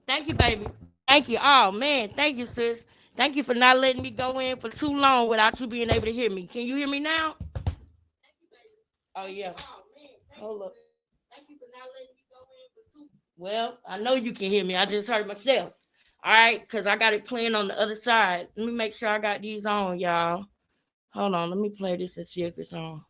Thank you, baby. Thank you. Oh man, thank you, sis. Thank you for not letting me go in for too long without you being able to hear me. Can you hear me now? Oh yeah. Hold up. Thank you for not letting me go in for too. Well, I know you can hear me. I just heard myself. All right, because I got it playing on the other side. Let me make sure I got these on, y'all. Hold on, let me play this and see if it's on.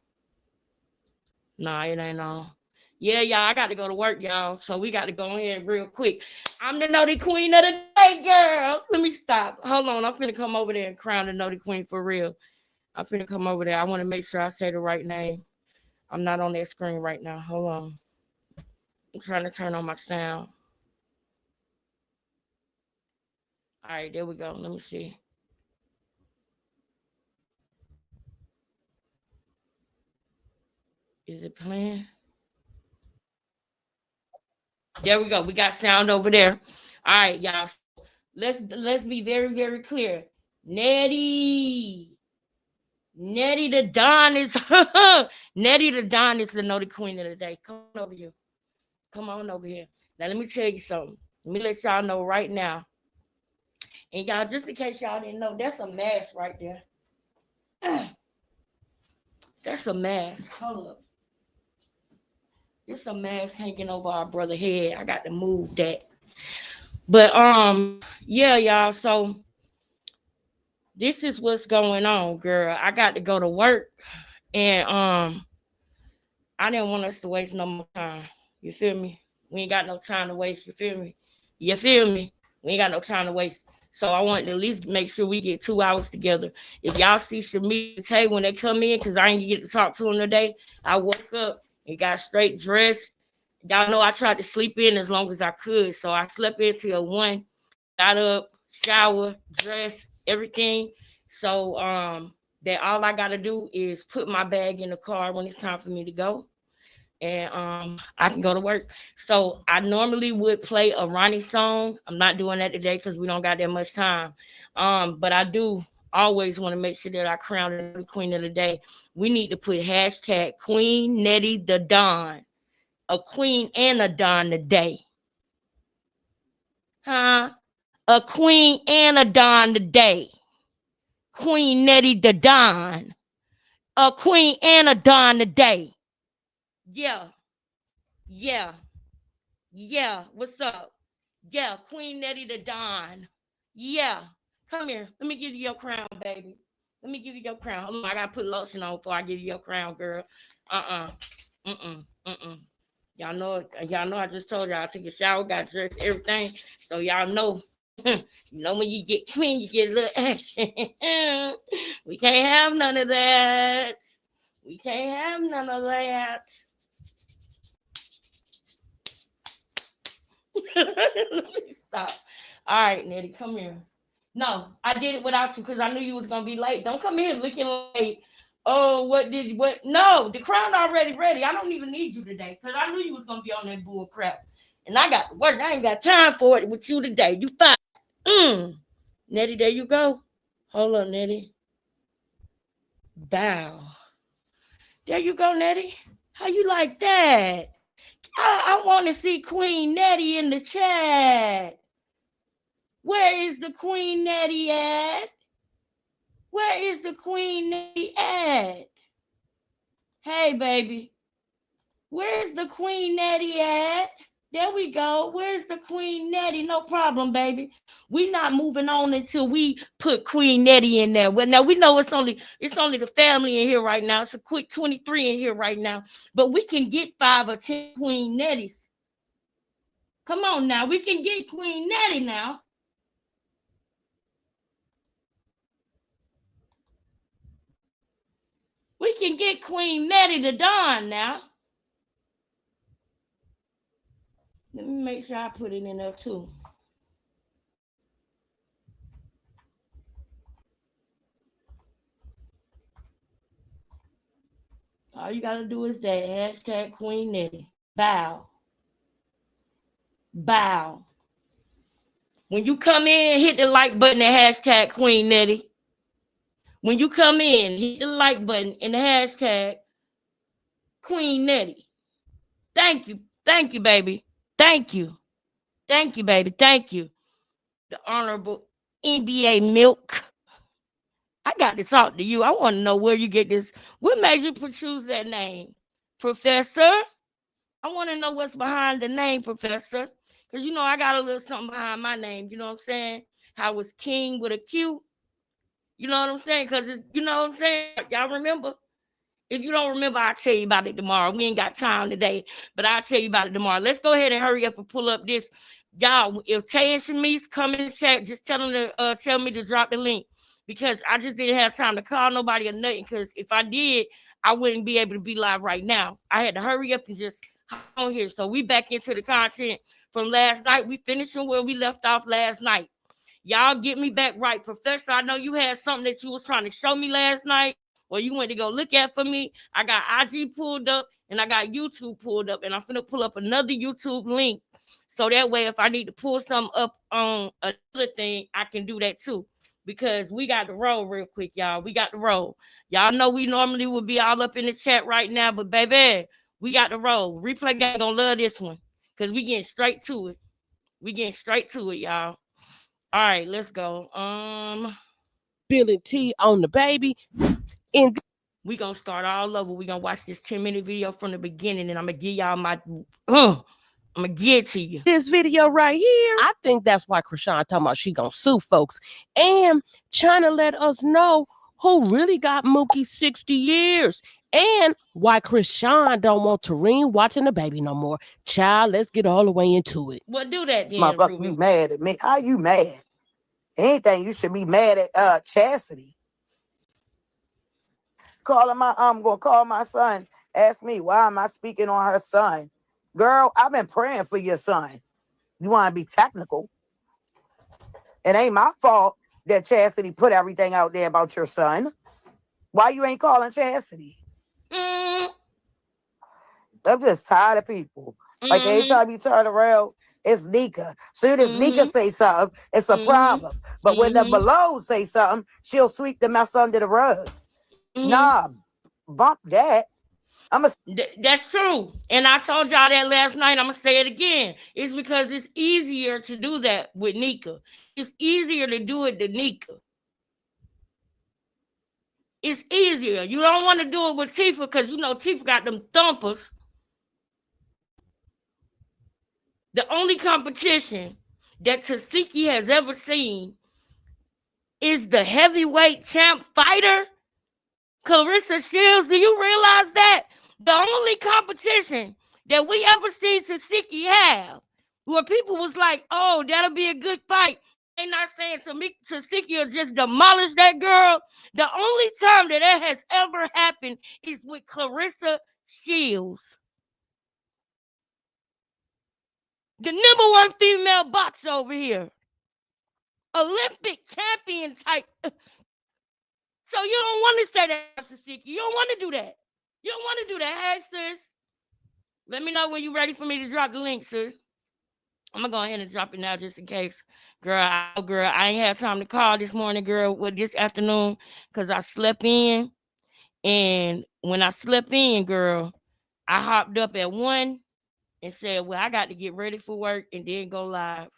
Nah, it ain't on. Yeah, y'all, I got to go to work, y'all. So we got to go ahead real quick. I'm the Naughty Queen of the day, girl. Let me stop. Hold on, I'm finna come over there and crown the Naughty Queen for real. I'm finna come over there. I want to make sure I say the right name. I'm not on that screen right now. Hold on. I'm trying to turn on my sound. All right, there we go. Let me see. Is it playing? There we go. We got sound over there. All right, y'all. Let's be very very clear. Nettie, Nettie the Don is Nettie the Don is the Naughty Queen of the day. Come on over here. Come on over here. Now let me tell you something. Let me let y'all know right now. And y'all, just in case y'all didn't know, that's a mask right there. That's a mask. Hold up. There's a mask hanging over our brother head. I got to move that. But yeah, y'all. So this is what's going on, girl. I got to go to work, and I didn't want us to waste no more time. You feel me? We ain't got no time to waste. You feel me? You feel me? We ain't got no time to waste. So I wanted to at least make sure we get 2 hours together. If y'all see Shamia and Tay when they come in, because I ain't get to talk to them today, I woke up and got straight dressed. Y'all know I tried to sleep in as long as I could. So I slept in till 1, got up, shower, dress, everything. So that all I gotta do is put my bag in the car when it's time for me to go, and I can go to work. So I normally would play a Ronnie song. I'm not doing that today because we don't got that much time. But I do always want to make sure that I crown the queen of the day. We need to put hashtag Queen Nettie the Don, a queen and a Don today, huh? A queen and a Don today. Queen Nettie the Don, a queen and a Don today. Yeah, yeah. Yeah, what's up? Yeah, Queen Nettie the Don. Yeah, come here. Let me give you your crown, baby. Let me give you your crown. Hold on, I gotta put lotion on before I give you your crown, girl. Uh-uh. Mm-mm. Mm-mm. Y'all know I just told y'all I took a shower, got dressed, everything. So y'all know. You know when you get clean, you get a little action. We can't have none of that. We can't have none of that. Stop. All right, Nettie, come here. No, I did it without you because I knew you was gonna be late. Don't come here looking like, oh, what? No, the crown already ready. I don't even need you today because I knew you was gonna be on that bull crap, and I got to work. I ain't got time for it with you today. You fine. Nettie, there you go. Hold on, Nettie. Bow. There you go, Nettie. How you like that? I want to see Queen Nettie in the chat. Where is the Queen Nettie at? Where is the Queen Nettie at? Hey, baby. Where's the Queen Nettie at? There we go. Where's the Queen Nettie? No problem, baby. We not moving on until we put Queen Nettie in there. Well, now we know it's only the family in here right now. It's a quick 23 in here right now. But we can get 5 or 10 Queen Netties. Come on now. We can get Queen Nettie now. We can get Queen Nettie to Dawn now. Let me make sure I put it in there too. All you gotta do is that hashtag Queen Nettie. Bow. Bow. When you come in, hit the like button and hashtag Queen Nettie. When you come in, hit the like button and the hashtag Queen Nettie. Thank you. Thank you, baby. Thank you. Thank you, baby. Thank you. The Honorable NBA Milk. I got to talk to you. I want to know where you get this. What made you choose that name? Professor? I want to know what's behind the name, Professor. Because, I got a little something behind my name. You know what I'm saying? How it's King with a Q. You know what I'm saying? Because, you know what I'm saying? Y'all remember? If you don't remember, I'll tell you about it tomorrow. We ain't got time today, but I'll tell you about it tomorrow. Let's go ahead and hurry up and pull up this. Y'all, if Tay and Shamice come in the chat, just tell them to tell me to drop the link because I just didn't have time to call nobody or nothing. Because if I did, I wouldn't be able to be live right now. I had to hurry up and just hop on here. So we back into the content from last night. We finishing where we left off last night. Y'all get me back right. Professor, I know you had something that you was trying to show me last night or you went to go look at for me. I got IG pulled up and I got YouTube pulled up, and I'm finna pull up another YouTube link. So that way, if I need to pull something up on another thing, I can do that too. Because we got to roll real quick, y'all. We got to roll. Y'all know we normally would be all up in the chat right now, but baby, we got to roll. Replay gang gonna love this one. Cause we getting straight to it. We getting straight to it, y'all. All right, let's go. Spilling tea on the baby. And we gonna start all over. We gonna watch this 10-minute video from the beginning, and I'm gonna give y'all my I'm gonna give it to you. This video right here, I think that's why Krishan talking about she gonna sue folks and trying to let us know who really got Mookie 60 years and why Krishan don't want Tareen watching the baby no more. Child, let's get all the way into it. Well, do that then, Motherfucker, you mad at me? How you mad? Anything you should be mad at Chastity. I'm gonna call my son. Ask me why am I speaking on her son? Girl, I've been praying for your son. You want to be technical? It ain't my fault that Chastity put everything out there about your son. Why you ain't calling Chastity? I'm just tired of people. Like every time you turn around, it's Nika. Soon as Nika say something, it's a problem. But when the below say something, she'll sweep the mess under the rug. Nah, bump that. That's true. And I told y'all that last night. I'm going to say it again. It's because it's easier to do that with Nika. It's easier to do it than Nika. It's easier. You don't want to do it with Tifa because, Tifa got them thumpers. The only competition that Tasiki has ever seen is the heavyweight champ fighter, Clarissa Shields. Do you realize that? The only competition that we ever seen Tasiki have, where people was like, oh, that'll be a good fight. They're not saying Tasiki will just demolish that girl. The only time that has ever happened is with Clarissa Shields. The number one female boxer over here. Olympic champion type. So you don't want to say that, Tasiki. You don't want to do that. You don't want to do that. Hey, sis. Let me know when you're ready for me to drop the link, sis. I'm going to go ahead and drop it now just in case. Girl, I ain't had time to call this morning, girl, this afternoon, because I slept in. And when I slept in, girl, I hopped up at 1 and said, well, I got to get ready for work and then go live.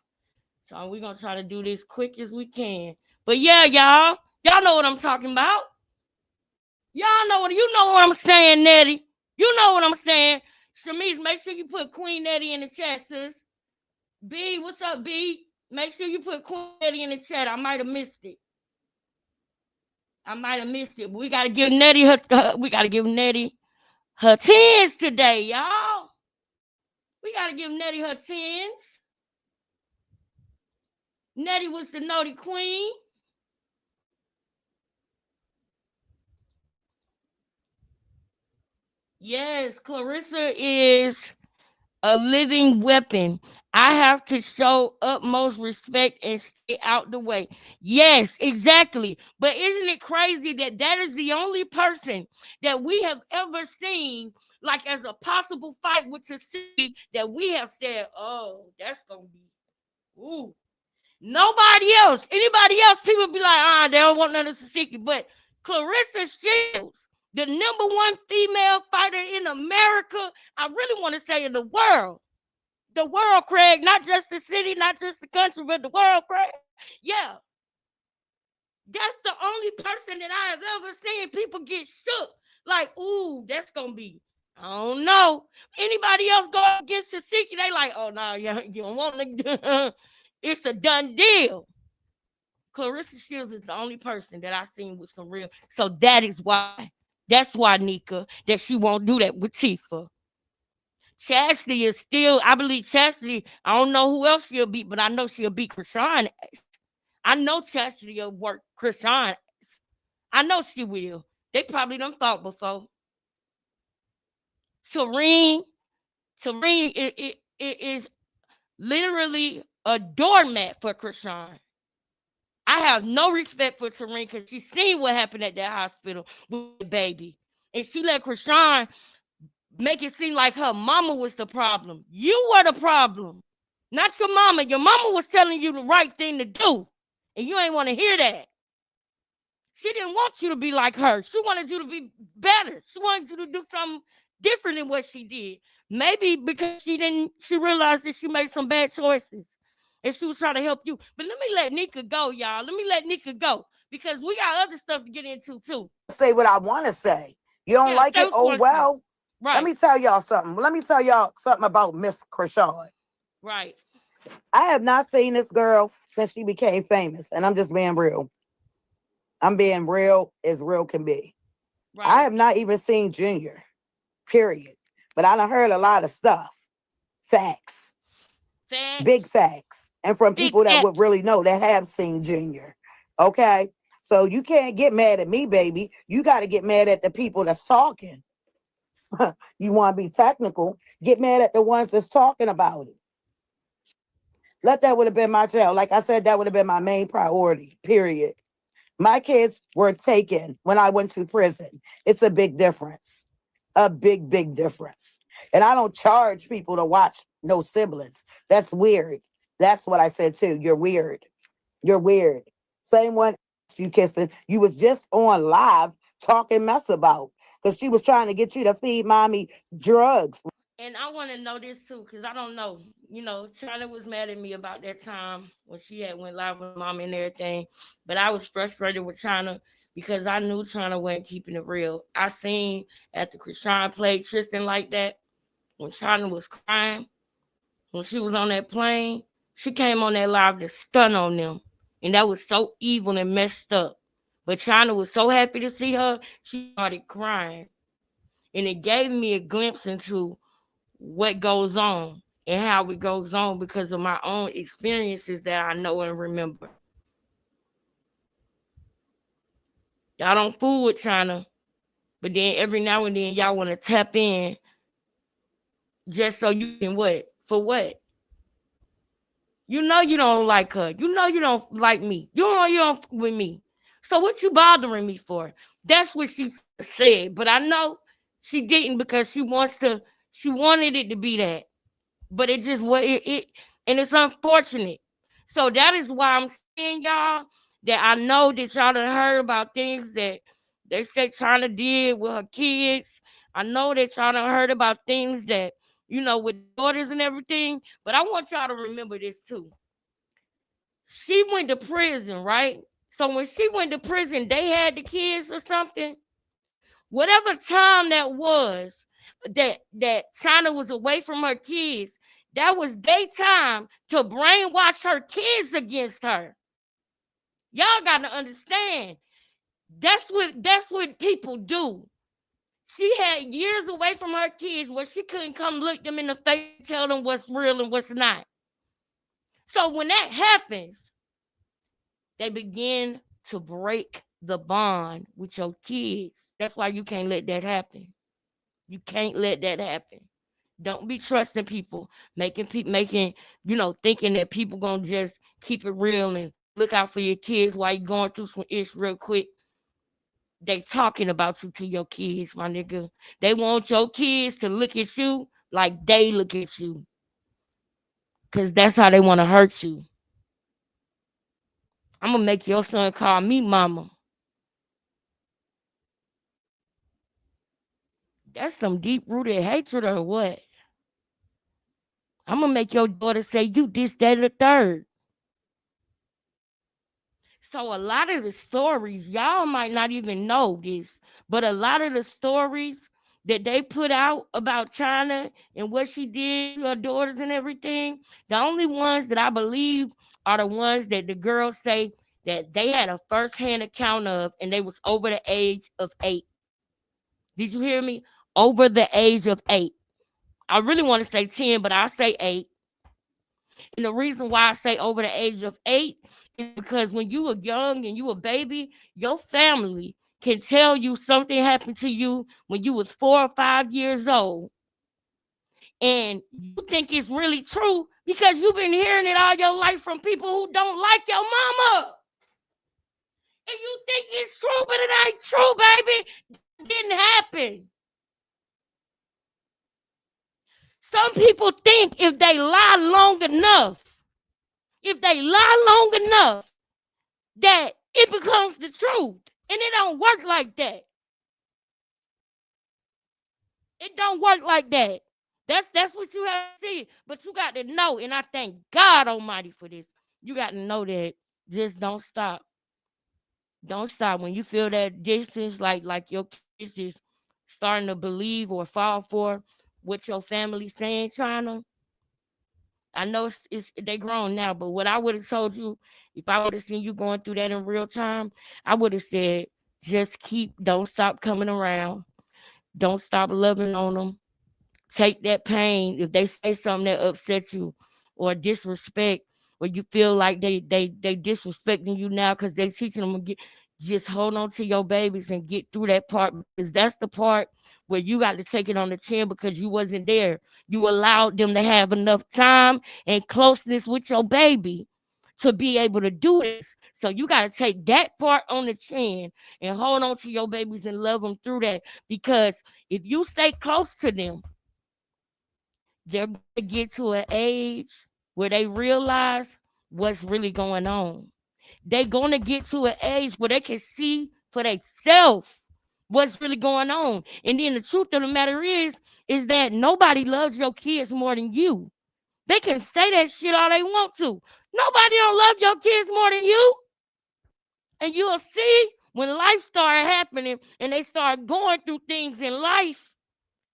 So we're going to try to do this quick as we can. But yeah, y'all know what I'm talking about. You know what I'm saying, Nettie. You know what I'm saying. Shamice, make sure you put Queen Nettie in the chat, sis. B, what's up, B? Make sure you put Queen Nettie in the chat. I might have missed it. But we gotta give Nettie her tens today, y'all. We gotta give Nettie her tens. Nettie was the naughty queen. Yes, Clarissa is a living weapon. I have to show utmost respect and stay out the way. Yes, exactly. But isn't it crazy that is the only person that we have ever seen, like as a possible fight with Tasiki, that we have said, oh, that's going to be, ooh. Nobody else. Anybody else, people be like, they don't want none of Tasiki. But Clarissa Shields, the number one female fighter in America, I really want to say in the world. The world, Craig, not just the city, not just the country, but the world, Craig. Yeah, that's the only person that I have ever seen people get shook. Like, ooh, that's gonna be. I don't know. Anybody else go against the city? They like, oh no, you don't want to. It's a done deal. Clarissa Shields is the only person that I seen with some real. So that is why. That's why, Nika, that she won't do that with Tifa. Chastity is still, I believe Chastity, I don't know who else she'll beat, but I know she'll beat Krishan. I know Chastity will work Krishan. I know she will. They probably done fought before. Serene, Serene it is literally a doormat for Krishan. I have no respect for Serene because she seen what happened at that hospital with the baby. And she let Krishan make it seem like her mama was the problem. You were the problem, not your mama. Your mama was telling you the right thing to do, and you ain't want to hear that. She didn't want you to be like her. She wanted you to be better. She wanted you to do something different than what she did. Maybe because she realized that she made some bad choices. And she was trying to help you. But let me let Nika go, y'all. Let me let Nika go. Because we got other stuff to get into too. Say what I want to say. You don't Yeah, like say it? what you Oh, want to say. well. Let Right, me tell y'all something. Let me tell y'all something about Miss Krishan. right, I have not seen this girl since she became famous. And I'm just being real. I'm being real as real can be. I right. have not even seen Junior, period. But I done heard a lot of stuff. Facts. Big Facts. facts. And from Big people that would facts. really know that have seen Junior. Okay? So you can't get mad at me, baby. You got to get mad at the people that's talking. You want to be technical, get mad at the ones that's talking about it. That would have been my child. Like I said, that would have been my main priority, period. My kids were taken when I went to prison. It's a big difference. A big, big difference. And I don't charge people to watch no siblings. That's weird. That's what I said too. You're weird. You're weird. Same one you kissing. You was just on live talking mess about because she was trying to get you to feed mommy drugs. And I want to know this too, because I don't know. China was mad at me about that time when she had went live with mom and everything. But I was frustrated with China because I knew China wasn't keeping it real. I seen after Krishan played Tristan like that, when China was crying, when she was on that plane, she came on that live to stun on them. And that was so evil and messed up. But China was so happy to see her, she started crying. And it gave me a glimpse into what goes on and how it goes on because of my own experiences that I know and remember. Y'all don't fool with China, but then every now and then y'all want to tap in just so you can what? For what? You know you don't like her. You know you don't like me. You know you don't with me. So what you bothering me for? That's what she said. But I know she didn't because she wanted it to be that. But it just what it and it's unfortunate. So that is why I'm saying y'all that I know that y'all done heard about things that they say China did with her kids. I know that y'all done heard about things that with daughters and everything. But I want y'all to remember this too. She went to prison, right? So when she went to prison, they had the kids or something. Whatever time that was that China was away from her kids, that was their time to brainwash her kids against her. Y'all got to understand. That's what people do. She had years away from her kids where she couldn't come look them in the face and tell them what's real and what's not. So when that happens, they begin to break the bond with your kids. That's why you can't let that happen. You can't let that happen. Don't be trusting people, thinking that people gonna just keep it real and look out for your kids while you going through some ish real quick. They talking about you to your kids, my nigga. They want your kids to look at you like they look at you. Cause that's how they want to hurt you. I'm gonna make your son call me mama. That's some deep rooted hatred or what? I'm gonna make your daughter say you this, that, or the third. So a lot of the stories, y'all might not even know this, but a lot of the stories that they put out about China and what she did to her daughters and everything, the only ones that I believe are the ones that the girls say that they had a first-hand account of, and they was over the age of 8. Did you hear me? Over the age of 8. I really want to say 10, but I say 8. And the reason why I say over the age of 8 is because when you were young and you were a baby, your family can tell you something happened to you when you was 4 or 5 years old. And you think it's really true because you've been hearing it all your life from people who don't like your mama. And you think it's true, but it ain't true, baby. It didn't happen. Some people think if they lie long enough, that it becomes the truth. And it don't work like that. It don't work like that. That's what you have to see. But you got to know, and I thank God Almighty for this. You got to know that just don't stop. Don't stop. When you feel that distance, like your kids is starting to believe or fall for what your family's saying, China. I know it's they grown now, but what I would have told you if I would have seen you going through that in real time, I would have said, don't stop coming around. Don't stop loving on them. Take that pain. If they say something that upsets you or disrespect, or you feel like they disrespecting you now because they teaching them to just hold on to your babies and get through that part, because that's the part where you got to take it on the chin because you wasn't there. You allowed them to have enough time and closeness with your baby to be able to do this. So you got to take that part on the chin and hold on to your babies and love them through that, because if you stay close to them, they're going to get to an age where they realize what's really going on. They're going to get to an age where they can see for themselves what's really going on. And then the truth of the matter is that nobody loves your kids more than you. They can say that shit all they want to. Nobody don't love your kids more than you. And you'll see when life started happening and they start going through things in life,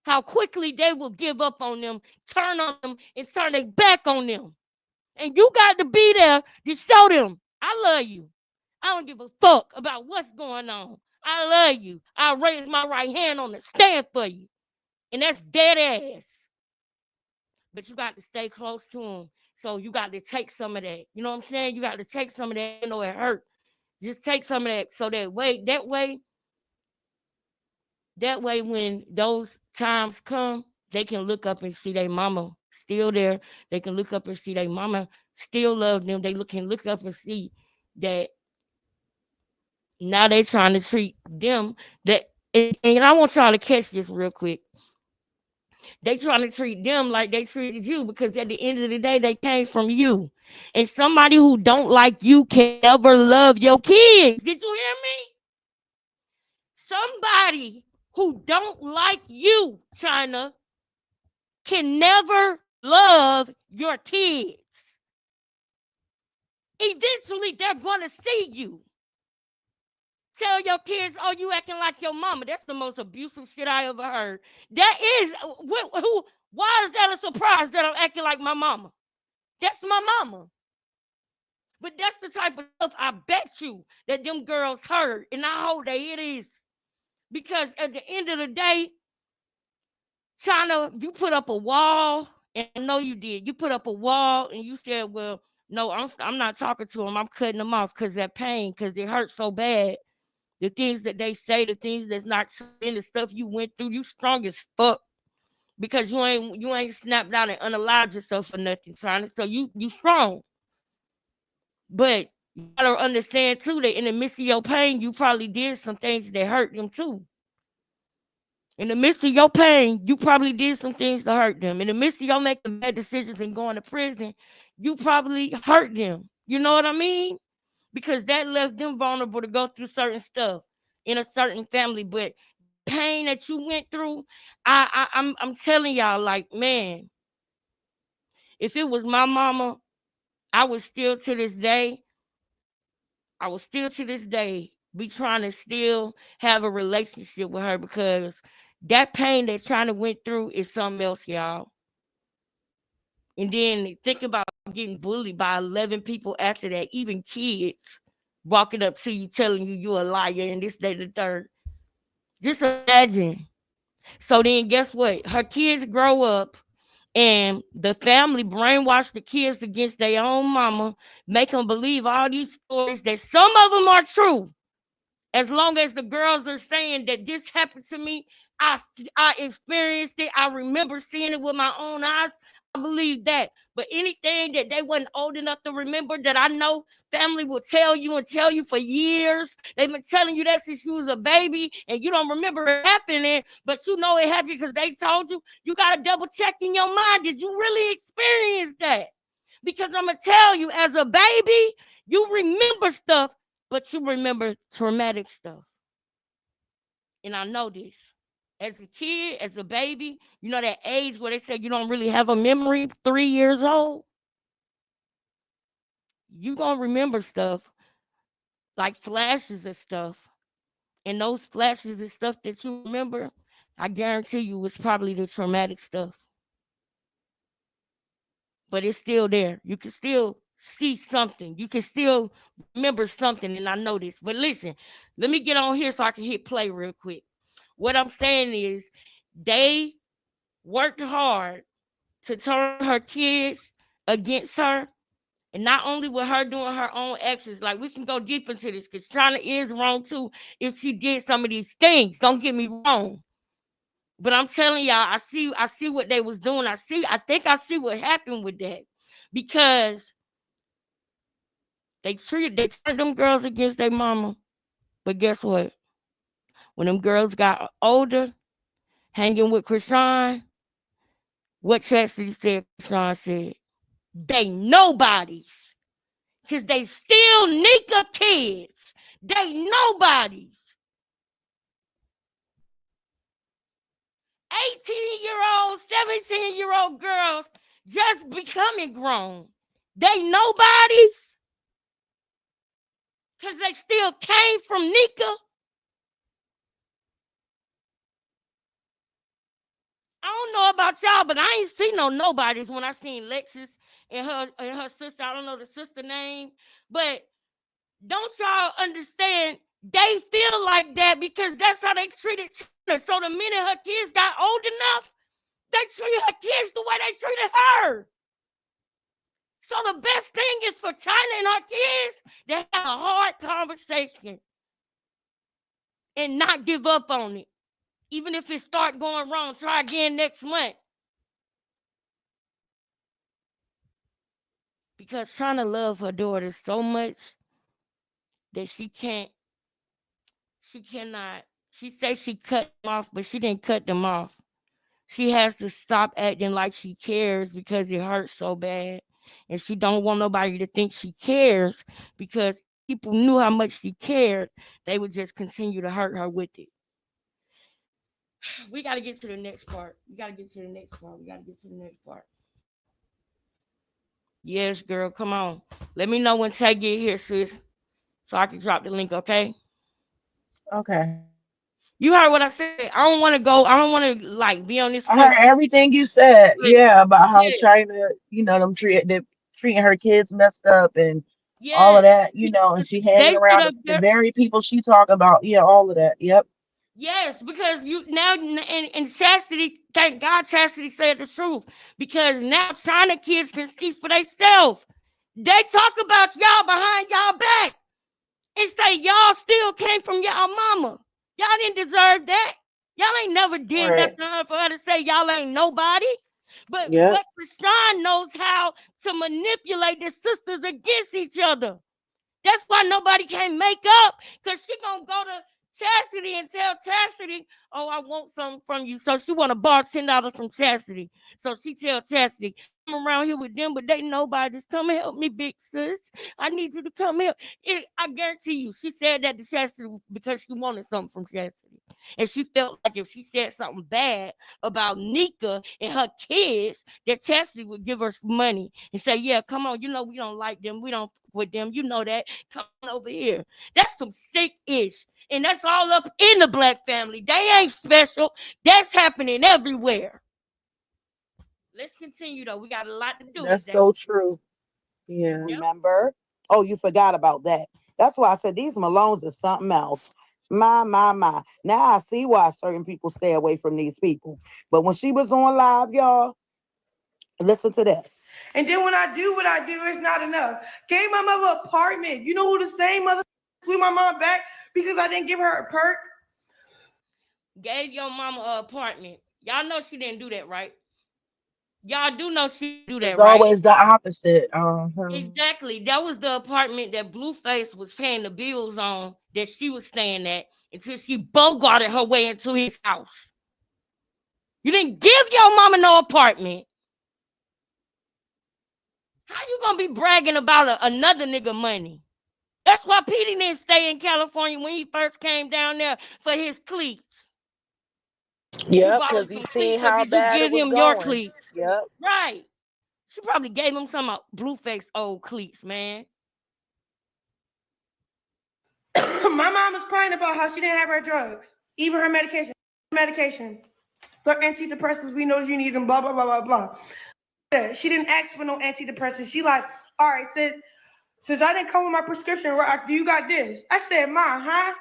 how quickly they will give up on them, turn on them, and turn their back on them. And you got to be there to show them, I love you. I don't give a fuck about what's going on. I love you. I'll raise my right hand on the stand for you. And that's dead ass. But you got to stay close to them. So you got to take some of that. You know what I'm saying? You got to take some of that. You know it hurt. Just take some of that. So that way, when those times come, they can look up and see their mama still there. They can look up and see their mama still love them. They can look up and see that now they trying to treat them that. And I want y'all to catch this real quick. They trying to treat them like they treated you, because at the end of the day, they came from you. And somebody who don't like you can never love your kids. Did you hear me? Somebody who don't like you, China, can never love your kids. Eventually, they're going to see you. Tell your kids, oh, you acting like your mama. That's the most abusive shit I ever heard. That is, why is that a surprise that I'm acting like my mama? That's my mama. But that's the type of stuff I bet you that them girls heard. And I hope that it is. Because at the end of the day, China, you put up a wall, and I know you did. You put up a wall and you said, well, no, I'm not talking to him. I'm cutting them off because that pain, because it hurts so bad. The things that they say, the things that's not true, and the stuff you went through, you strong as fuck. Because you ain't snapped out and unalived yourself for nothing, China. So you strong. But you gotta understand too that in the midst of your pain, you probably did some things that hurt them too. In the midst of your pain, you probably did some things to hurt them. In the midst of your making bad decisions and going to prison, you probably hurt them. You know what I mean? Because that left them vulnerable to go through certain stuff in a certain family. But pain that you went through, I'm telling y'all, like, man, If it was my mama, I would still to this day, be trying to still have a relationship with her because that pain that China went through is something else, y'all. And then think about getting bullied by 11 people after that, even kids walking up to you telling you you're a liar and this, that, and the third. Just imagine. So then guess what? Her kids grow up and the family brainwash the kids against their own mama, make them believe all these stories that some of them are true. As long as the girls are saying that this happened to me, I experienced it, I remember seeing it with my own eyes, I believe that. But anything that they wasn't old enough to remember, that I know family will tell you and tell you for years. They've been telling you that since you was a baby and you don't remember it happening, but you know it happened because they told you. You got to double check in your mind. Did you really experience that? Because I'm going to tell you, as a baby, you remember stuff, but you remember traumatic stuff. And I know this. As a kid, as a baby, you know that age where they say you don't really have a memory, 3 years old? You going to remember stuff like flashes of stuff. And those flashes and stuff that you remember, I guarantee you it's probably the traumatic stuff. But it's still there. You can still see something. You can still remember something. And I know this. But listen, let me get on here so I can hit play real quick. What I'm saying is they worked hard to turn her kids against her. And not only with her doing her own actions, like we can go deep into this because China is wrong too if she did some of these things. Don't get me wrong. But I'm telling y'all, I see what they was doing. I think I see what happened with that. Because they turned them girls against their mama. But guess what? When them girls got older, hanging with Krishan, what Chastity said, Krishan said, they nobodies. Because they still Nika kids. They nobodies. 18-year-old, 17-year-old girls just becoming grown. They nobodies. Because they still came from Nika. I don't know about y'all, but I ain't seen no nobodies when I seen Lexus and her sister. I don't know the sister name, but don't y'all understand? They feel like that because that's how they treated China. So the minute her kids got old enough, they treated her kids the way they treated her. So the best thing is for China and her kids to have a hard conversation and not give up on it. Even if it start going wrong, try again next month. Because China loves her daughter so much that she cannot, she says she cut them off, but she didn't cut them off. She has to stop acting like she cares because it hurts so bad. And she don't want nobody to think she cares because people knew how much she cared. They would just continue to hurt her with it. We got to get to the next part. We got to get to the next part. We got to get to the next part. Yes, girl, come on. Let me know when Tay get here, sis, so I can drop the link, okay? Okay. You heard what I said. I don't want to go. I don't want to like be on this I heard first. everything you said. But Yeah, about how yeah, China, them treating her kids messed up and all yeah. of that, and Because she they hanging sit around up the there. very people she talk about. Yeah, all of that. Yep. Yes, because you now and Chastity, thank God Chastity said the truth. Because now China kids can see for themselves. They talk about y'all behind y'all back and say y'all still came from y'all mama. Y'all didn't deserve that. Y'all ain't never did Right. nothing for her to say y'all ain't nobody. But Yep. Rashawn knows how to manipulate the sisters against each other. That's why nobody can make up, because she gonna go to Chastity and tell Chastity, oh, I want something from you. So she want to borrow $10 from Chastity. So she tell Chastity, I'm around here with them, but they nobody. Just come and help me, big sis. I need you to come help. I guarantee you, she said that to Chastity because she wanted something from Chastity. And she felt like if she said something bad about Nika and her kids, that Chastity would give her some money and say, yeah, come on, you know we don't like them, we don't fuck with them, you know that. Come on over here. That's some sick ish. And that's all up in the black family. They ain't special. That's happening everywhere. Let's continue though. We got a lot to do That's today. so true. Yeah. Yep. Remember? Oh, you forgot about that. That's why I said these Malones is something else. My. Now I see why certain people stay away from these people. But when she was on live, y'all, listen to this. And then when I do what I do, it's not enough. Gave my mother an apartment. You know who the same mother flew my mom back because I didn't give her a perk? Gave your mama an apartment. Y'all know she didn't do that, right? Y'all do know she do It's that, right? always the opposite. Exactly. That was the apartment that Blueface was paying the bills on that she was staying at until she bogarted her way into his house. You didn't give your mama no apartment. How you gonna be bragging about another nigga money? That's why Petey didn't stay in California when he first came down there for his cleats. He Yep, bought him because he some seen cleats, or how did you bad it give was him your going. cleats? Yep. Right. She probably gave him some Blueface old cleats, man. My mom was crying about how she didn't have her drugs, even her medication. For antidepressants, we know you need them, blah, blah, blah, blah, blah. She didn't ask for no antidepressants. She like, all right, since I didn't come with my prescription, do you got this? I said, Mom, huh?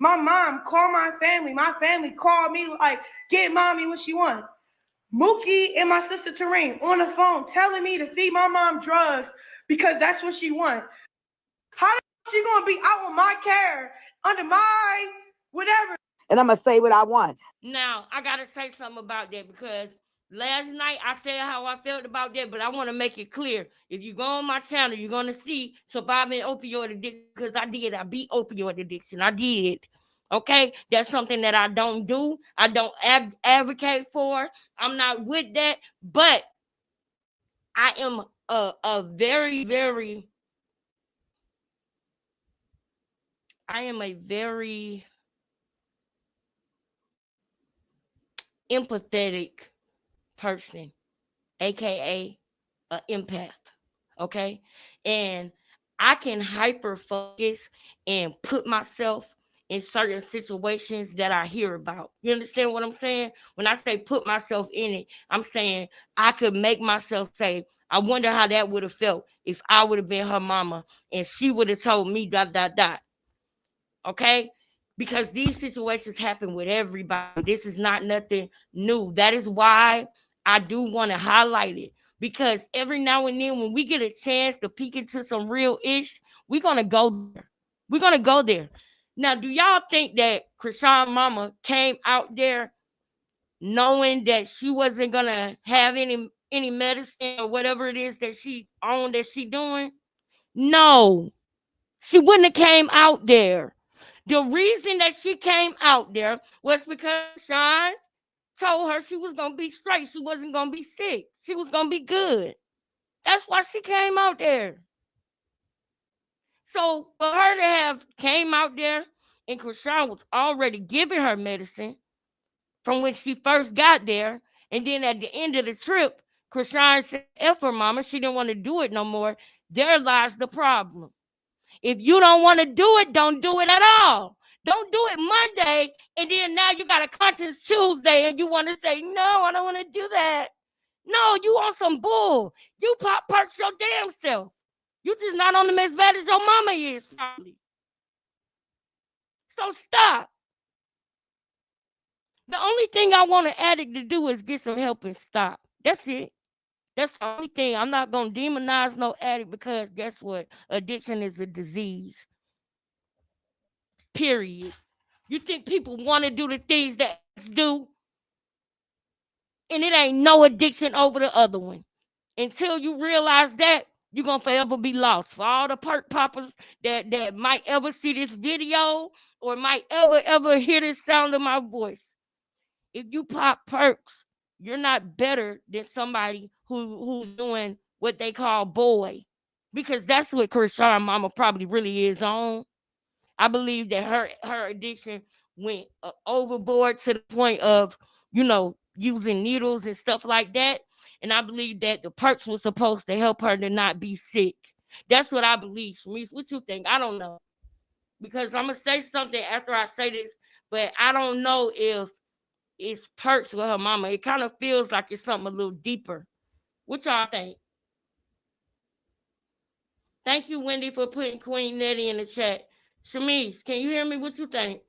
My mom called my family. My family called me like, get mommy what she want. Mookie and my sister Tareen on the phone telling me to feed my mom drugs because that's what she want. How is she gonna be out with my care under my whatever? And I'm going to say what I want. Now, I got to say something about that because last night I said how I felt about that, but I want to make it clear. If you go on my channel, you're going to see surviving opioid addiction because I did. I beat opioid addiction. I did. Okay? That's something that I don't do. I don't advocate for. I'm not with that. But I am a very, very, I am a very empathetic person, aka an empath. Okay, and I can hyper focus and put myself in certain situations that I hear about. You understand what I'm saying? When I say put myself in it, I'm saying I could make myself say, I wonder how that would have felt if I would have been her mama and she would have told me dot dot dot. Okay, because these situations happen with everybody. This is not nothing new. That is why I do want to highlight it, because every now and then when we get a chance to peek into some real ish, we're gonna go there. We're gonna go there. Now, do y'all think that Krishan mama came out there knowing that she wasn't gonna have any medicine or whatever it is that she owned that she doing? No, she wouldn't have came out there. The reason that she came out there was because Sean told her she was gonna be straight. She wasn't gonna be sick. She was gonna be good. That's why she came out there. So for her to have came out there and Krishan was already giving her medicine from when she first got there, and then at the end of the trip, Krishan said, F her mama, she didn't want to do it no more. There lies the problem. If you don't want to do it, don't do it at all. Don't do it Monday, and then now you got a conscience Tuesday, and you want to say, no, I don't want to do that. No, you on some bull. You pop perks your damn self. You just not on them as bad as your mama is, probably. So stop. The only thing I want an addict to do is get some help and stop. That's it. That's the only thing. I'm not going to demonize no addict because guess what? Addiction is a disease. Period. You think people want to do the things that do, and it ain't no addiction over the other one. Until you realize that, you're going to forever be lost. For all the perk poppers that might ever see this video or might ever hear this sound of my voice, if you pop perks, you're not better than somebody who's doing what they call boy, because that's what Krishan mama probably really is on. I believe that her addiction went overboard to the point of, you know, using needles and stuff like that. And I believe that the perks were supposed to help her to not be sick. That's what I believe. Shamice, what you think? I don't know. Because I'm going to say something after I say this, but I don't know if it's perks with her mama. It kind of feels like it's something a little deeper. What y'all think? Thank you, Wendy, for putting Queen Nettie in the chat. Shamice, can you hear me? What you think?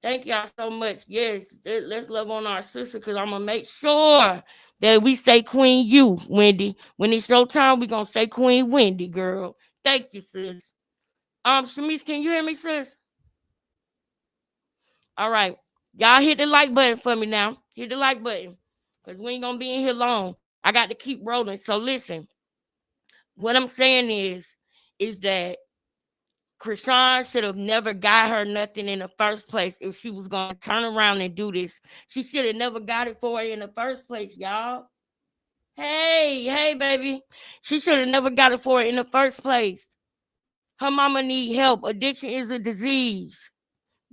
Thank y'all so much. Yes, let's love on our sister because I'm going to make sure that we say Queen you, Wendy. When it's your time, we're going to say Queen Wendy, girl. Thank you, sis. Shamice, can you hear me, sis? All right. Y'all hit the like button for me now. Hit the like button because we ain't going to be in here long. I got to keep rolling. So listen, what I'm saying is that Krishan should have never got her nothing in the first place if she was going to turn around and do this. She should have never got it for her in the first place, y'all. Hey, baby. She should have never got it for her in the first place. Her mama need help. Addiction is a disease.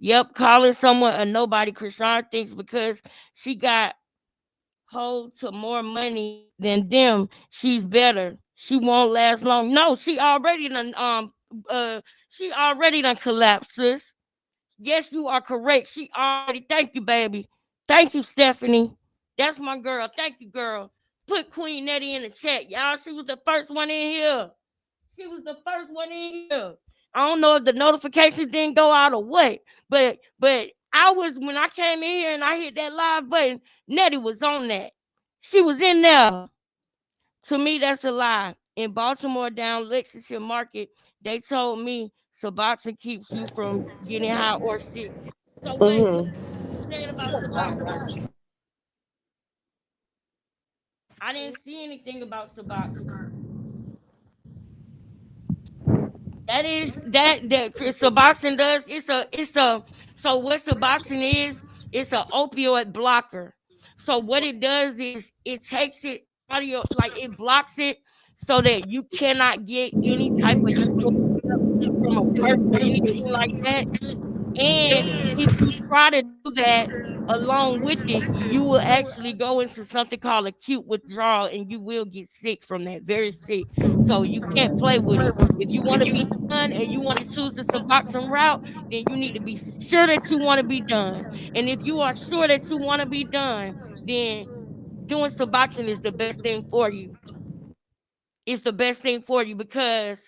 Yep, calling someone a nobody, Krishan thinks because she got hold to more money than them, she's better. She won't last long. No, she already done collapsed, sis. Yes, you are correct. She already, thank you, baby. Thank you, Stephanie. That's my girl. Thank you, girl. Put Queen Nettie in the chat, y'all. She was the first one in here. She was the first one in here. I don't know if the notifications didn't go out or what, but I was, when I came in here and I hit that live button, Nettie was on that. She was in there. To me, that's a lie. In Baltimore, down Lexington Market, they told me Suboxone keeps you from getting high or sick. So wait, what you saying about Suboxone? I didn't see anything about Suboxone. That is that Suboxone does. It's a so what Suboxone is? It's an opioid blocker. So what it does is it takes it out of your, like it blocks it so that you cannot get any type of from a work or anything like that. And if you try to do that along with it, you will actually go into something called acute withdrawal and you will get sick from that, very sick. So you can't play with it. If you want to be done and you want to choose the Suboxone route, then you need to be sure that you want to be done. And if you are sure that you want to be done, then doing Suboxone is the best thing for you. It's the best thing for you because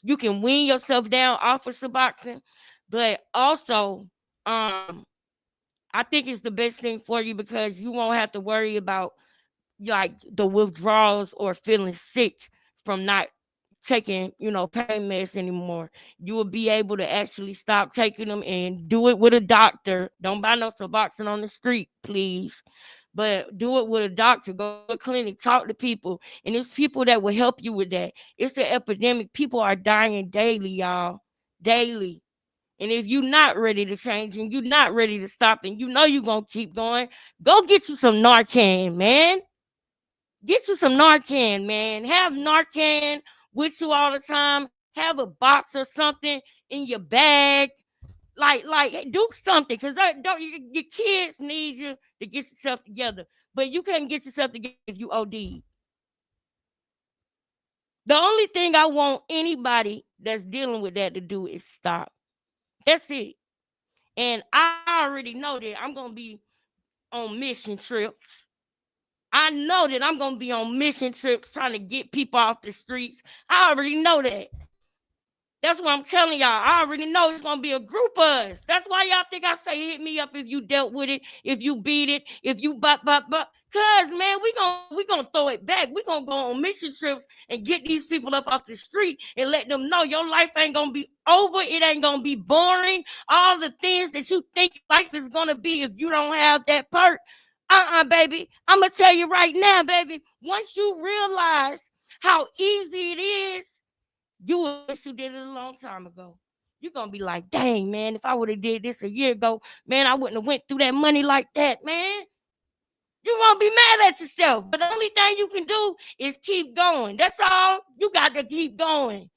you can wean yourself down off of Suboxone, but also, I think it's the best thing for you because you won't have to worry about like the withdrawals or feeling sick from not taking, pain meds anymore. You will be able to actually stop taking them and do it with a doctor. Don't buy no Suboxone on the street, please. But do it with a doctor. Go to a clinic, talk to people. And it's people that will help you with that. It's an epidemic. People are dying daily, y'all. Daily. And if you're not ready to change and you're not ready to stop and you know you're going to keep going, go get you some Narcan, man. Get you some Narcan, man. Have Narcan with you all the time. Have a box or something in your bag. Like do something because your kids need you to get yourself together. But you can't get yourself together if you OD. The only thing I want anybody that's dealing with that to do is stop. That's it. And I already know that I'm going to be on mission trips. I know that I'm going to be on mission trips trying to get people off the streets. I already know that. That's what I'm telling y'all. I already know it's gonna be a group of us. That's why y'all think I say hit me up if you dealt with it, if you beat it, if you but. Cause man, we gonna throw it back. We gonna go on mission trips and get these people up off the street and let them know your life ain't gonna be over. It ain't gonna be boring. All the things that you think life is gonna be if you don't have that perk. Baby. I'm gonna tell you right now, baby. Once you realize how easy it is, you wish you did it a long time ago. You're going to be like, dang, man, if I would have did this a year ago, man, I wouldn't have went through that money like that, man. You won't be mad at yourself. But the only thing you can do is keep going. That's all. You got to keep going.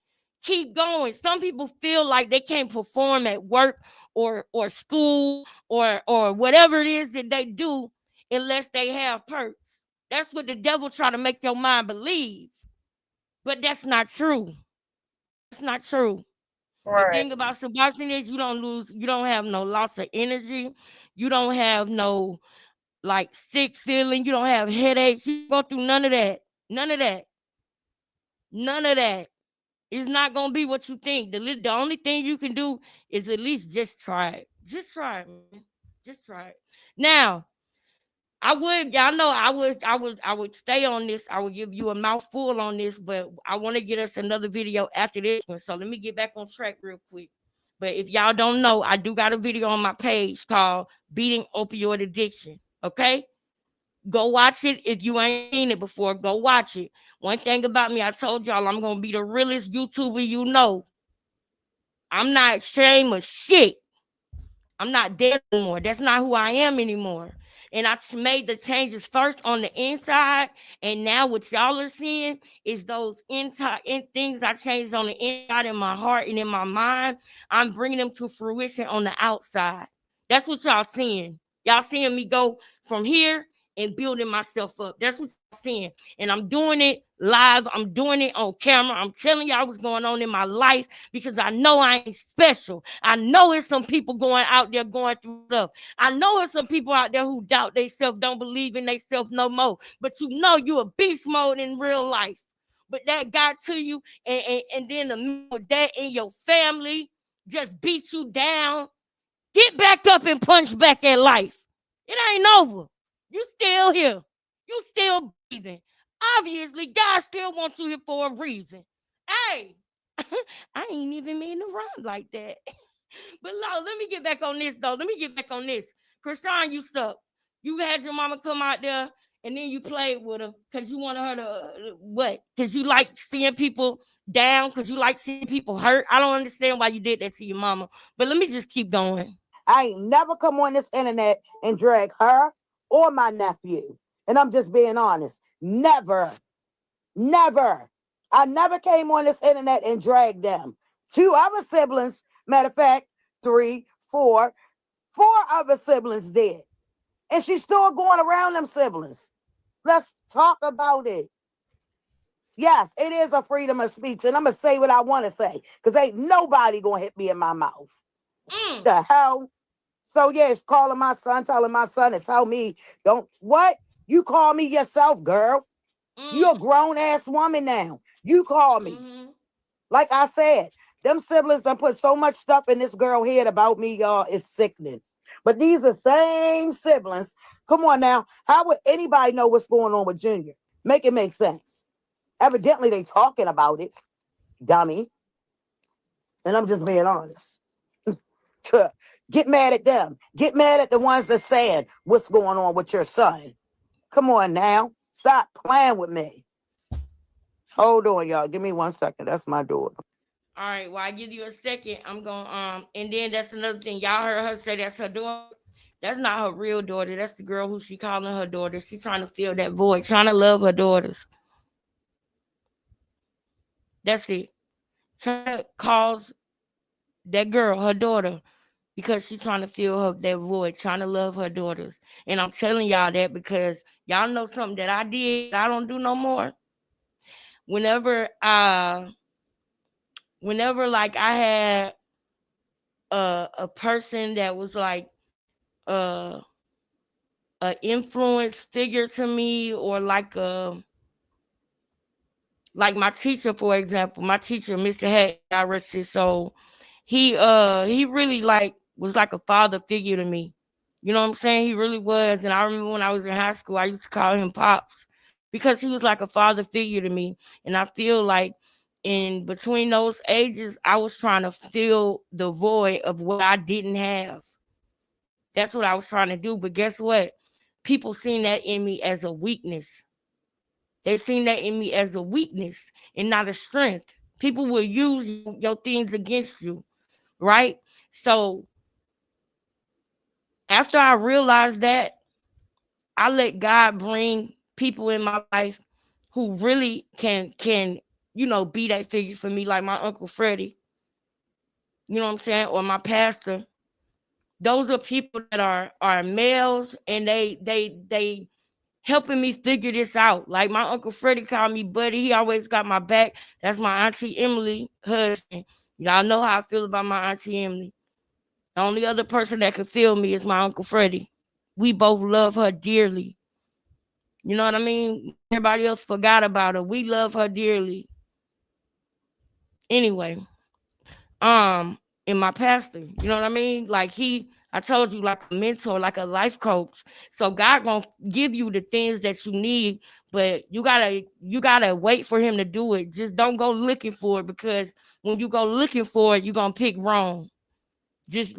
keep going. Some people feel like they can't perform at work or school or whatever it is that they do unless they have perks. That's what the devil try to make your mind believe. But that's not true. That's not true. The Right. thing about suboxone is you don't have no loss of energy. You don't have no like sick feeling. You don't have headaches. You go through none of that. None of that. None of that. It's not gonna be what you think. The only thing you can do is at least just try it. Just try it, man. Just try it. Now, y'all know I would stay on this. I would give you a mouthful on this, but I want to get us another video after this one. So let me get back on track real quick. But if y'all don't know, I do got a video on my page called Beating Opioid Addiction. Okay? Go watch it. If you ain't seen it before, go watch it. One thing about me, I told y'all I'm gonna be the realest YouTuber you know. I'm not ashamed of shit. I'm not there anymore. That's not who I am anymore. And I made the changes first on the inside, and now what y'all are seeing is those things I changed on the inside in my heart and in my mind. I'm bringing them to fruition on the outside. That's what y'all seeing. Y'all seeing me go from here and building myself up. That's what y'all seeing. And I'm doing it live. I'm doing it on camera. I'm telling y'all what's going on in my life because I know I ain't special. I know it's some people going out there going through stuff. I know it's some people out there who doubt themselves, don't believe in themselves no more. But you know you a beast mode in real life. But that got to you, and then that in your family just beat you down. Get back up and punch back at life. It ain't over. You still here. You still breathing. Obviously, God still wants you here for a reason. Hey, I ain't even mean to run like that. But no, let me get back on this though. Let me get back on this. Krishan, you stuck. You had your mama come out there and then you played with her because you wanted her to what? Because you like seeing people down, because you like seeing people hurt. I don't understand why you did that to your mama. But let me just keep going. I ain't never come on this internet and drag her or my nephew. And I'm just being honest. Never. Never. I never came on this internet and dragged them. Two other siblings, matter of fact, three, four other siblings did. And she's still going around them siblings. Let's talk about it. Yes, it is a freedom of speech. And I'm going to say what I want to say. Because ain't nobody going to hit me in my mouth. The hell? So, yeah, it's calling my son, telling my son to tell me, don't, what? You call me yourself, girl. You're a grown-ass woman now. You call me. Like I said, them siblings done put so much stuff in this girl head about me, y'all. It's sickening. But these are same siblings. Come on now. How would anybody know what's going on with Junior? Make it make sense. Evidently, they talking about it, dummy. And I'm just being honest. Get mad at them. Get mad at the ones that saying what's going on with your son. Come on now. Stop playing with me. Hold on, y'all. Give me 1 second. That's my daughter. All right, well, I give you a second. I'm going and then that's another thing. Y'all heard her say that's her daughter. That's not her real daughter. That's the girl who she calling her daughter. She's trying to fill that void, trying to love her daughters. That's it. Trying to cause that girl her daughter because she's trying to fill her that void, trying to love her daughters. And I'm telling y'all that because y'all know something that I did, I don't do no more. Whenever like I had a person that was like uh a influence figure to me, or like my teacher, for example, my teacher, Mr. Hatton, I rest his soul. He really like was like a father figure to me. You know what I'm saying? He really was. And I remember when I was in high school, I used to call him Pops because he was like a father figure to me. And I feel like in between those ages, I was trying to fill the void of what I didn't have. That's what I was trying to do. But guess what? People seen that in me as a weakness. They seen that in me as a weakness and not a strength. People will use your things against you, right? So after I realized that, I let God bring people in my life who really can be that figure for me, like my Uncle Freddie. You know what I'm saying? Or my pastor. Those are people that are males, and they helping me figure this out. Like my Uncle Freddie called me buddy. He always got my back. That's my Auntie Emily husband. Y'all know how I feel about my Auntie Emily. The only other person that can feel me is my Uncle Freddie. We both love her dearly. You know what I mean? Everybody else forgot about her. We love her dearly. Anyway, and my pastor, you know what I mean? Like I told you, like a mentor, like a life coach. So God gonna give you the things that you need, but you gotta wait for him to do it. Just don't go looking for it, because when you go looking for it, you're gonna pick wrong. Just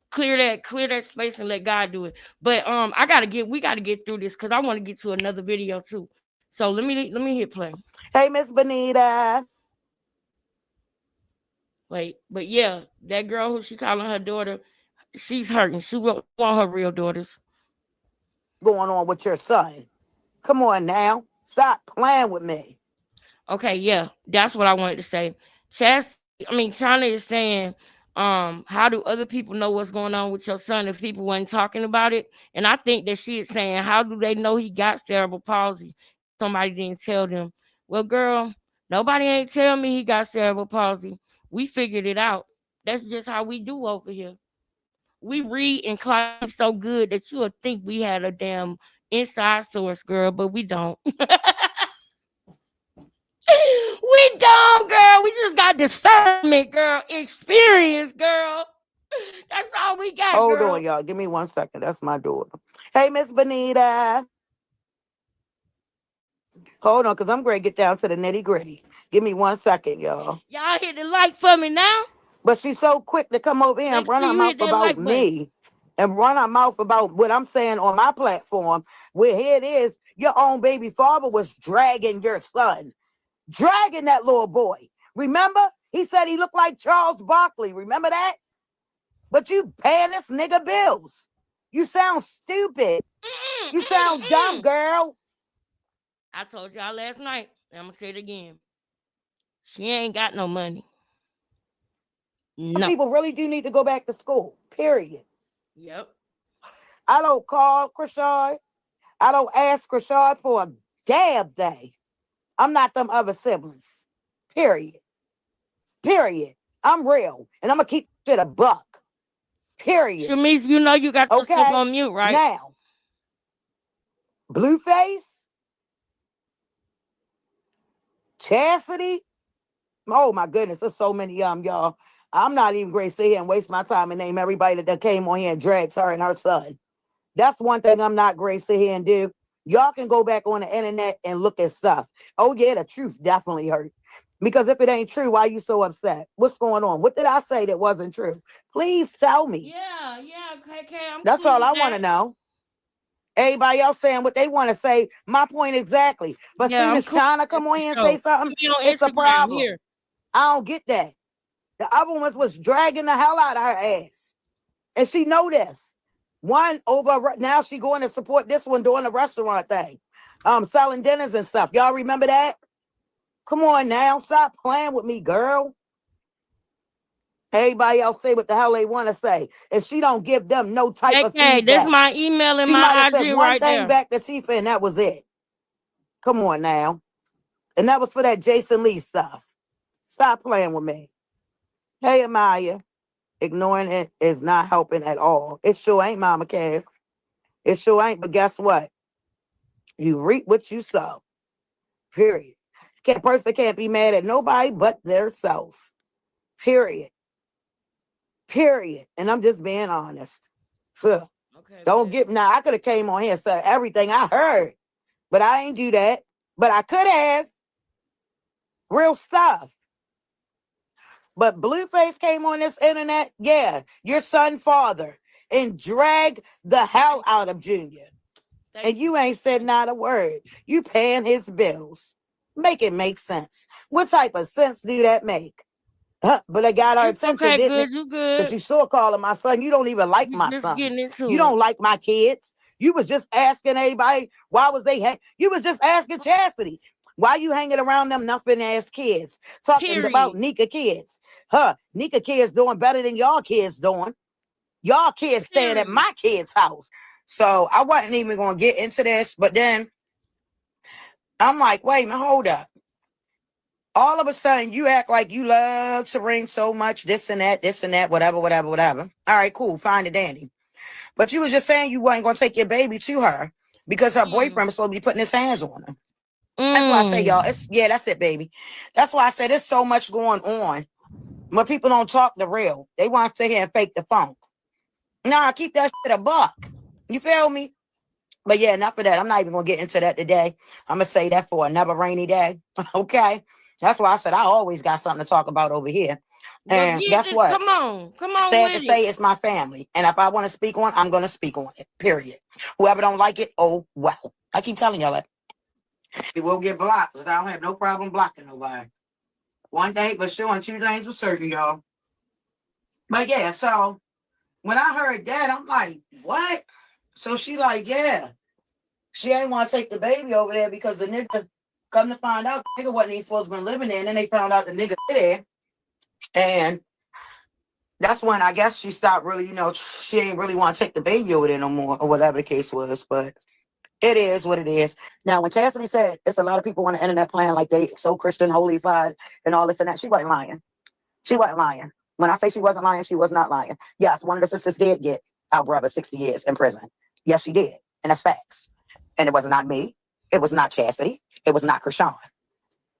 clear that space and let God do it. But we gotta get through this, because I want to get to another video too. So let me hit play. Hey, Miss Bonita. Wait, but yeah, that girl who she calling her daughter, she's hurting. She won't want her real daughters. Going on with your son? Come on now. Stop playing with me. Okay, yeah, that's what I wanted to say. China is saying, how do other people know what's going on with your son if people weren't talking about it? And I think that she is saying, how do they know he got cerebral palsy? Somebody didn't tell them. Well, girl, nobody ain't tell me he got cerebral palsy. We figured it out. That's just how we do over here. We read and claim so good that you would think we had a damn inside source, girl, but we don't. We don't, girl. We just got discernment, girl. Experience, girl. That's all we got, Hold girl. on, y'all. Give me 1 second. That's my daughter. Hey, Miss Bonita. Hold on, because I'm going to get down to the nitty gritty. Give me 1 second, y'all. Y'all hit the like for me now. But she's so quick to come over here and Make run sure her you mouth hit that about like button. me and run her mouth about what I'm saying on my platform. Where here it is, your own baby father was dragging your son, dragging that little boy. Remember? He said he looked like Charles Barkley. Remember that? But you paying this nigga bills. You sound stupid. You sound dumb, girl. I told y'all last night, and I'm going to say it again. She ain't got no money. No. People really do need to go back to school, period. Yep. I don't call Krishan. I don't ask Krishan for a damn thing. I'm not them other siblings, period. Period. I'm real, and I'm going to keep shit a buck, period. Shamiz, you know you got your stuff on mute, right? Now, Blueface, Chastity. Oh my goodness, there's so many y'all. I'm not even going to sit here and waste my time and name everybody that came on here and drags her and her son. That's one thing I'm not going to sit here and do. Y'all can go back on the internet and look at stuff. Oh yeah, the truth definitely hurt. Because if it ain't true, why are you so upset? What's going on? What did I say that wasn't true? Please tell me. Yeah, KK. That's all I want to know. Everybody else saying what they want to say. My point exactly. But soon as China come on here and say something, it's a problem. Here. I don't get that. The other one was dragging the hell out of her ass. And she know this. One over, now she going to support this one doing the restaurant thing. Selling dinners and stuff. Y'all remember that? Come on now. Stop playing with me, girl. Everybody else say what the hell they want to say. And she don't give them no type of feedback. This my email and she my IG said one thing back to Tifa and that was it. Come on now. And that was for that Jason Lee stuff. Stop playing with me. Hey, Amaya. Ignoring it is not helping at all. It sure ain't, Mama Cass. It sure ain't, but guess what? You reap what you sow. Period. A person can't be mad at nobody but their self. Period. Period. And I'm just being honest. So, don't get now. I could have came on here and said everything I heard, but I ain't do that. But I could have. Real stuff. But Blueface came on this internet, yeah, your son father, and dragged the hell out of Junior. And you ain't said not a word. You paying his bills. Make it make sense. What type of sense do that make? But I got our attention, didn't it? You good. Because you still calling my son. You don't even like my son. You don't like my kids. You was just asking everybody, why was they... You was just asking Chastity. Why you hanging around them nothing ass kids? Talking about Period. Nika kids. Nika kids doing better than y'all kids doing. Y'all kids staying at Period. my kids' house. So I wasn't even going to get into this. But then I'm like, wait a minute, hold up. All of a sudden, you act like you love Serene so much, this and that, whatever. All right, cool, fine and dandy. But you was just saying you wasn't going to take your baby to her because her boyfriend was supposed to be putting his hands on her. That's why I say, y'all, that's it, baby. That's why I said there's so much going on. But people don't talk the real. They want to sit here and fake the funk. Nah, keep that shit a buck. You feel me? But yeah, enough of that. I'm not even going to get into that today. I'm going to say that for another rainy day. Okay? That's why I said I always got something to talk about over here. And guess what? Come on Sad with to say, it. it's my family. And if I want to speak on, I'm going to speak on it. Period. Whoever don't like it, oh, well. I keep telling y'all that. It will get blocked because I don't have no problem blocking nobody. One day for sure and 2 things for certain, y'all. But yeah, so when I heard that, I'm like, what? So she like, yeah. She ain't want to take the baby over there because the nigga, come to find out, the nigga wasn't even supposed to be living there. And then they found out the nigga there. And that's when I guess she stopped really, she ain't really want to take the baby over there no more or whatever the case was. But it is what it is. Now, when Chastity said it's a lot of people on the internet playing like they so Christian, holified, and all this and that, she wasn't lying. She wasn't lying. When I say she wasn't lying, she was not lying. Yes, one of the sisters did get our brother 60 years in prison. Yes, she did. And that's facts. And it was not me. It was not Chastity. It was not Krishan.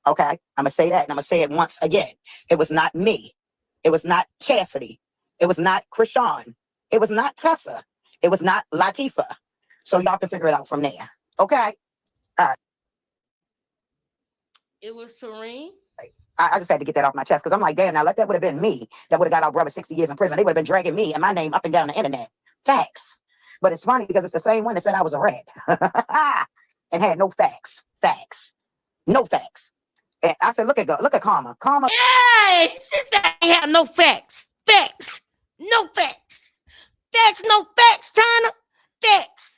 Okay? I'm going to say that, and I'm going to say it once again. It was not me. It was not Chastity. It was not Krishan. It was not Tessa. It was not Latifa. So y'all can figure it out from there. Okay? All right. It was Serene. I just had to get that off my chest because I'm like, damn, now that would have been me that would have got our brother 60 years in prison. They would have been dragging me and my name up and down the internet. Facts. But it's funny because it's the same one that said I was a rat and had no facts. Facts. No facts. And I said, look at Karma. Karma. Hey, she said I ain't have no facts. Facts. No facts. Facts, no facts, China. Facts.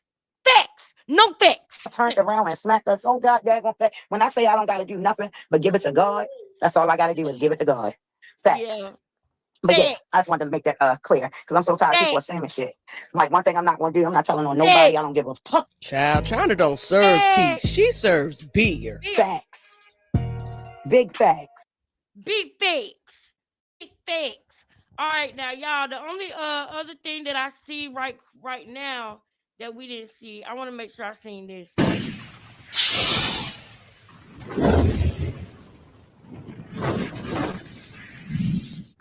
Facts. No facts. Turned around and smacked us so goddamn. When I say I don't got to do nothing but give it to God, that's all I got to do is give it to God. Facts. Yeah. But yeah, I just wanted to make that clear because I'm so tired of people saying shit. Like, one thing I'm not going to do, I'm not telling on nobody. I don't give a fuck. Child, China don't serve tea. She serves beer. Facts. Big facts. Big facts. Big facts. All right, now, y'all, the only other thing that I see right now that we didn't see, I want to make sure I seen this.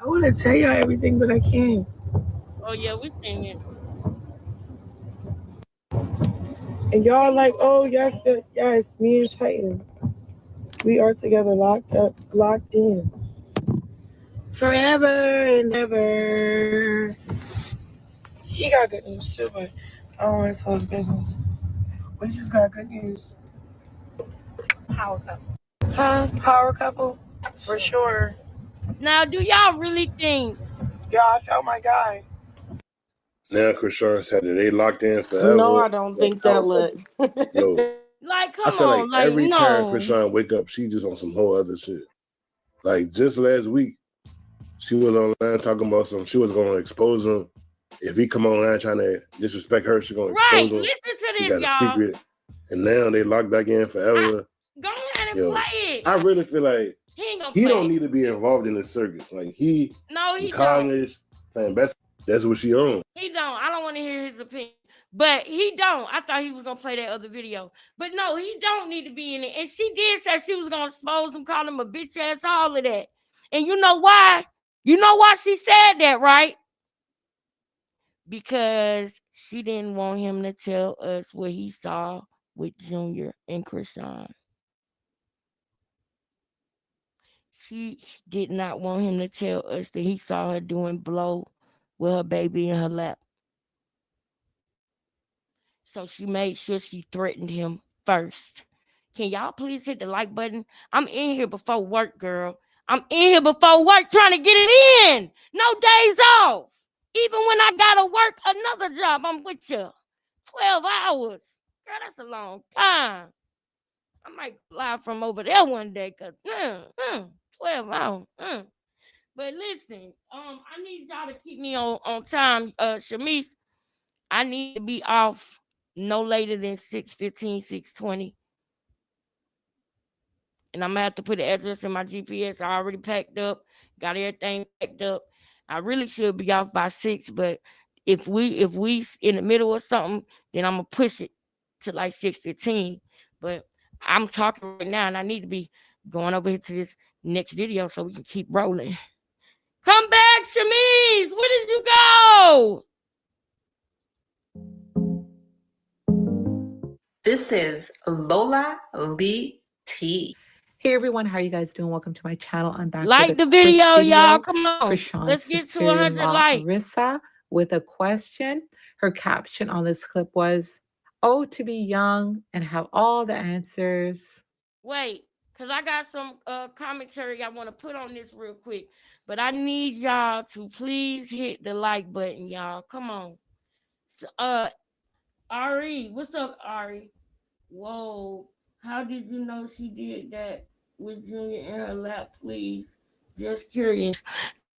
I want to tell y'all everything, but I can't. Oh, yeah, we seen it. And y'all like, oh, yes, me and Titan. We are together, locked up, locked in. Forever and ever. He got good news too, but I don't want to tell his business. We just got good news. Power couple. Huh? Power couple? For sure. Now, do y'all really think? Yeah, I found my guy. Now Krishan said that they locked in forever. No, I don't think that look. Yo, Like, I come feel on, like like, every time no. Krishan wake up, she just on some whole other shit. Like just last week, she was online talking about some. She was gonna expose him if he come online trying to disrespect her. She gonna Right, expose him. listen to He this, got a y'all. secret, and now they locked back in forever. Go ahead and Yo, play it. I really feel like He ain't gonna he play don't it. need to be involved in the circus. Like he No, in he don't. college playing basketball. That's what she on. He don't. I don't want to hear his opinion. But he don't. I thought he was gonna play that other video. But no, he don't need to be in it. And she did say she was gonna expose him, call him a bitch ass, all of that. And you know why? You know why she said that, right? Because she didn't want him to tell us what he saw with Junior and Krishan. She did not want him to tell us that he saw her doing blow with her baby in her lap. So she made sure she threatened him first. Can y'all please hit the like button? I'm in here before work, girl. I'm in here before work trying to get it in. No days off. Even when I gotta work another job, I'm with you. 12 hours. Girl, that's a long time. might go live from over there one day, cause 12 hours. But listen, I need y'all to keep me on time. Shamice, I need to be off no later than 6:15, 6:20. And I'm gonna have to put the address in my GPS. I already packed up, got everything packed up. I really should be off by 6, but if we in the middle of something, then I'm gonna push it to like 6:15. But I'm talking right now, and I need to be going over here to this next video so we can keep rolling. Come back, Shamiz. Where did you go? This is Lola Lee T. Hey everyone, how are you guys doing? Welcome to my channel. I'm back Like with the a quick video, y'all. video Come on. for Sean's Let's get to 100 sister-in-law, likes. Marissa, with a question. Her caption on this clip was, "Oh, to be young and have all the answers." Wait, because I got some commentary I want to put on this real quick. But I need y'all to please hit the like button, y'all. Come on. Ari, what's up, Ari? Whoa, how did you know she did that with Junior in her lap, please? Just curious.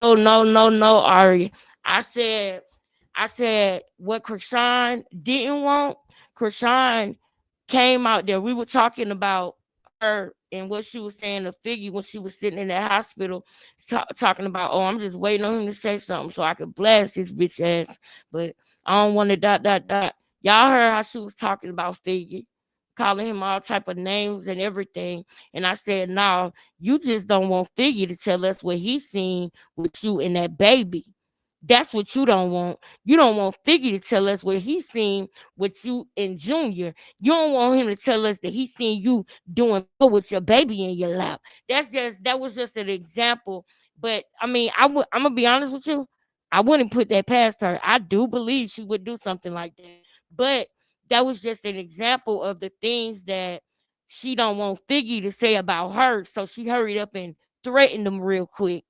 No, no, no, no, Ari. I said what Krishan didn't want. Krishan came out there. We were talking about her and what she was saying to Figgy when she was sitting in that hospital, talking about, oh, I'm just waiting on him to say something so I could blast his bitch ass. But I don't want to dot dot dot. Y'all heard how she was talking about Figgy, calling him all type of names and everything. And I said, no, you just don't want Figgy to tell us what he seen with you and that baby. That's what you don't want. You don't want Figgy to tell us what he seen with you and Junior. You don't want him to tell us that he seen you doing with your baby in your lap. That was just an example. But I mean, I'm gonna be honest with you. I wouldn't put that past her. I do believe she would do something like that. But that was just an example of the things that she don't want Figgy to say about her. So she hurried up and threatened him real quick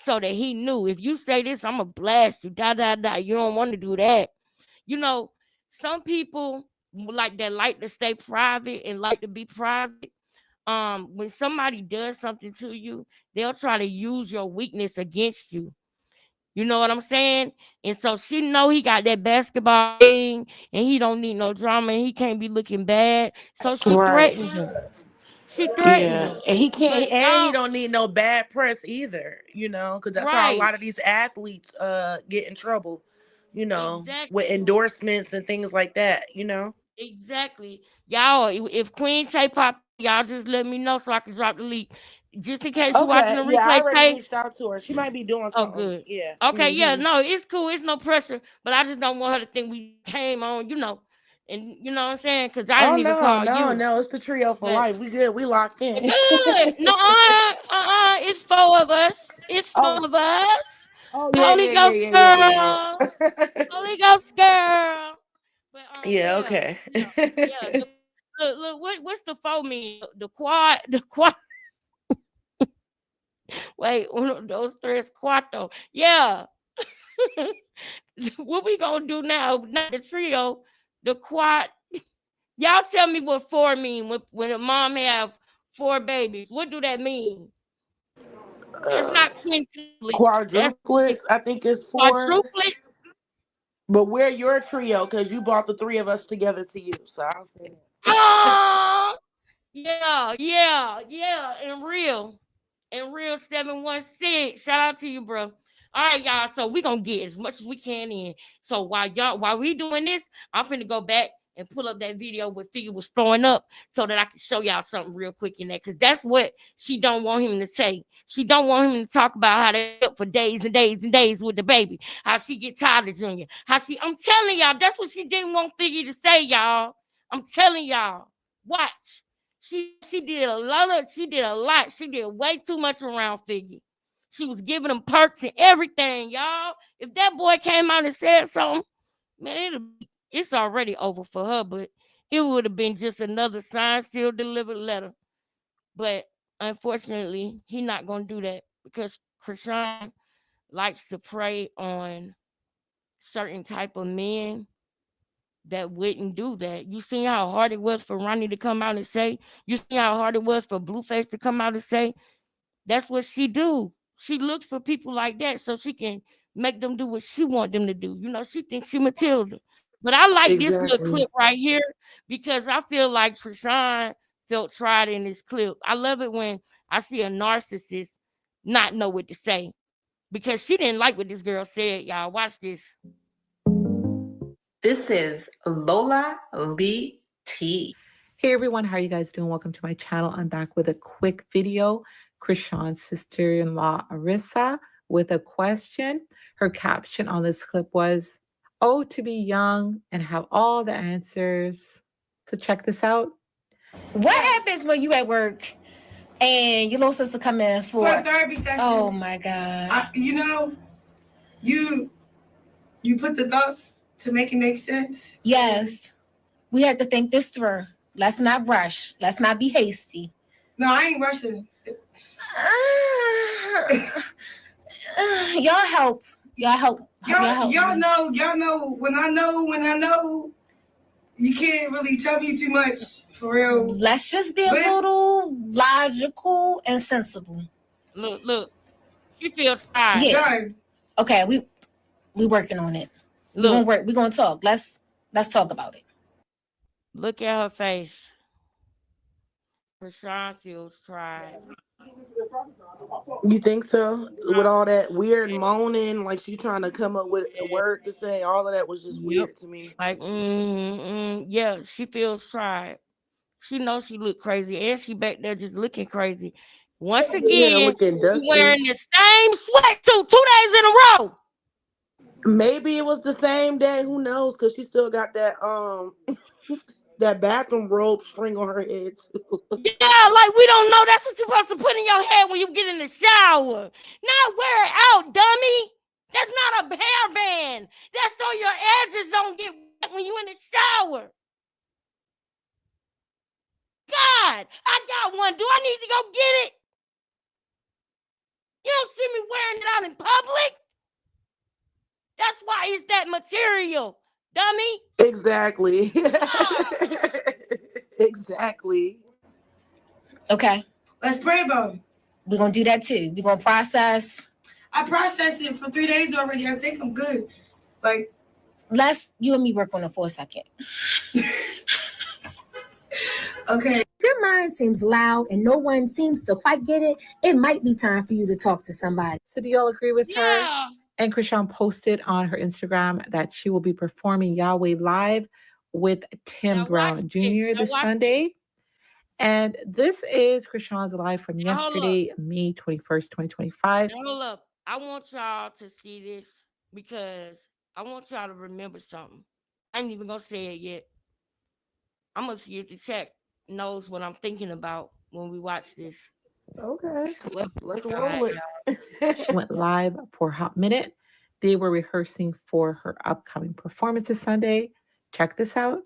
so that he knew, if you say this, I'm gonna blast you. Da da da. You don't want to do that. You know, some people like to stay private and like to be private. When somebody does something to you, they'll try to use your weakness against you. You know what I'm saying? And so she know he got that basketball thing and he don't need no drama and he can't be looking bad. So she Right. threatened him. She threatened Yeah. him. And he can't, But and he y'all, don't need no bad press either, because that's how a right, lot of these athletes get in trouble, with exactly. endorsements and things like that. Exactly. Y'all, if Queen Tay pop, y'all just let me know so I can drop the link. Just in case you're watching Okay. the Yeah, I replay, already Tay. reached out to her. She might be doing Oh, something. good. Yeah. Okay, yeah, Hmm. no, it's cool. It's no pressure. But I just don't want her to think we came on, and you know what I'm saying? Because I Oh didn't even no, call no, you. no. It's the trio for But life. We good. We locked in. good. No, it's four of us. It's four Oh, of us. oh yeah, Holy yeah, yeah, Ghost yeah, yeah, girl. yeah. Holy Ghost girl. But Yeah, yeah, okay. yeah, yeah. Look, what's the four mean? The quad, the quad. Wait, uno, dos, tres, cuatro. Yeah. What we gonna do now? Not the trio, the quad. Y'all tell me what four mean when a mom have four babies. What do that mean? That's uh, not quintuplets. That's Quadruplets, I think it's four. quadruplets. But we're your trio because you brought the three of us together to you. So I'll say that. Oh, yeah, yeah, yeah. And real 716. Shout out to you, bro. All right, y'all. So we gonna get as much as we can in. So while we doing this, I'm finna go back and pull up that video where Figure was throwing up so that I can show y'all something real quick in that. Cause that's what she don't want him to say. She don't want him to talk about how they up for days and days and days with the baby. How she get tired of Junior. I'm telling y'all, that's what she didn't want Figure to say, y'all. I'm telling y'all. Watch. She did a lot. She did a lot. She did way too much around Figgy. She was giving him perks and everything, y'all. If that boy came out and said something, man, it's already over for her. But it would have been just another signed, sealed, delivered letter. But unfortunately, he not gonna do that because Krishan likes to prey on certain type of men that wouldn't do that. You seen how hard it was for Ronnie to come out and say. You seen how hard it was for Blueface to come out and say. That's what she do. She looks for people like that so she can make them do what she want them to do. You know, she thinks she Matilda. But I like this little Exactly. clip right here because I feel like Trishawn felt tried in this clip. I love it when I see a narcissist not know what to say because she didn't like what this girl said. Y'all watch this. This is Lola Lee T. Hey everyone, how are you guys doing? Welcome to my channel. I'm back with a quick video. Krishan's sister-in-law, Arissa, with a question. Her caption on this clip was, "Oh, to be young and have all the answers." So check this out. What happens when you at work and your little sister come in for a therapy session? Oh my God. You put the thoughts to make it make sense? Yes. We have to think this through. Let's not rush. Let's not be hasty. No, I ain't rushing. Y'all help. Y'all know when I know, you can't really tell me too much for real. Let's just be a little logical and sensible. Look. She feels tired. Yeah. Okay, we working on it. Look. We're gonna talk. Let's talk about it. Look at her face. Krishan feels tried. You think so? With all that weird moaning, like she trying to come up with a word to say, all of that was just weird to me. Like, yeah, she feels tried. She knows she look crazy, and she back there just looking crazy. Once again, looking dusty. Wearing the same sweatsuit 2 days in a row. Maybe it was the same day. Who knows? Because she still got that that bathroom robe string on her head too. Yeah, like we don't know. That's what you're supposed to put in your head when you get in the shower. Not wear it out, dummy. That's not a hairband. That's so your edges don't get wet when you in the shower. God, I got one. Do I need to go get it? You don't see me wearing it out in public? That's why it's that material, dummy. Exactly. Exactly. Okay. Let's pray about it. We're gonna do that too. We're gonna process. I processed it for 3 days already. I think I'm good. Like, let's you and me work on it for a second. Okay. Your mind seems loud and no one seems to quite get it. It might be time for you to talk to somebody. So do y'all agree with her? And Krishan posted on her Instagram that she will be performing Yahweh live with Tim Brown Jr. this Sunday. And this is Krishan's live from yesterday, May 21st, 2025. Hold up. I want y'all to see this because I want y'all to remember something. I ain't even gonna say it yet. I'm gonna see if the chat knows what I'm thinking about when we watch this. Okay, let's roll it. She went live for a hot minute. They were rehearsing for her upcoming performance this Sunday. Check this out.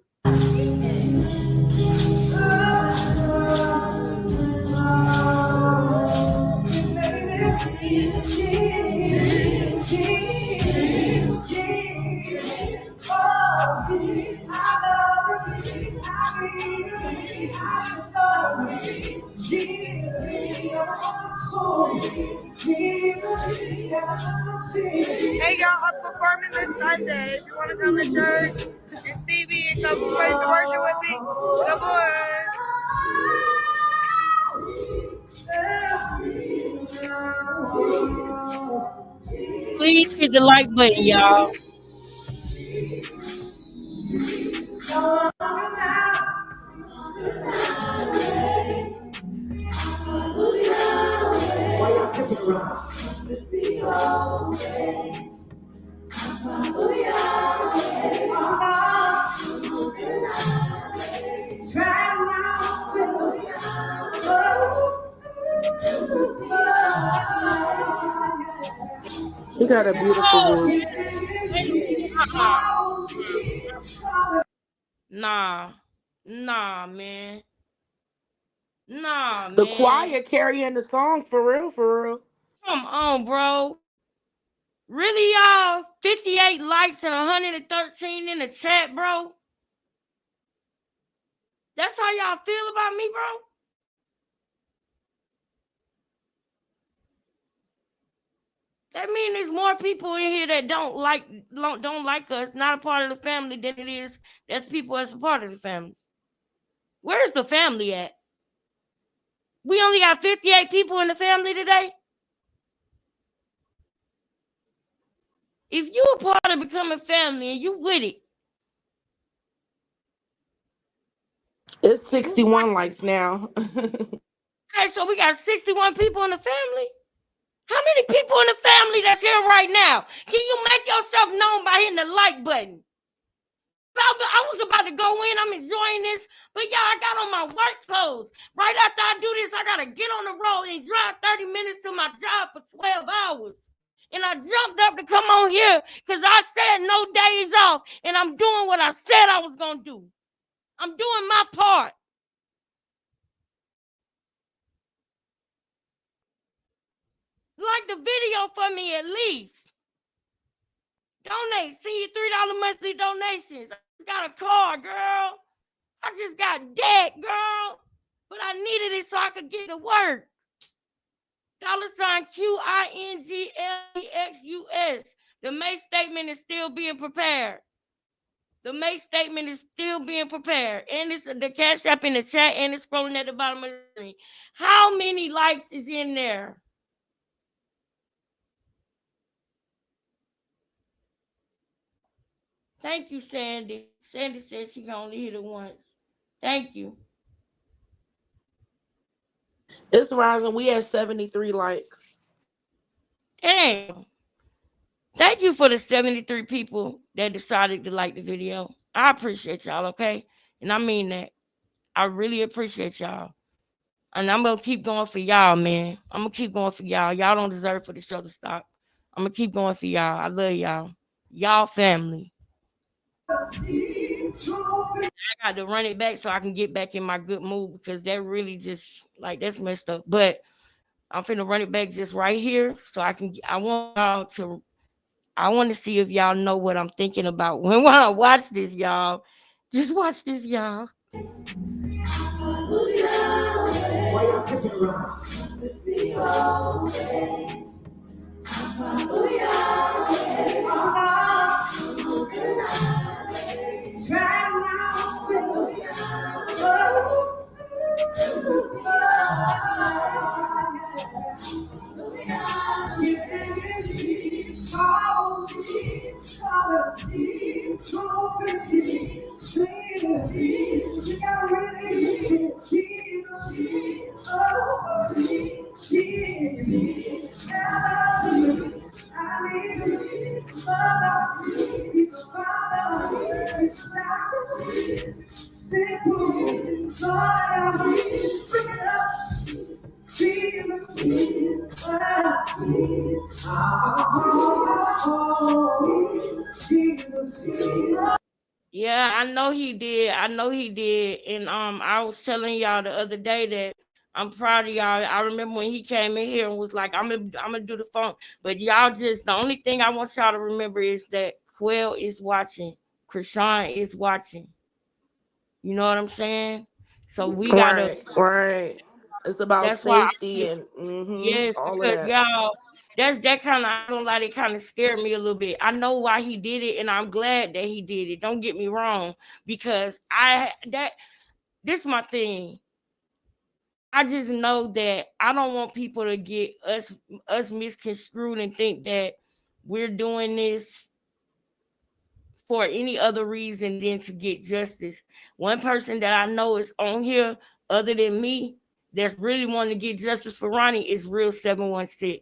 Hey y'all, I'm performing this Sunday. If you want to come to church and see me and come praise and worship with me, come on. Please hit the like button, y'all. He got a beautiful voice. Nah, man. Nah, the man. choir carrying the song for real. Come on, bro. Really, y'all? 58 likes and 113 in the chat, bro. That's how y'all feel about me, bro? That means there's more people in here that don't like us, not a part of the family, than it is that's people as a part of the family. Where's the family at? We only got 58 people in the family today. If you a part of becoming family and you with it, it's 61 likes now. okay, so we got 61 people in the family. How many people in the family that's here right now? Can you make yourself known by hitting the like button? I was about to go in. I'm enjoying this. But y'all, I got on my work clothes. Right after I do this, I got to get on the road and drive 30 minutes to my job for 12 hours. And I jumped up to come on here because I said no days off. And I'm doing what I said I was going to do. I'm doing my part. Like the video for me at least. Donate. Send you $3 monthly donations. I just got a car, girl. I just got debt, girl. But I needed it so I could get to work. $QINGLEXUS. The May statement is still being prepared. The May statement is still being prepared. And it's the Cash App in the chat, and it's scrolling at the bottom of the screen. How many likes is in there? Thank you, Sandy. Sandy said she can only hit it once. Thank you. It's rising. We had 73 likes. Damn. Thank you for the 73 people that decided to like the video. I appreciate y'all, okay? And I mean that. I really appreciate y'all. And I'm going to keep going for y'all, man. I'm going to keep going for y'all. Y'all don't deserve for the show to stop. I'm going to keep going for y'all. I love y'all. Y'all family. I got to run it back so I can get back in my good mood because that really just, like, that's messed up. But I'm finna run it back just right here so I want to see if y'all know what I'm thinking about when I watch this, y'all. Just watch this, y'all. Yeah, I know he did. And I was telling y'all the other day that I'm proud of y'all. I remember when he came in here and was like, I'm gonna do the phone. But y'all the only thing I want y'all to remember is that Quell is watching. Krishan is watching. You know what I'm saying? So we gotta right. It's about that's safety why and yes, all of because that. y'all, that kind of, I don't like, it kind of scared me a little bit. I know why he did it, and I'm glad that he did it. Don't get me wrong, because this is my thing. I just know that I don't want people to get us misconstrued and think that we're doing this for any other reason than to get justice. One person that I know is on here other than me that's really wanting to get justice for Ronnie is Real 716.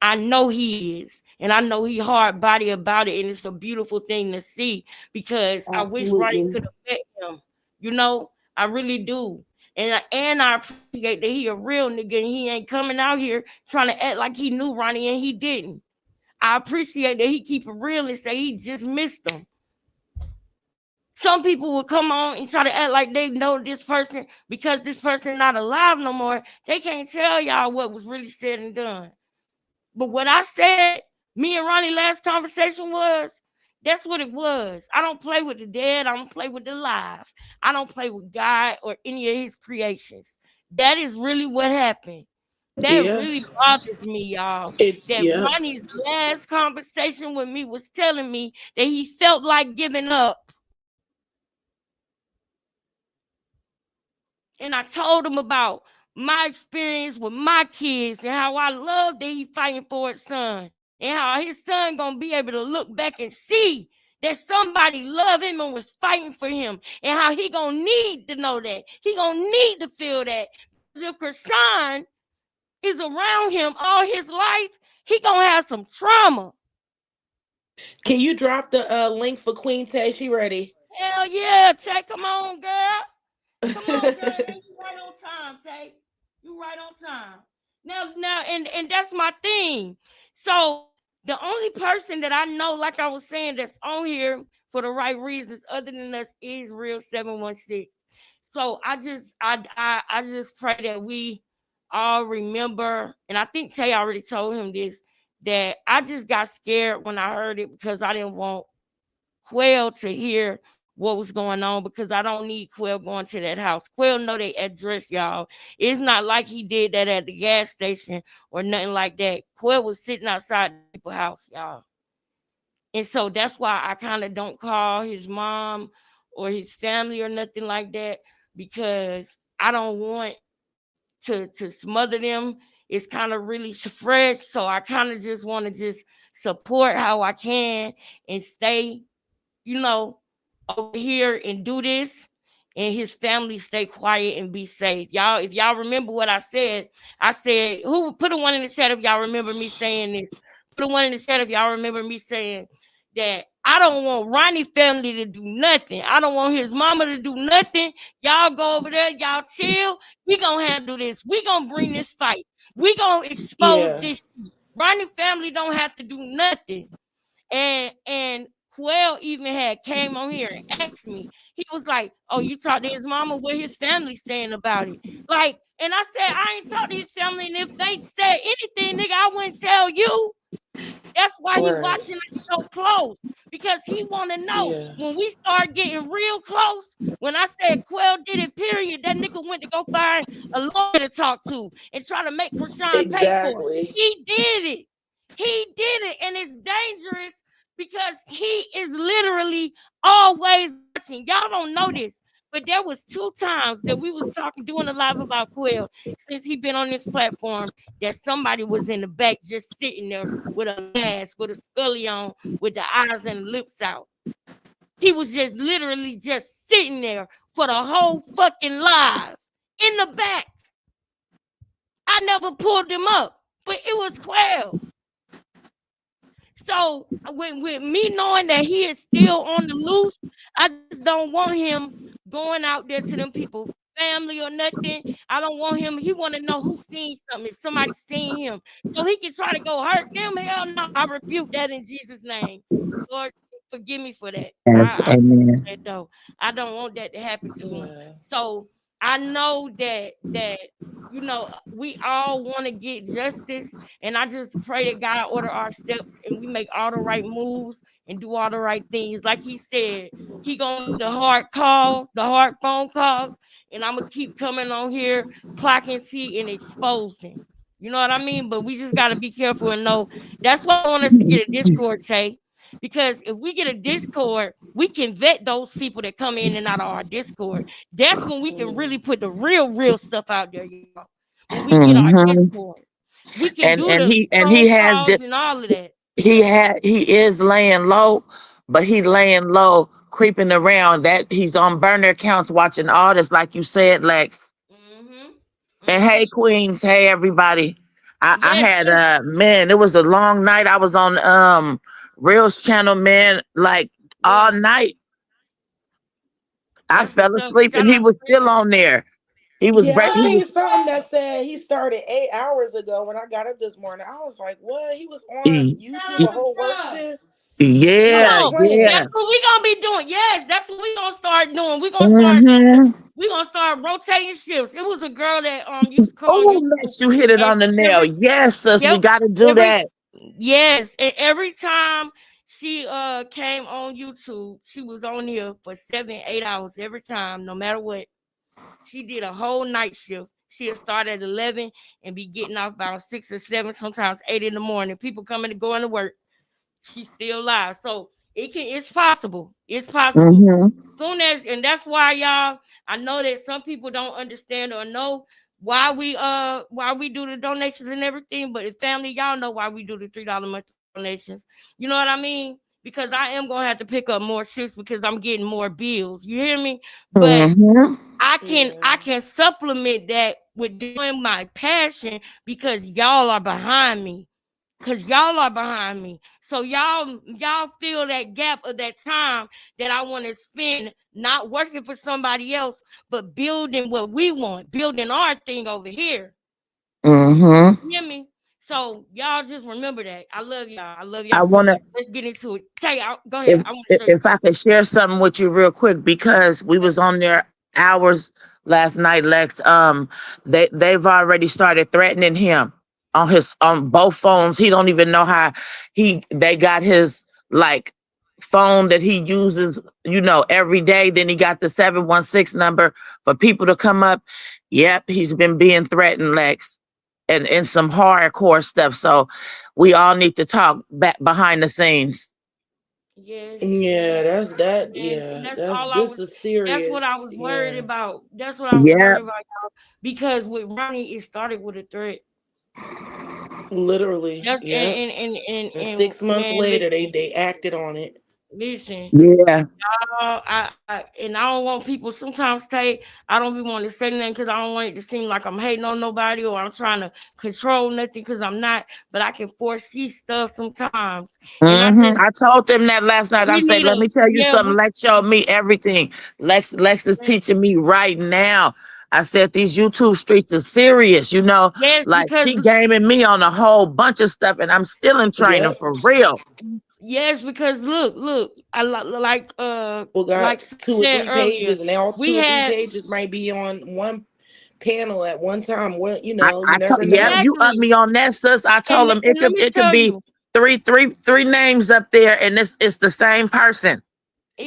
I know he is, and I know he hard body about it, and it's a beautiful thing to see because I wish Ronnie could have met him. You know, I really do. And I appreciate that he a real nigga and he ain't coming out here trying to act like he knew Ronnie and he didn't. I appreciate that he keep it real and say he just missed him. Some people will come on and try to act like they know this person because this person not alive no more. They can't tell y'all what was really said and done. But what I said, me and Ronnie last conversation was That's what it was. I don't play with the dead. I don't play with the alive. I don't play with God or any of his creations. That is really what happened. That really Yes. bothers me, y'all. That Yes. Ronnie's last conversation with me was telling me that he felt like giving up. And I told him about my experience with my kids and how I love that he's fighting for his son. And how his son gonna be able to look back and see that somebody loved him and was fighting for him. And how he gonna need to know that. He gonna need to feel that. If Krishan is around him all his life, he gonna have some trauma. Can you drop the link for Queen Tay? She ready? Hell yeah, Tay, come on, girl. Come on, girl. You right on time, Tay. You right on time. Now, and that's my thing. So the only person that I know, like I was saying, that's on here for the right reasons, other than us, is Real 716. So I just pray that we all remember, and I think Tay already told him this, that I just got scared when I heard it because I didn't want Quail to hear what was going on, because I don't need Quail going to that house. Quail know their address, y'all. It's not like he did that at the gas station or nothing like that. Quail was sitting outside the people's house, y'all. And so that's why I kind of don't call his mom or his family or nothing like that, because I don't want to smother them. It's kind of really fresh. So I kind of just want to just support how I can and stay, over here and do this, and his family stay quiet and be safe. Y'all, if y'all remember what I said, who put a one in the chat if y'all remember me saying this? Put a one in the chat if y'all remember me saying that I don't want Ronnie family to do nothing. I don't want his mama to do nothing. Y'all go over there, y'all chill. We gonna handle this. We gonna bring this fight. We gonna expose this. Ronnie family don't have to do nothing. And Quell even had came on here and asked me. He was like, "Oh, you talked to his mama? What his family saying about it?" Like, and I said, "I ain't talked to his family, and if they said anything, nigga, I wouldn't tell you." That's why he watching us so close, because he want to know when we start getting real close. When I said Quell did it, period, that nigga went to go find a lawyer to talk to and try to make Krishan pay for it. He did it. He did it, and it's dangerous because he is literally always watching. Y'all don't know this, but there was 2 times that we was doing a live about Quell since he been on this platform, that somebody was in the back just sitting there with a mask, with a scully on, with the eyes and lips out. He was just literally just sitting there for the whole fucking live in the back. I never pulled him up, but it was Quell. So with me knowing that he is still on the loose, I just don't want him going out there to them people, family or nothing. I don't want him. He want to know who seen something, if somebody seen him, so he can try to go hurt them. Hell no, I rebuke that in Jesus' name. Lord, forgive me for that. Amen. I don't want that to happen to him. So I know that we all want to get justice, and I just pray that God order our steps and we make all the right moves and do all the right things. Like he said, he gonna make the hard calls, the hard phone calls, and I'm gonna keep coming on here, clocking T and exposing. You know what I mean? But we just gotta be careful and know. That's why I want us to get a Discord, Tay. Because if we get a Discord, we can vet those people that come in and out of our Discord. That's when we can really put the real stuff out there, y'all. When we get our Discord, we can do the phone calls and all of that. He is laying low, but he laying low, creeping around. That he's on burner accounts watching all this, like you said, Lex. And hey, Queens, hey everybody. I had man, it was a long night. I was on Real's channel, man, like all night. I fell asleep and he was still on there. He was I seen something that said he started 8 hours ago when I got up this morning. I was like, what? He was on YouTube a whole work shift? Yeah. That's what we gonna be doing. Yes, that's what we gonna start doing. We gonna start rotating shifts. It was a girl that used to come on YouTube. Max, you hit it on the nail. Yes, sis, we gotta do that. Yes, and every time She came on YouTube. She was on here for 7-8 hours every time, no matter what. She did a whole night shift. She'll start at 11 and be getting off about 6 or 7, sometimes 8 in the morning. People coming and going to work. She's still live. So it's possible. It's possible. Soon as, and that's why y'all, I know that some people don't understand or know why we do the donations and everything, but if family, y'all know why we do the $3 month donations. You know what I mean? Because I am gonna have to pick up more shifts because I'm getting more bills. You hear me? But I can supplement that with doing my passion because y'all are behind me. So y'all fill that gap of that time that I want to spend not working for somebody else, but building what we want, building our thing over here. You hear me? So y'all just remember that. I love y'all. I love y'all so much. Let's get into it. Tay, go ahead. I want to show you. If I could share something with you real quick, because we was on there hours last night, Lex. They've already started threatening him on both phones. He don't even know how they got his like phone that he uses, every day. Then he got the 716 number for people to come up. Yep, he's been being threatened, Lex. And some hardcore stuff. So we all need to talk back behind the scenes. Yes. Yeah, that's that. And Yeah, that's all I was. is serious. That's what I was worried Yeah. about. That's what I was worried about, y'all. Because with Ronnie, it started with a threat. Literally. That's Yeah. and 6 months man, later, listen, they acted on it. listen. Yeah. I and I don't want people sometimes say I don't be wanting to say nothing because I don't want it to seem like I'm hating on nobody or I'm trying to control nothing because I'm not, but I can foresee stuff sometimes. And I told them that last night. I said, let me tell you something. Lex showed me everything. Lex is teaching me right now. I said these YouTube streets are serious, Yes, like she gaming me on a whole bunch of stuff and I'm still in training for real. Yes, because look, I like we got like 2 or 3 pages, and all 2 or 3 pages might be on one panel at one time. Well, you never know. Yeah, you up me on that, sis. I told them let me it tell could be you. three names up there, and it's the same person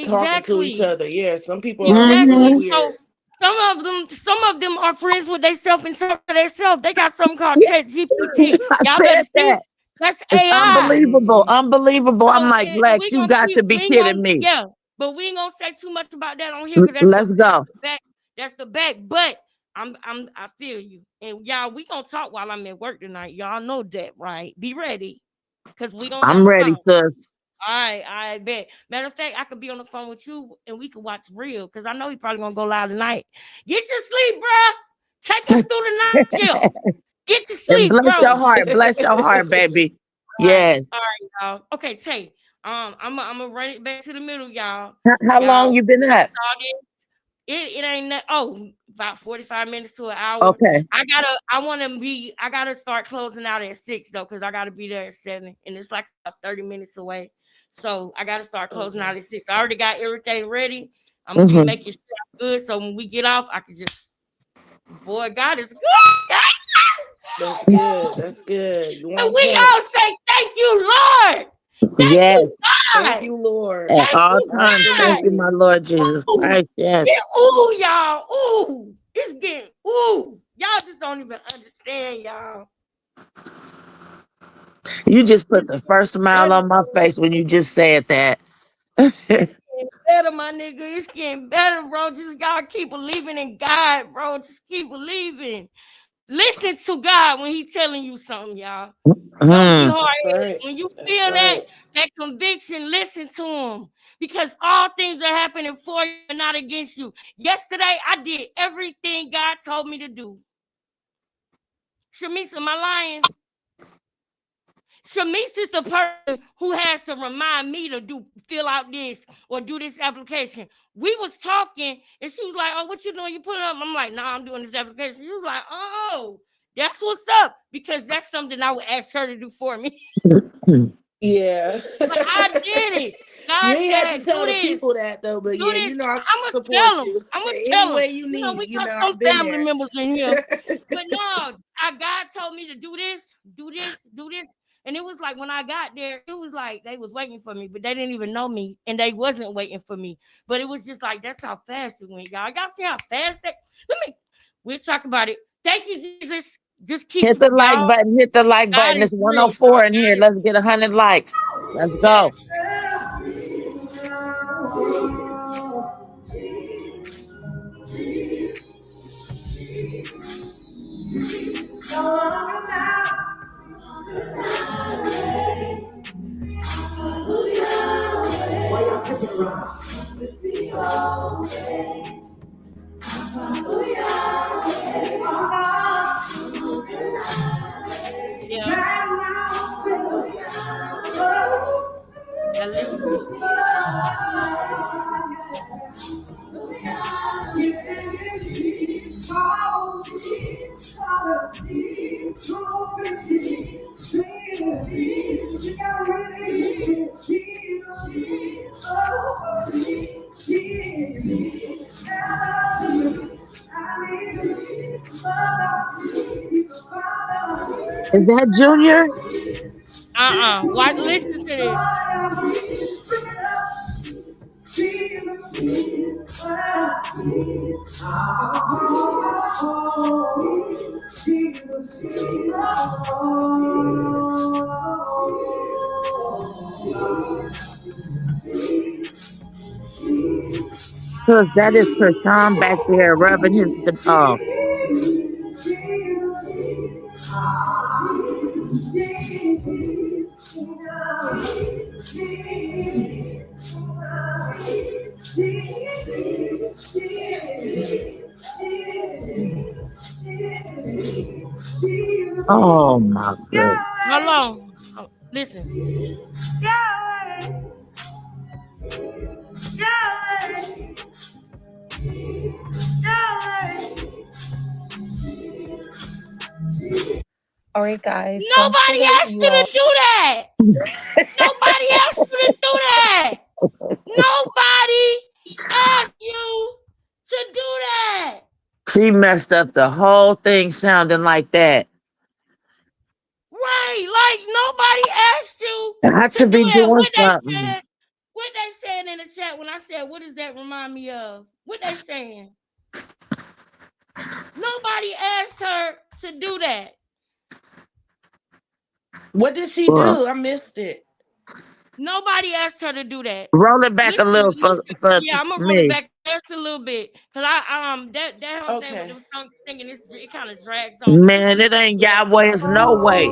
talking to each other. Yeah, some people are Exactly. really weird. So some of them are friends with themselves and talk to themselves. They got something called Chat GPT. Y'all better see. that. That's It's AI. unbelievable. So, I'm like, and Lex, you got to be kidding me. Yeah, but we ain't gonna say too much about that on here because Let's go. That's the back. But I feel you. And y'all, we gonna talk while I'm at work tonight. Y'all know that, right? Be ready. Cause we gonna I'm ready, sis. All right, I bet. Matter of fact, I could be on the phone with you and we could watch Real because I know he probably gonna go live tonight. Get your sleep, bruh. Take us through the night shift. Get to sleep, and bless bro. Bless your heart, baby. Yes. All right, y'all. Okay, Tay. I'm gonna run it back to the middle, y'all. How long you been up? It ain't that. Oh, about 45 minutes to an hour. Okay. I gotta start closing out at 6 though, because I gotta be there at 7, and it's like about 30 minutes away. So I gotta start closing out at 6. I already got everything ready. I'm gonna be making sure I'm good. So when we get off, I can just boy, God is good. That's good. That's good. You and we all say thank you, Lord. Thank you, God. Thank you, Lord. At all times, thank you, my Lord Jesus Christ. Yes. Ooh, y'all. Ooh, it's getting ooh. Y'all just don't even understand, y'all. You just put the first smile on my face when you just said that. It's getting better, my nigga. It's getting better, bro. Just gotta keep believing in God, bro. Just keep believing. Listen to God when He's telling you something, y'all. Don't be hard-headed. When you feel that conviction, listen to Him. Because all things are happening for you and not against you. Yesterday, I did everything God told me to do. Shamice, am I lying? Shamice is the person who has to remind me to fill out this or do this application. We was talking and she was like, oh, what you doing? You putting up? I'm like, nah, I'm doing this application. She was like, oh, that's what's up. Because that's something I would ask her to do for me. Yeah. But I did it. God you ain't said, have to tell the people that though, but yeah, this. I I'm support gonna tell them. you. I'm gonna Any tell them. way you need. We got some family members in here. But no, God told me to do this, do this, do this. And it was like when I got there, it was like they was waiting for me, but they didn't even know me, and they wasn't waiting for me. But it was just like that's how fast it went, y'all. Y'all see how fast that? We'll talk about it. Thank you, Jesus. Just keep Hit the like y'all. button. Hit the like God button. is It's real. 104 in here. Let's get 100 likes. Let's go. Yeah. Now listen. Is that Junior? What? Listen to this. Look, that is Krishan back there rubbing his. Oh my goodness. Hold on. Listen. All right, guys. Nobody asked you to do that. Nobody asked you to do that. Nobody asked you to do that. She messed up the whole thing sounding like that. Right, like nobody asked you Got to be do that. doing something. What they said in the chat when I said, what does that remind me of? What they saying? Nobody asked her to do that. What did she do? I missed it. Nobody asked her to do that. Roll it back a little for yeah, I'm gonna roll it back just a little bit because that whole thing with them singing it kind of drags on. Man, it ain't Yahweh. It's no way.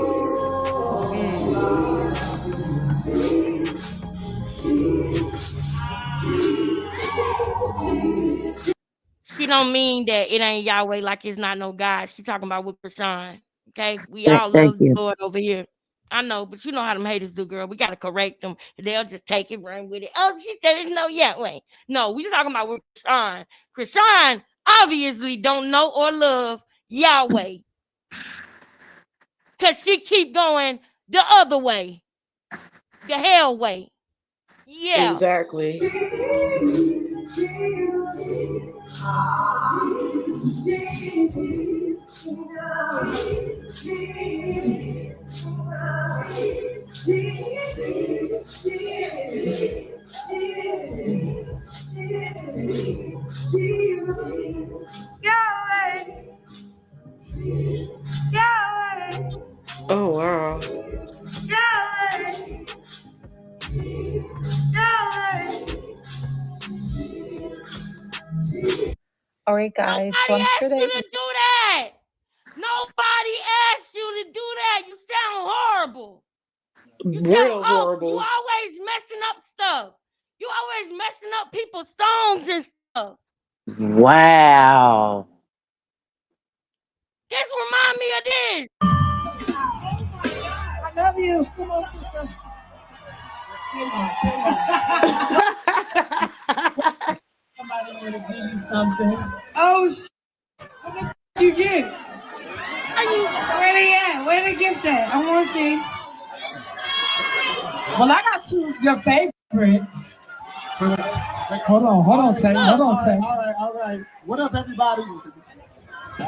She don't mean that it ain't Yahweh like it's not no God. She talking about with Krishan. Okay, we all love the Lord over here. I know, but you know how them haters do, girl. We gotta correct them. They'll just take it, run with it. Oh, she said it's no Yahweh. No, we talking about with Krishan. Krishan obviously don't know or love Yahweh. Cause she keep going the other way. The hell way. Yeah. Exactly. Oh wow. All right, guys. Nobody asked you to do that. Nobody asked you to do that. You sound horrible. You sound horrible. You always messing up stuff. You always messing up people's songs and stuff. Wow. This remind me of this. I love you. Come on, sister. Somebody want to give you something. Oh, what the f*** you get? Where they at? Where the gift at? I want to see. Well, I got your favorite. Hold on, Tank. All right. What up, everybody?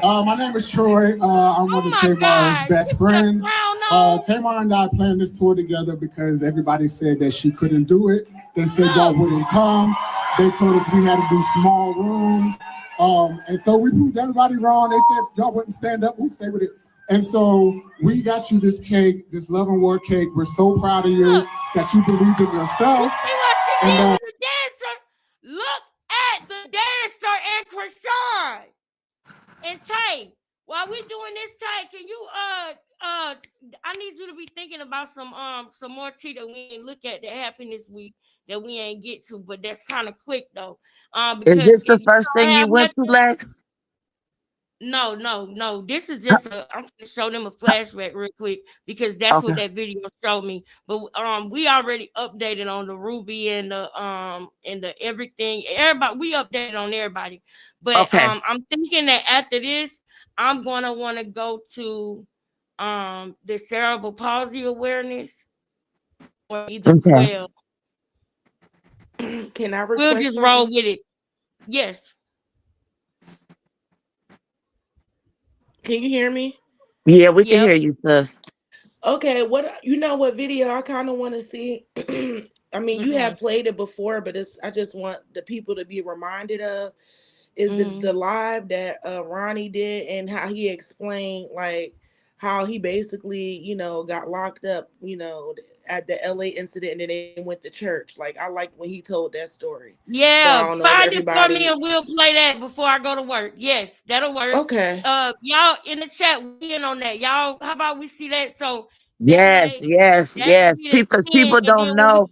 My name is Troy. I'm one of Tamar's best friends. Tamar and I planned this tour together because everybody said that she couldn't do it. They said y'all wouldn't come. They told us we had to do small rooms. And so we proved everybody wrong. They said y'all wouldn't stand up. We'll stay with it. And so we got you this cake, this Love and War cake. We're so proud of you that you believed in yourself. And the dancer. Look at the dancer and Krishan and Tay. While we doing this, Tay, can you I need you to be thinking about some more tea that we ain't look at that happened this week that we ain't get to, but that's kind of quick though. Is Because this the if you first don't thing you have went to, nothing. Lex? No. This is just I'm gonna show them a flashback real quick because that's what that video showed me. But we already updated on the Ruby and the everything. Everybody, we updated on everybody. But I'm thinking that after this, I'm gonna want to go to the cerebral palsy awareness or either 12. Can I request We'll just something? roll with it. Yes. Can you hear me? Yeah, we can hear you, sis. Okay, what video I kind of want to see? I mean, you have played it before, but I just want the people to be reminded of is the live that Ronnie did and how he explained like how he basically, got locked up, at the LA incident and then they went to church. Like I like when he told that story. Yeah, so find it for me and we'll play that before I go to work. Yes, that'll work. Okay. Y'all in the chat, we in on that. Y'all, how about we see that? So Yes. Because people don't know.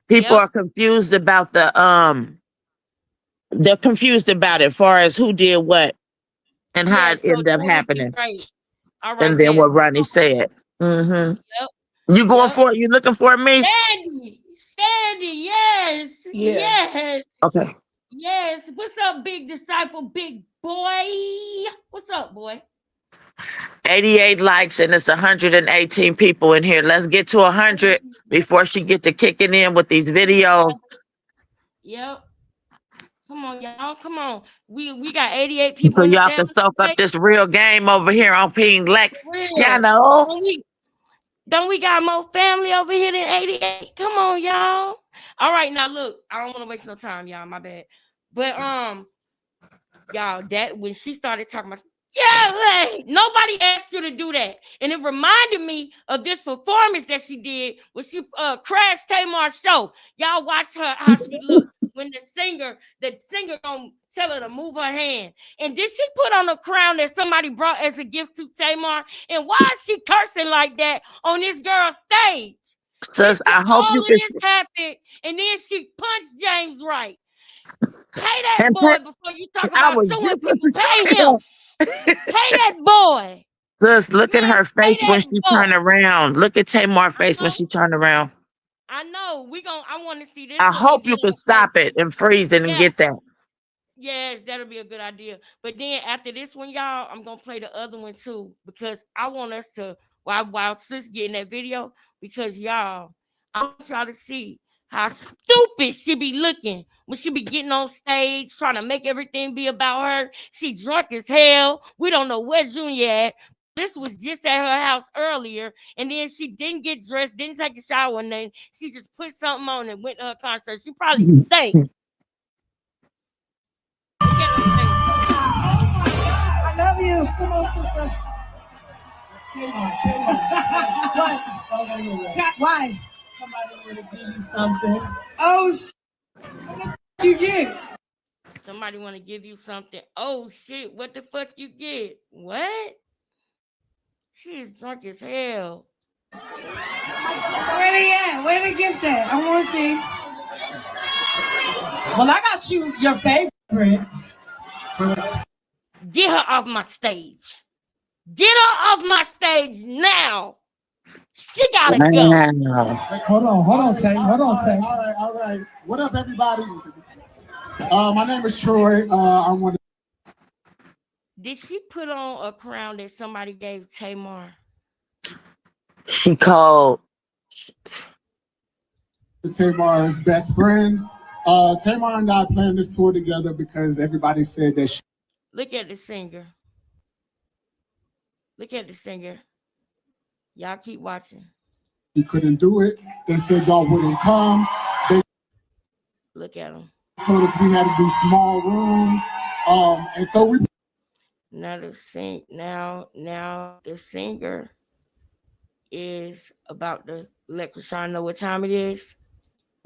People are confused about they're confused about it as far as who did what and how it ended up happening. Right. All right. And then what Ronnie said. Yep. You going for it? You looking for me? Sandy, yes. Yeah. Yes. Okay. Yes. What's up, big disciple, big boy? What's up, boy? 88 likes and it's 118 people in here. Let's get to 100 before she get to kicking in with these videos. Yep. Come on, y'all. Come on. We got 88 people so in the y'all can soak up this real game over here on Ping Lex channel. Don't we got more family over here than 88? Come on, y'all. All right, now look, I don't want to waste no time, y'all. My bad. But y'all, that when she started talking about nobody asked you to do that. And it reminded me of this performance that she did when she crashed Tamar's show. Y'all watch her how she looked when the singer don't tell her to move her hand. And did she put on a crown that somebody brought as a gift to Tamar? And why is she cursing like that on this girl's stage? Sis, I hope you can. This happened, and then she punched James Wright. Pay that boy before you talk about suing people. Pay him. Pay that boy. Just look at her face when she turned around. Look at Tamar's face when she turned around. I know. I want to see this. I hope you can stop it and freeze it and get that. Yes, that'll be a good idea. But then after this one, y'all, I'm gonna play the other one too because I want us to while sis getting that video because y'all, I want y'all to see how stupid she be looking when she be getting on stage trying to make everything be about her. She drunk as hell. We don't know where Junior at. This was just at her house earlier, and then she didn't get dressed, didn't take a shower, and then she just put something on and went to her concert. She probably stank. I love you. Come on, sister. What? Why? Somebody want to give you something. Oh, what the fuck you get? Somebody want to give you something. Oh, shit. What the fuck you get? What? She is drunk as hell. Where they at? Where the gift at? I want to see. Well, I got you your favorite. Get her off my stage. Get her off my stage now. She gotta go. Hold on, Tay. All right. What up, everybody? My name is Troy. I'm one. Did she put on a crown that somebody gave Tamar? She called Tamar's best friends. Tamar and I planned this tour together because everybody said that she. Look at the singer. Look at the singer. Y'all keep watching. You couldn't do it. They said y'all wouldn't come. They look at them. Told us we had to do small rooms. And so we now the singer is about to let Krishan know what time it is.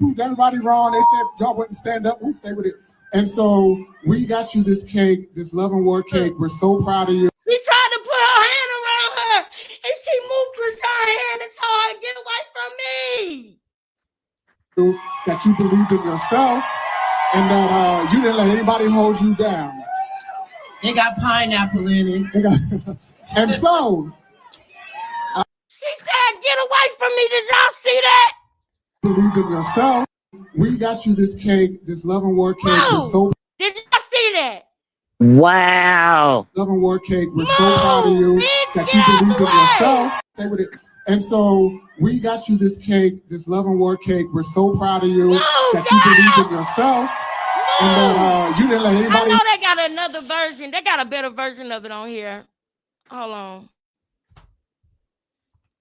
Proved everybody wrong. They said y'all wouldn't stand up. We'll stay with it. And so we got you this cake, this Love and War cake. We're so proud of you. She tried to put her hand around her, and she moved Krishan's hand and told her, "Get away from me." That you believed in yourself, and that you didn't let anybody hold you down. They got pineapple in it. And so she said, "Get away from me." Did y'all see that? Believed in yourself. We got you this cake, this Love and War cake. We're so did y'all see that? Wow. Love and War cake. We're so proud of you that you believed in yourself. Stay with it. And so we got you this cake, this Love and War cake. We're so proud of you that you believed in yourself. And that you didn't let anybody. I know they got another version. They got a better version of it on here. Hold on.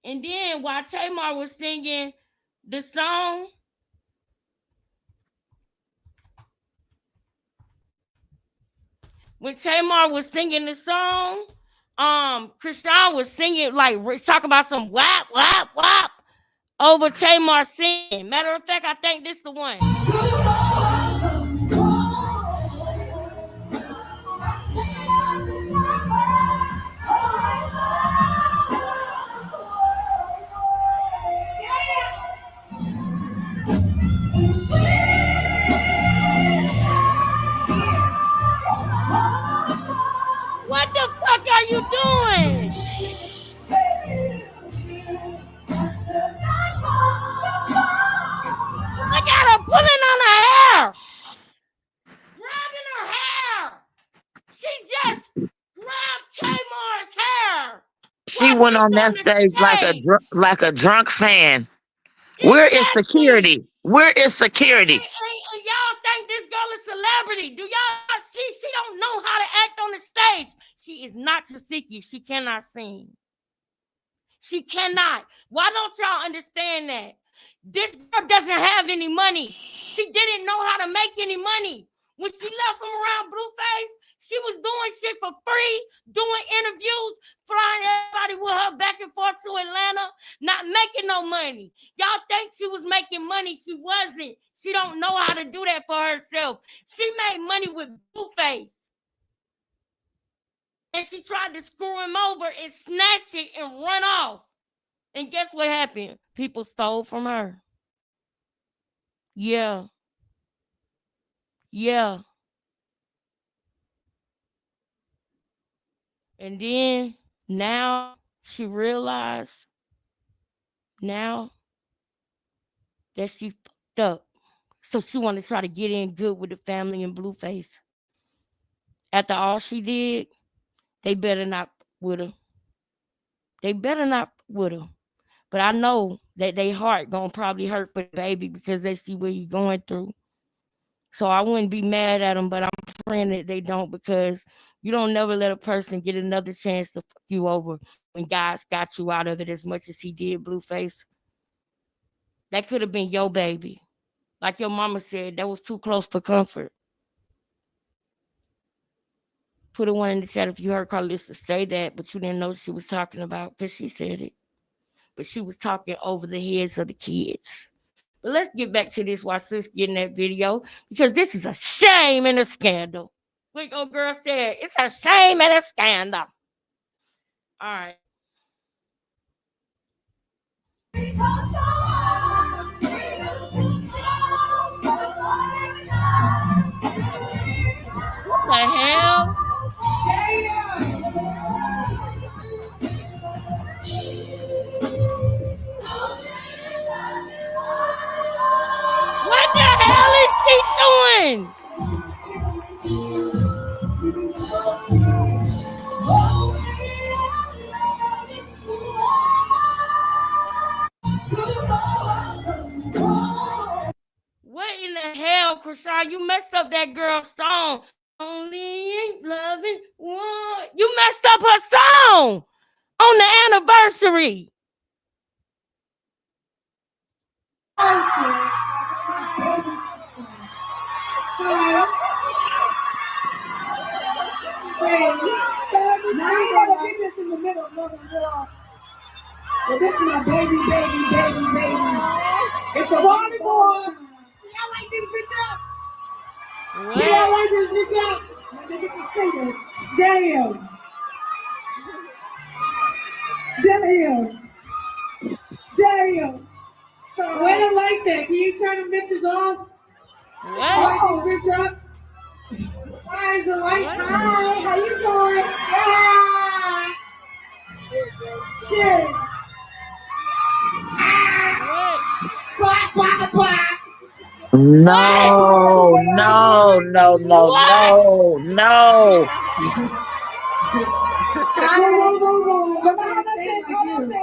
And then while Tamar was singing the song, when Tamar was singing the song, Krishan was singing, like, talk about some whap, whap, whap over Tamar singing. Matter of fact, I think this is the one. What the fuck are you doing? Look at her pulling on her hair. Grabbing her hair. She just grabbed Tamar's hair. She went on that stage like a drunk fan. Exactly. Where is security? Where is security? And y'all think this girl is celebrity. Do y'all see? She don't know how to act on the stage. She is not Tasiki. She cannot sing. She cannot. Why don't y'all understand that? This girl doesn't have any money. She didn't know how to make any money. When she left from around Blueface, she was doing shit for free, doing interviews, flying everybody with her back and forth to Atlanta, not making no money. Y'all think she was making money. She wasn't. She don't know how to do that for herself. She made money with Blueface. And she tried to screw him over and snatch it and run off. And guess what happened? People stole from her. Yeah. Yeah. And then now she realized now that she fucked up. So she wanted to try to get in good with the family in Blueface. After all she did, they better not with her. They better not with her. But I know that their heart gonna probably hurt for the baby because they see what he's going through. So I wouldn't be mad at them, but I'm praying that they don't, because you don't never let a person get another chance to fuck you over when God's got you out of it as much as he did Blueface. That could have been your baby. Like your mama said, that was too close for comfort. Put a one in the chat if you heard Carlissa say that, but you didn't know what she was talking about, because she said it. But she was talking over the heads of the kids. But let's get back to this while sis getting that video, because this is a shame and a scandal. Like old girl said, it's a shame and a scandal. All right. What the hell? What the hell is she doing? What in the hell, Krishan? You messed up that girl's song. Only ain't loving one. You messed up her song on the anniversary. Now you gotta get this in the middle, mother boy. Well, this is my baby. It's a Ronnie boy. Y'all like this bitch up? What? Y'all like this bitch up? Let me get the singers. Damn. So where the lights at? Can you turn the bitches off? What? Oh, bitch up. Why is the light? Hi, how you doing? Yeah. Shit. No.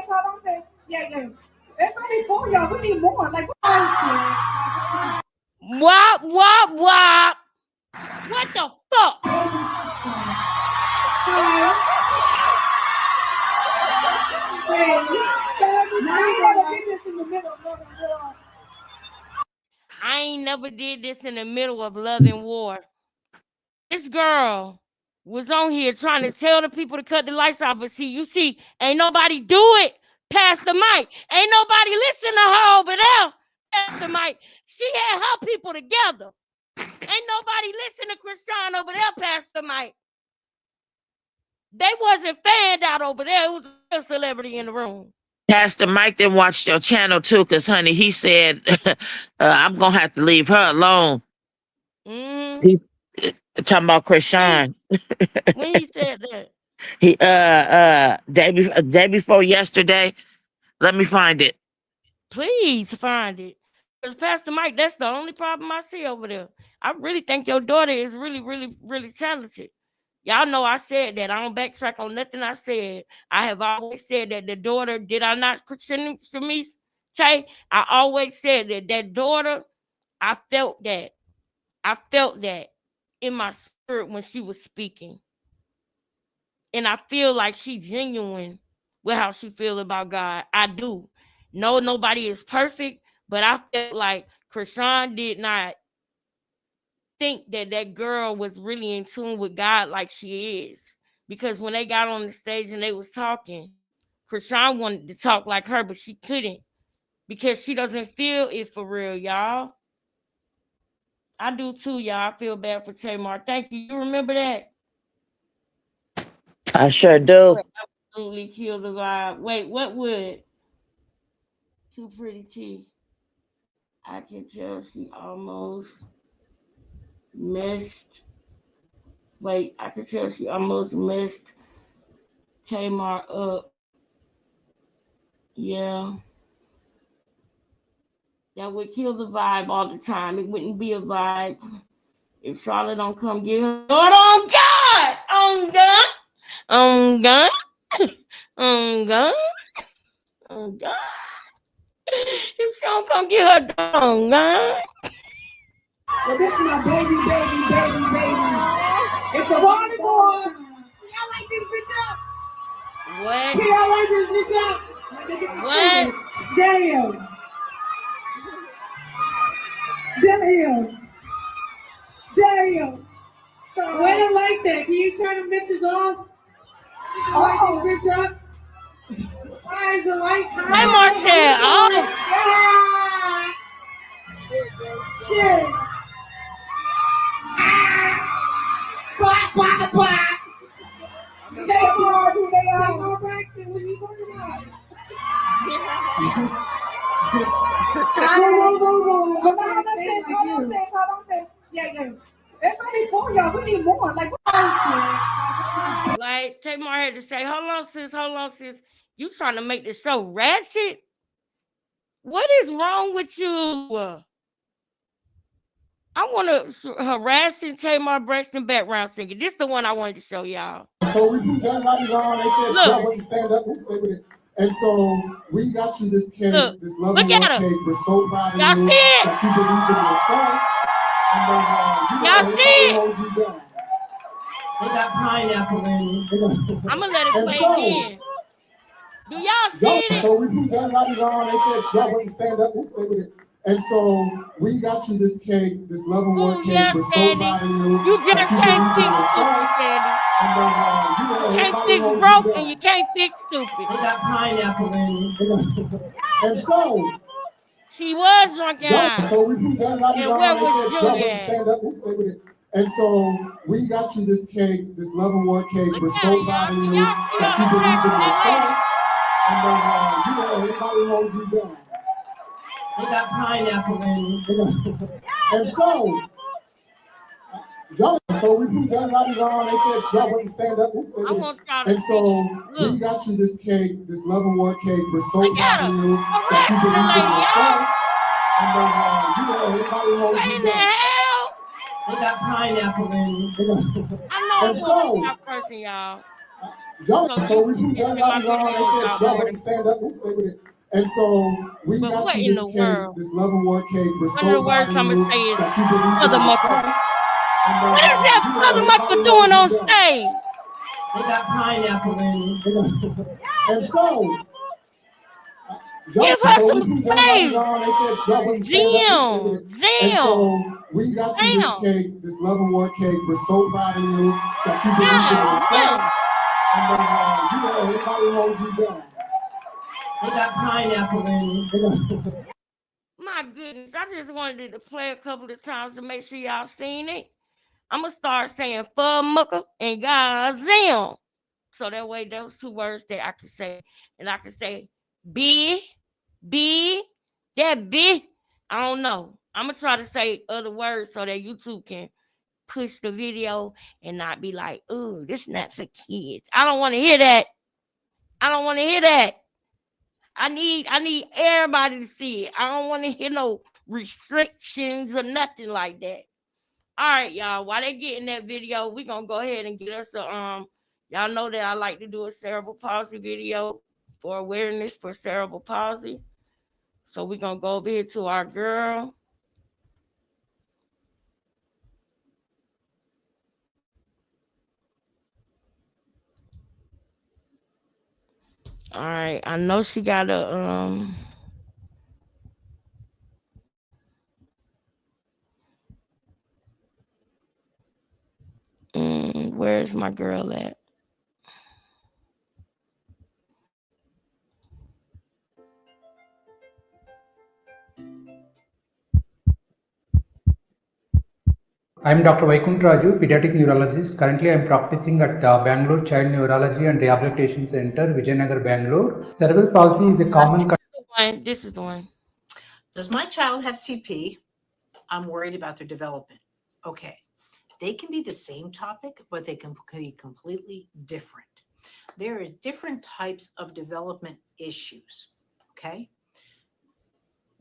Hold on, sis. Yeah. It's only 4 y'all. We need more. Like, Wop. What the fuck? Now you gotta get this in the middle, mother boy. I ain't never did this in the middle of love and war. This girl was on here trying to tell the people to cut the lights off, but see, ain't nobody do it past the mic. Ain't nobody listen to her over there past the mic. She had her people together. Ain't nobody listen to Krishan over there past the mic. They wasn't fanned out over there. It was a real celebrity in the room. Pastor Mike didn't watch your channel too, because honey, he said, I'm gonna have to leave her alone. He talking about Krishan. When he said that? He day before yesterday. Let me find it. Please find it. Because Pastor Mike, that's the only problem I see over there. I really think your daughter is really, really, really talented. Y'all know I said that. I don't backtrack on nothing I said. I have always said that the daughter, did I not, Shamice Tay? I always said that daughter, I felt that. I felt that in my spirit when she was speaking. And I feel like she genuine with how she feel about God. I do. No, nobody is perfect, but I felt like Krishan did not think that girl was really in tune with God like she is. Because when they got on the stage and they was talking, Krishan wanted to talk like her, but she couldn't because she doesn't feel it for real, y'all. I do too, y'all. I feel bad for Tamar. Thank you. You remember that? I sure do. Absolutely kill the vibe. Wait, what would? Too Pretty Tea. I can tell she almost messed. Wait, I can tell she almost messed Tamar up. Yeah. That would kill the vibe all the time. It wouldn't be a vibe if Charlotte don't come get her. Lord, on God! On God! On God! On God! On God! If she don't come get her dog, God. Well, this is my baby. It's a Ronnie boy. Y'all like this bitch up? What? Y'all like this bitch up? Let me get the singers. Damn. So where the lights at? Can you turn the bitches off? Oh, bitch up. Why is the light high? Hey, Marcel. Shit. They bars who they are. No Braxton, what you talking about? Hold on, sis. Yeah. It's only 4 y'all. We need more. Like, Like, Tamar had to say, hold on, sis. You trying to make this show ratchet? What is wrong with you? I want to harassing Tamar Braxton background singer. This is the one I wanted to show y'all. So we put everybody on. They said, y'all want to stand up. Let's stay with it. And so we got you this cake, this lovely little cake. We're so proud of you that you believed in yourself. And then y'all see it? Hold you down. We got pineapple in it. I'm gonna let it play again. Do y'all see it? So we proved everybody wrong. They said y'all wouldn't stand up. We'll stay with it. And so we got you this cake, this love and work cake. Yeah, We're so Candy. proud of you. You just can't fix stupid, Candy. And then, You can't fix broke and you can't fix stupid. We got pineapple in. And so she was drunk, y'all. So we proved everybody and wrong. where They was said y'all wouldn't Juliet? stand up. We'll stay with it. And so we got you this cake, this love and work cake. We're so proud of you that you believed in yourself. And then, everybody holds you down. We got pineapple in. And so we proved everybody wrong. They said y'all wouldn't stand up. We'll stay with it. And so we got you this cake, this love and work cake. We're so proud of you that you believed in yourself. And then, everybody holds you down. We got pineapple in. I know I'm a person, y'all. So we proved everybody wrong. They said y'all wouldn't stand up. We'll stay with it. And so we got you this cake, this love and work cake. We're so proud of you that you believed in yourself. What is that motherfucker doing on stage? We got pineapple in. And so give her some space. So we got you this cake, this love and work cake. We're so proud of you that you believed in yourself. And then, everybody holds you down. We got pineapple in. My goodness, I just wanted to play a couple of times to make sure y'all seen it. I'm gonna start saying mucker and goddamn. So that way, those two words that I can say, and I can say B, that B. I don't know. I'm gonna try to say other words so that YouTube can push the video and not be like, "Ooh, this not for kids." I don't want to hear that. I need everybody to see it. I don't want to hear no restrictions or nothing like that. All right, y'all. While they getting that video, we gonna go ahead and get us a Y'all know that I like to do a cerebral palsy video for awareness for cerebral palsy. So we're gonna go over here to our girl. All right, I know she got a where's my girl at? I'm Dr. Vaikunth Raju, pediatric neurologist. Currently, I'm practicing at Bangalore Child Neurology and Rehabilitation Center, Vijayanagar, Bangalore. Cerebral palsy is a common. This is the one. Does my child have CP? I'm worried about their development. Okay. They can be the same topic, but they can be completely different. There are different types of development issues. Okay.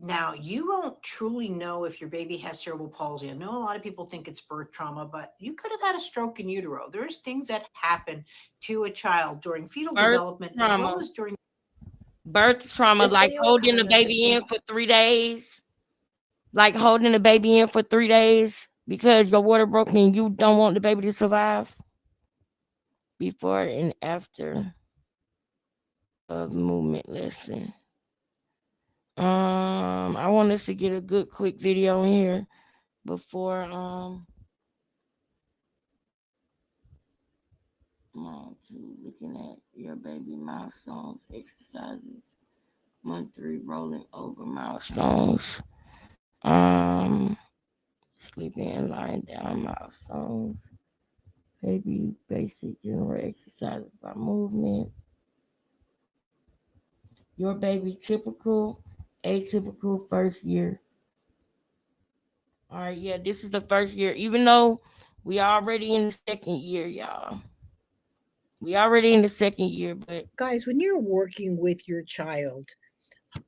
Now, you won't truly know if your baby has cerebral palsy. I know a lot of people think it's birth trauma, but you could have had a stroke in utero. There's things that happen to a child during fetal development as well as during birth trauma, like holding the baby in for 3 days. Like holding the baby in for 3 days because your water broke and you don't want the baby to survive. Before and after of movement lesson. I want us to get a good quick video in here before looking at your baby milestones exercises. Month 3 rolling over milestones. Sleeping and lying down milestones. Baby basic general exercises by movement. Your baby typical, atypical first year. All right, yeah, this is the first year, even though we already in the second year, y'all. We already in the second year, but guys, when you're working with your child,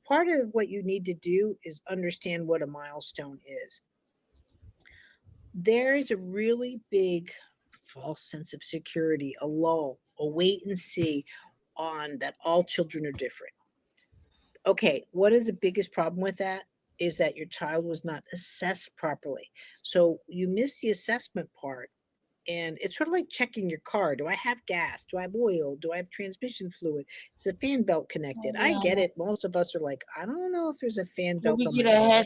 part of what you need to do is understand what a milestone is. There is a really big false sense of security, a lull, a wait and see on that all children are different. Okay, what is the biggest problem with that? Is that your child was not assessed properly. So you miss the assessment part And it's sort of like checking your car. Do I have gas? Do I have oil? Do I have transmission fluid? Is the fan belt connected? I get it. Most of us are like, I don't know if there's a fan Can belt we on get my a car.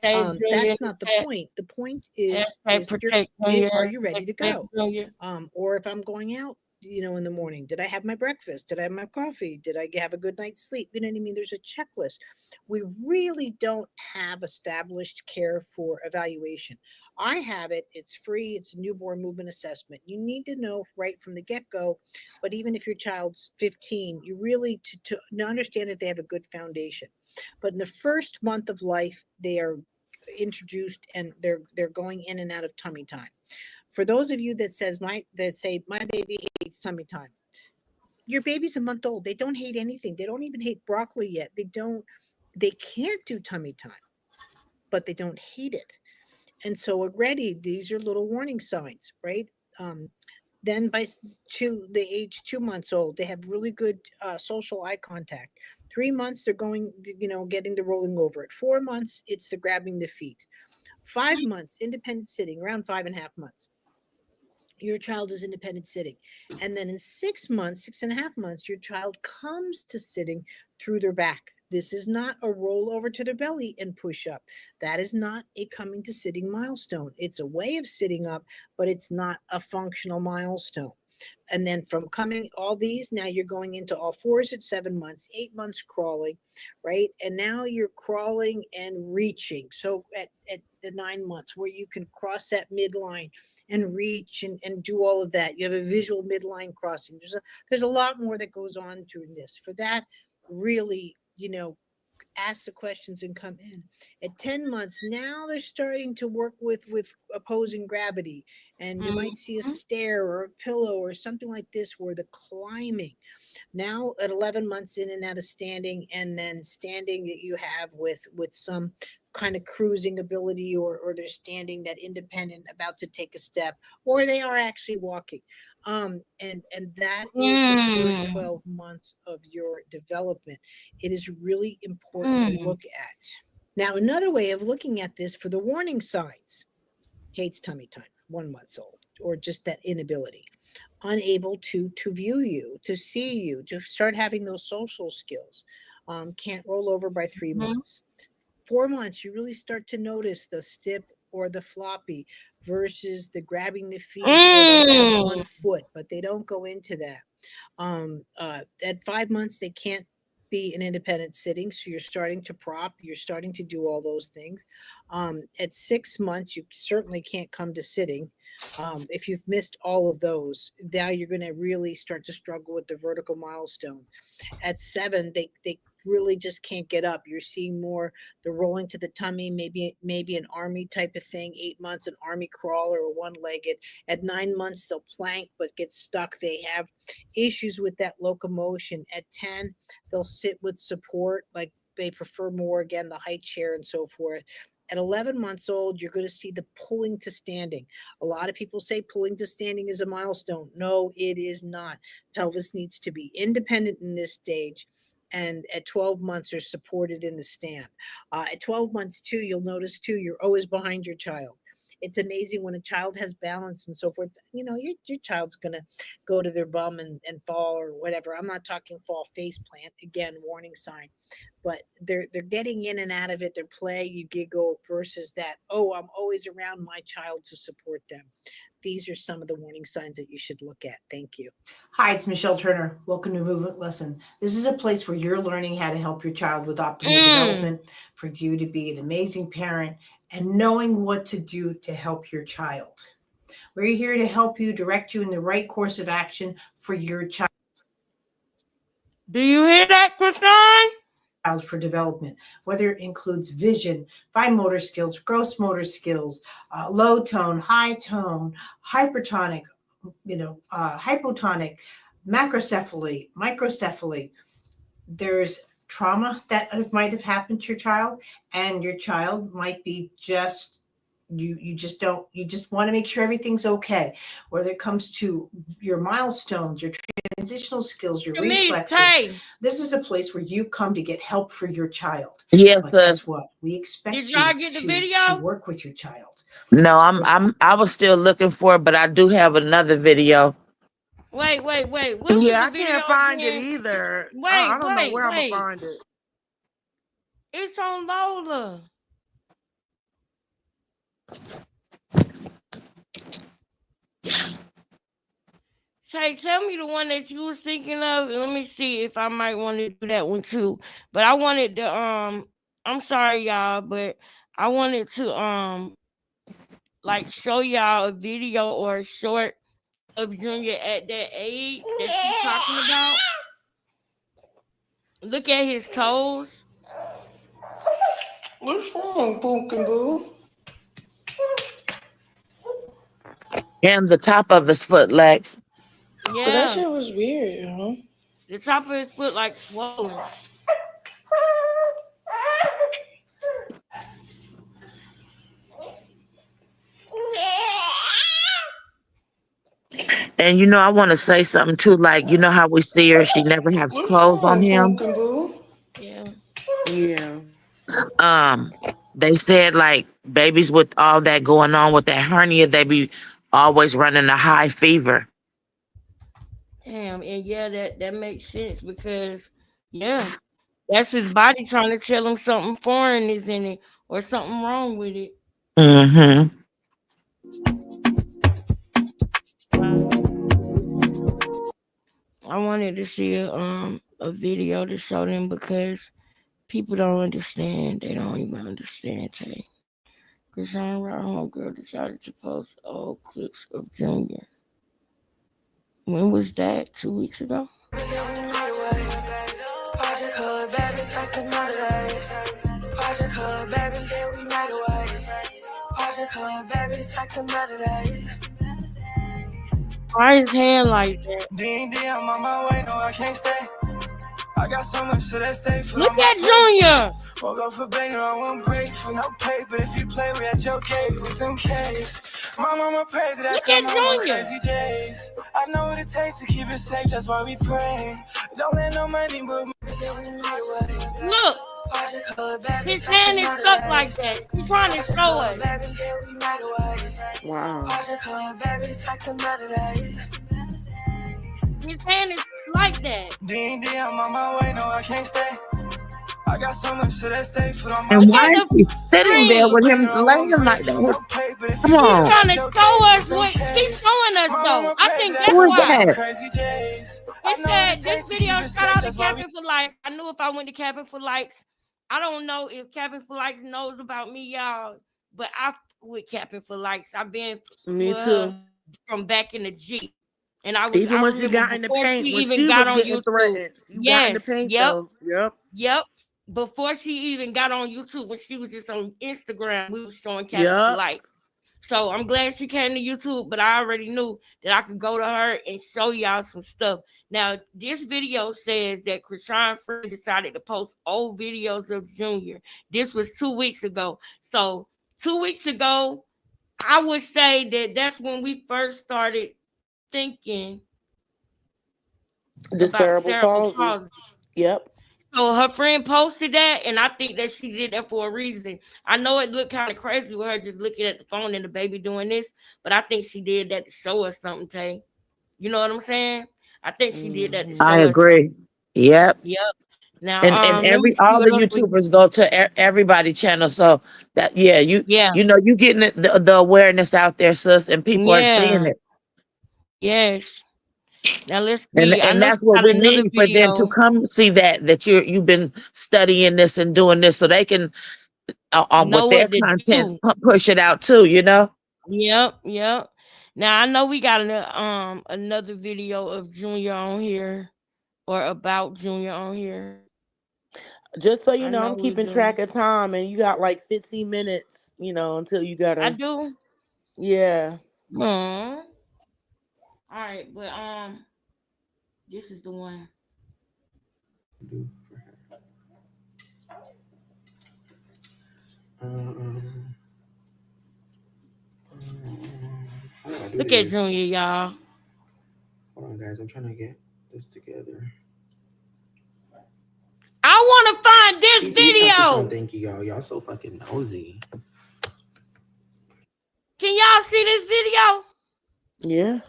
hashtag Junior That's not the chat? point. The point is Hashtag protect Junior. are you ready to go? Junior. Or if I'm going out, in the morning, did I have my breakfast? Did I have my coffee? Did I have a good night's sleep? You know what I mean? There's a checklist. We really don't have established care for evaluation. I have it. It's free. It's a newborn movement assessment. You need to know right from the get-go, but even if your child's 15, you really to understand that they have a good foundation. But in the first month of life, they are introduced and they're going in and out of tummy time. For those of you that say my baby hates tummy time, your baby's a month old. They don't hate anything. They don't even hate broccoli yet. They can't do tummy time, but they don't hate it. And so already these are little warning signs, right? Then by the age 2 months old, they have really good social eye contact. 3 months, they're going, getting the rolling over. At 4 months, it's the grabbing the feet. 5 months, independent sitting, around 5.5 months. Your child is independent sitting. And then in 6 months, 6.5 months, your child comes to sitting through their back. This is not a roll over to their belly and push up. That is not a coming to sitting milestone. It's a way of sitting up, but it's not a functional milestone. And then from coming all these, now you're going into all fours at 7 months, 8 months crawling, right? And now you're crawling and reaching. So at the 9 months where you can cross that midline and reach and do all of that. You have a visual midline crossing. There's a lot more that goes on during this. For that, really, ask the questions and come in. At 10 months, now they're starting to work with opposing gravity. And you might see a stair or a pillow or something like this where the climbing. Now at 11 months in and out of standing, and then standing that you have with some kind of cruising ability, or they're standing that independent about to take a step, or they are actually walking. And that is the first 12 months of your development. It is really important to look at. Now, another way of looking at this for the warning signs: hates tummy time, 1 month old, or just that inability, unable to view you, to see you, to start having those social skills, can't roll over by 3 months. 4 months, you really start to notice the stip or the floppy versus the grabbing the feet, or they have 1 foot, but they don't go into that. At 5 months, they can't be an independent sitting, so you're starting to prop, you're starting to do all those things. At 6 months, you certainly can't come to sitting. If you've missed all of those, now you're going to really start to struggle with the vertical milestone. At 7, they really just can't get up. You're seeing more the rolling to the tummy, maybe an army type of thing. 8 months, an army crawler or one-legged. At 9 months, they'll plank but get stuck. They have issues with that locomotion. At 10, they'll sit with support, like they prefer more, again, the high chair and so forth. At 11 months old, you're going to see the pulling to standing. A lot of people say pulling to standing is a milestone. No, it is not. Pelvis needs to be independent in this stage. And at 12 months, they're supported in the stand. At 12 months, too, you'll notice, too, you're always behind your child. It's amazing when a child has balance and so forth. Your child's going to go to their bum and fall or whatever. I'm not talking fall face plant. Again, warning sign. But they're getting in and out of it. They're play, you giggle, versus that, oh, I'm always around my child to support them. These are some of the warning signs that you should look at. Thank you. Hi, it's Michelle Turner. Welcome to Movement Lesson. This is a place where you're learning how to help your child with optimal development, for you to be an amazing parent and knowing what to do to help your child. We're here to help you, direct you in the right course of action for your child. Do you hear that, Krishan? For development, whether it includes vision, fine motor skills, gross motor skills, low tone, high tone, hypertonic, hypotonic, macrocephaly, microcephaly. There's trauma that might have happened to your child, and your child might be just You just don't, you just want to make sure everything's okay. Whether it comes to your milestones, your transitional skills, your reflexes, this is a place where you come to get help for your child. Yes, but guess what? We expect Did y'all get the video? to work with your child. No, I was still looking for it, but I do have another video. Wait. What was I the video can't find again? it either. Wait, I don't know where I'm gonna find it. It's on Lola. Tay, tell me the one that you was thinking of. Let me see if I might want to do that one too. But I wanted to I'm sorry y'all, but I wanted to like show y'all a video or a short of Junior at that age that she's talking about. Look at his toes. What's wrong, Pumpkin Boo? And the top of his foot, Lex. Yeah. But that shit was weird, huh? The top of his foot like swollen. And you know, I want to say something too. Like, you know how we see her; she never has clothes on him. Yeah. Yeah. They said like babies with all that going on with that hernia, they be always running a high fever. Damn, and yeah, that makes sense because that's his body trying to tell him something foreign is in it or something wrong with it. Mm-hmm. I wanted to see a video to show them because people don't understand. They don't even understand, Tay. Krishan Rock homegirl decided to post old clips of Junior. When was that? 2 weeks ago? Why his hand like that? I'm on my way, no, I can't stay. I got so much shit at stake for. Look at Junior. Woke up for bed, I won't break for no pay. But if you play, we at your gate with them K's. My mama prayed that I come home on crazy days. I know what it takes to keep it safe, that's why we pray. Don't let no money move me. Look, his hand is stuck like that. He's trying to show us. Wow. His hand is like that. I'm on my way, no, I can't stay. I got so much shit at stake for them. And why is she sitting there with him laying like that? Come on. She's trying to show us what she's showing us though. I think that's why. It said this video shout out to Cabin for Life. I knew if I went to Cabin for Likes, I don't know if Cabin for Likes knows about me, y'all, but I with Cabin for Likes. I've been Me too. From back in the G. And I even when remember she got in the before paint, she when even she got was on getting YouTube. threatened, she got in the paint. So, Yep. Before she even got on YouTube, when she was just on Instagram, we was showing Cabin for Life. So I'm glad she came to YouTube, but I already knew that I could go to her and show y'all some stuff. Now, this video says that Krishan Friend decided to post old videos of Junior. This was 2 weeks ago. So 2 weeks ago, I would say that that's when we first started thinking the cerebral palsy. Yep. So her friend posted that, and I think that she did that for a reason. I know it looked kind of crazy with her just looking at the phone and the baby doing this, but I think she did that to show us something, Tay. You know what I'm saying? I think she did that to show us. I agree. Yep. Now, and all the YouTubers go to everybody channel, so that you know you getting the awareness out there, sis, and people are seeing it. Yes. Now let's see. And that's what we need for them to come see that you've been studying this and doing this, so they can with their content push it out too. You know. Yep. Now I know we got another video of Junior on here, or about Junior on here. Just so you know, I'm keeping track of time, and you got like 15 minutes, until you gotta. I do. Yeah. All right, but this is the one. Look at Junior, y'all. Hold on, guys. I'm trying to get this together. I want to find this video. Thank you, y'all. Y'all so fucking nosy. Can y'all see this video? Yeah.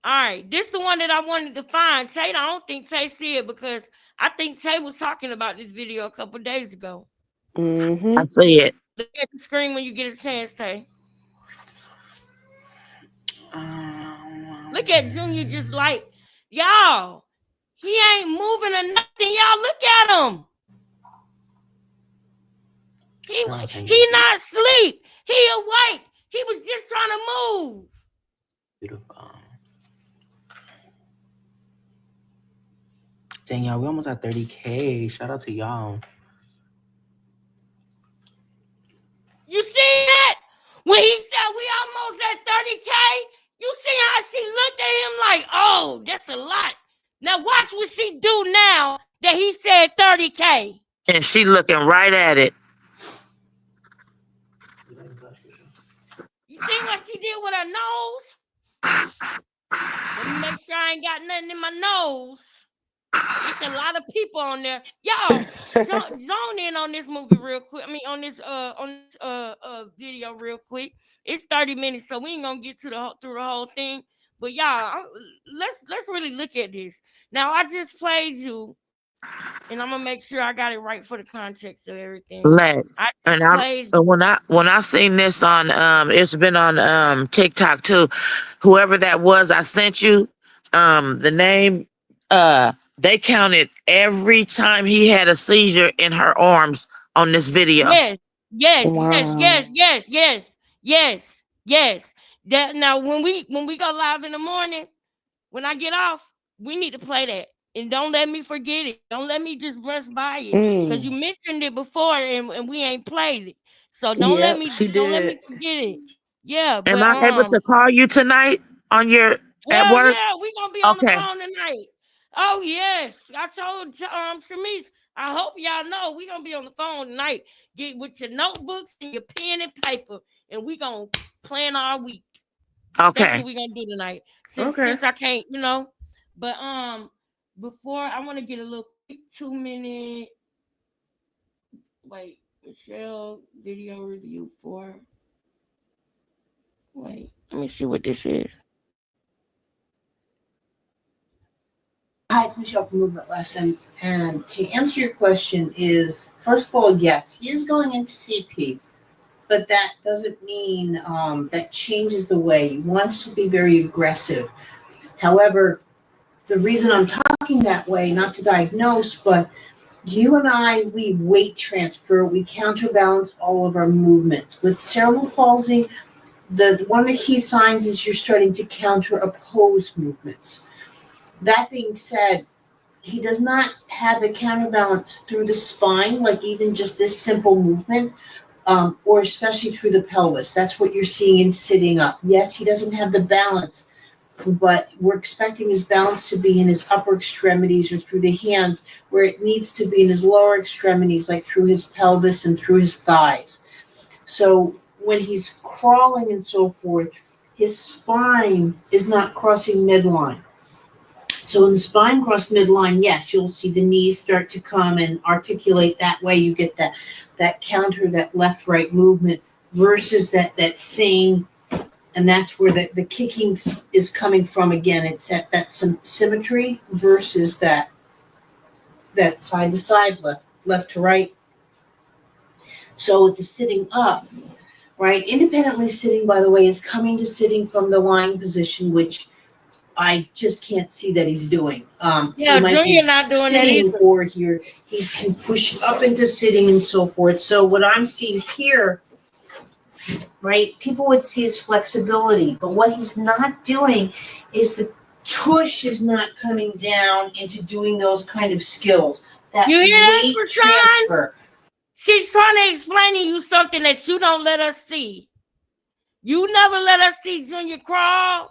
All right, this is the one that I wanted to find. Tay, I don't think Tay see it because I think Tay was talking about this video a couple days ago. Mm-hmm. I see it. Look at the screen when you get a chance, Tay. Look at Junior just like, y'all, he ain't moving or nothing. Y'all, look at him. He not asleep. He awake. He was just trying to move. Beautiful. Dang, y'all, we almost at 30K. Shout out to y'all. You see that? When he said we almost at 30K, you see how she looked at him like, oh, that's a lot. Now watch what she do now that he said 30K. And she looking right at it. You see what she did with her nose? Let me make sure I ain't got nothing in my nose. It's a lot of people on there. Y'all, zone in on this movie real quick. I mean, on this video real quick. It's 30 minutes, so we ain't gonna get through the whole thing. But y'all, let's really look at this. Now, I just played you, and I'm gonna make sure I got it right for the context of everything. Let's. When I seen this on it's been on TikTok too. Whoever that was, I sent you the name. They counted every time he had a seizure in her arms on this video. Yes. Wow. Yes. That now when we go live in the morning, when I get off, we need to play that. And don't let me forget it. Don't let me just brush by it. Because you mentioned it before and we ain't played it. So don't let me forget it. Yeah, but am I able to call you tonight on your at work? Yeah, we gonna be on the phone tonight. Oh yes. I told Shamice, I hope y'all know we gonna be on the phone tonight. Get with your notebooks and your pen and paper, and we gonna plan our week. Okay. That's what we gonna do tonight. Since I can't, But before I want to get a little quick 2-minute. Wait, Michelle video review for. Wait, let me see what this is. Hi, it's Michelle from Movement Lesson. And to answer your question is, first of all, yes, he is going into CP, but that doesn't mean that changes the way. He wants to be very aggressive. However, the reason I'm talking that way, not to diagnose, but you and I, we weight transfer, we counterbalance all of our movements. With cerebral palsy, one of the key signs is you're starting to counter oppose movements. That being said, he does not have the counterbalance through the spine, like even just this simple movement, or especially through the pelvis. That's what you're seeing in sitting up. Yes, he doesn't have the balance, but we're expecting his balance to be in his upper extremities or through the hands, where it needs to be in his lower extremities, like through his pelvis and through his thighs. So when he's crawling and so forth, his spine is not crossing midline. So when the spine cross midline, yes, you'll see the knees start to come and articulate that way. You get that counter, that left-right movement versus that same, and that's where the kicking is coming from again. It's that some symmetry versus that side to side, left to right. So with the sitting up, right, independently sitting, by the way, is coming to sitting from the lying position, which I just can't see that he's doing. Junior not doing that either. Or here he can push up into sitting and so forth. So what I'm seeing here, right, people would see his flexibility, but what he's not doing is the tush is not coming down into doing those kind of skills. That you hear that, weight transfer? She's trying to explain to you something that you don't let us see. You never let us see Junior crawl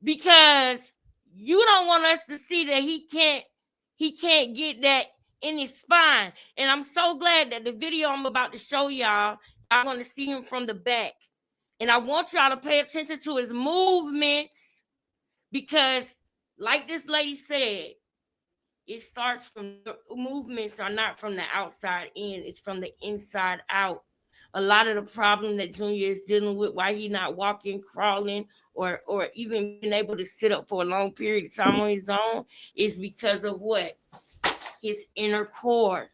because you don't want us to see that he can't get that in his spine. And I'm so glad that the video I'm about to show y'all, I'm going to see him from the back. And I want y'all to pay attention to his movements because, like this lady said, it starts from the movements are not from the outside in, it's from the inside out. A lot of the problem that Junior is dealing with, why he not walking, crawling, or even being able to sit up for a long period of time on his own, is because of what? His inner core.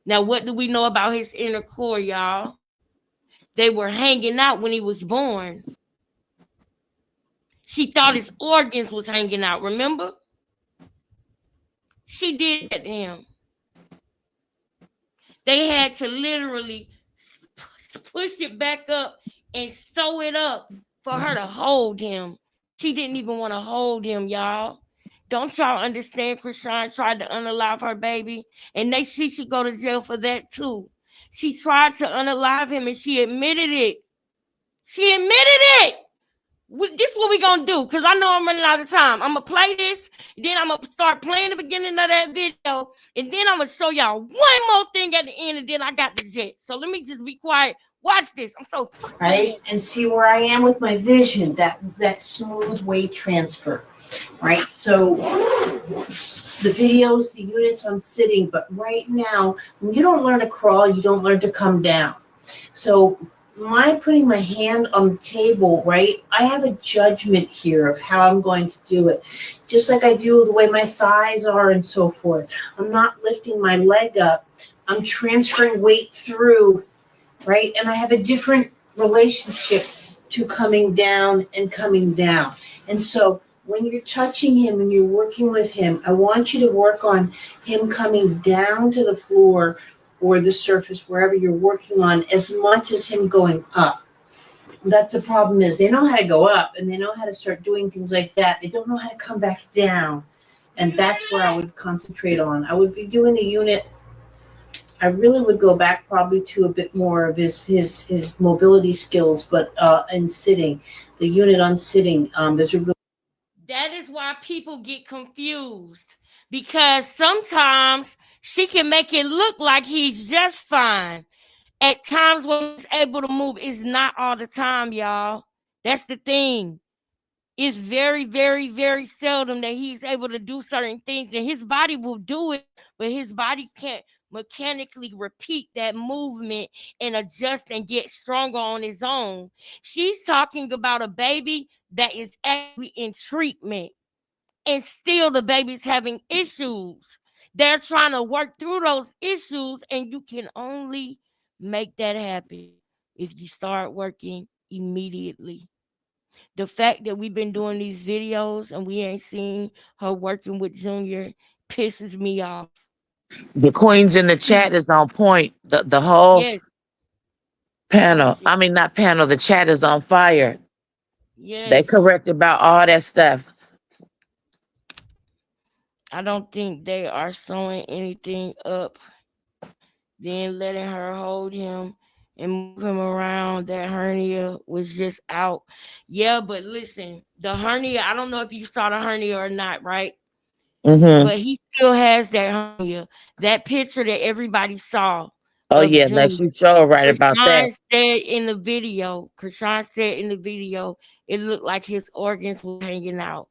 Now, what do we know about his inner core, y'all? They were hanging out when he was born. She thought his organs was hanging out, remember? She did that to him. They had to literally push it back up and sew it up for her to hold him. She didn't even want to hold him, y'all. Don't y'all understand? Krishan tried to unalive her baby, and she should go to jail for that too. She tried to unalive him, and she admitted it. She admitted it. This is what we gonna do, because I know I'm running out of time. I'm gonna play this, then I'm gonna start playing the beginning of that video, and then I'm gonna show y'all one more thing at the end, and then I got the jet. So let me just be quiet. Watch this. I'm so right, and see where I am with my vision, that smooth weight transfer, right? So the videos, the units on sitting, but right now, when you don't learn to crawl, you don't learn to come down. So my putting my hand on the table, right, I have a judgment here of how I'm going to do it, just like I do the way my thighs are and so forth. I'm not lifting my leg up. I'm transferring weight through, right? And I have a different relationship to coming down and coming down. And so when you're touching him and you're working with him, I want you to work on him coming down to the floor or the surface, wherever you're working on, as much as him going up. That's the problem, is they know how to go up and they know how to start doing things like that. They don't know how to come back down. And that's where I would concentrate on. I would be doing the unit. I really would go back probably to a bit more of his mobility skills, but in sitting, the unit on sitting, there's a real. That is why people get confused, because sometimes she can make it look like he's just fine. At times when he's able to move, it's not all the time, y'all. That's the thing. It's very, very, very seldom that he's able to do certain things, and his body will do it, but his body can't mechanically repeat that movement and adjust and get stronger on his own. She's talking about a baby that is actually in treatment, and still the baby's having issues. They're trying to work through those issues, and you can only make that happen if you start working immediately. The fact that we've been doing these videos and we ain't seen her working with Junior pisses me off. The queens in the chat is on point. The whole Yes. panel, I mean not panel, the chat is on fire. Yes. They correct about all that stuff. I don't think they are sewing anything up, then letting her hold him and move him around. That hernia was just out. Yeah, but listen, the hernia, I don't know if you saw the hernia or not, right? But he still has that hernia. That picture that everybody saw. Oh yeah, that's you so right about that. Krishan said in the video, it looked like his organs were hanging out.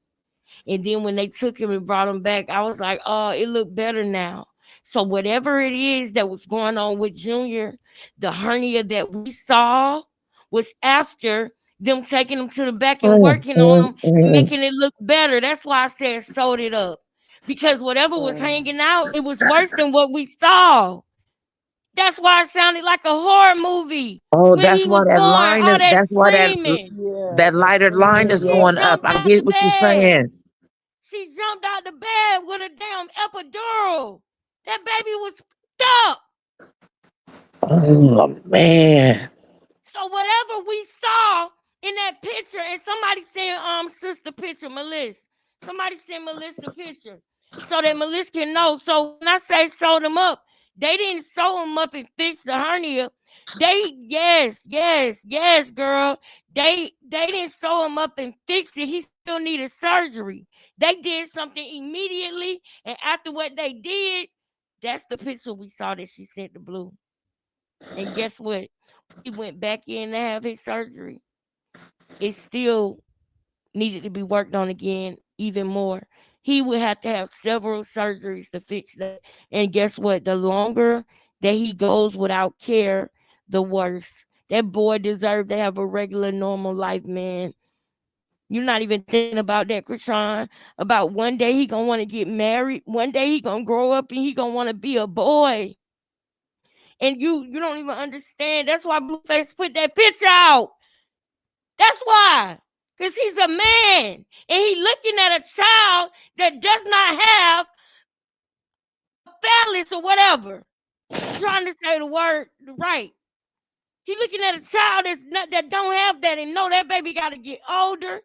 And then when they took him and brought him back, I was like, oh, it looked better now. So whatever it is that was going on with Junior, the hernia that we saw was after them taking him to the back and working on him and making it look better. That's why I said sewed it up. Because whatever was hanging out, it was worse than what we saw. That's why it sounded like a horror movie. Oh, when that's he why was that born, line all is, that that's why screaming. that lighter line is going up. I get what you're saying. She jumped out the bed with a damn epidural. That baby was stuck. Oh man. So whatever we saw in that picture, and somebody sent sister picture, Melissa. Somebody sent Melissa the picture so that Melissa can know. So when I say sew them up, they didn't sew them up and fix the hernia. Yes, girl. They didn't sew him up and fix it. He still needed surgery. They did something immediately, and after what they did, that's the picture we saw that she sent to Blue. And guess what? He went back in to have his surgery. It still needed to be worked on again even more. He would have to have several surgeries to fix that. And guess what? The longer that he goes without care, the worse. That boy deserves to have a regular, normal life, man. You're not even thinking about that, Krishan. About one day he gonna want to get married. One day he gonna grow up and he gonna want to be a boy. And you don't even understand. That's why Blueface put that picture out. That's why. Because he's a man. And he looking at a child that does not have a phallus or whatever. I'm trying to say the word right. He looking at a child that don't have that and know that baby got to get older.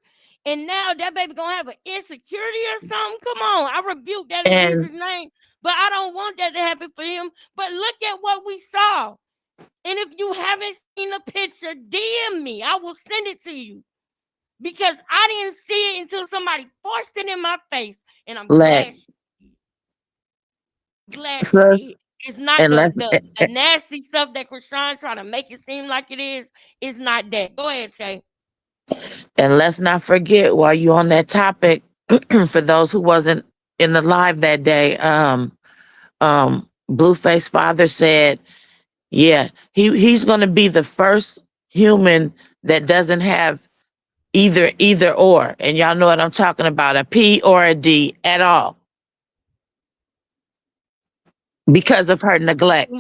And now that baby gonna have an insecurity or something. Come on, I rebuke that in And Jesus' name. But I don't want that to happen for him. But look at what we saw. And if you haven't seen the picture, DM me. I will send it to you. Because I didn't see it until somebody forced it in my face. And I'm glad Lex, she did. Glad she sis, did. It's not and the nasty stuff that Krishan trying to make it seem like it is. It's not that. Go ahead, Shay. let's not forget while you on that topic, for those who wasn't in the live that day, Blueface father said, yeah, he's gonna be the first human that doesn't have either or. And y'all know what I'm talking about, a P or a D at all. Because of her neglect.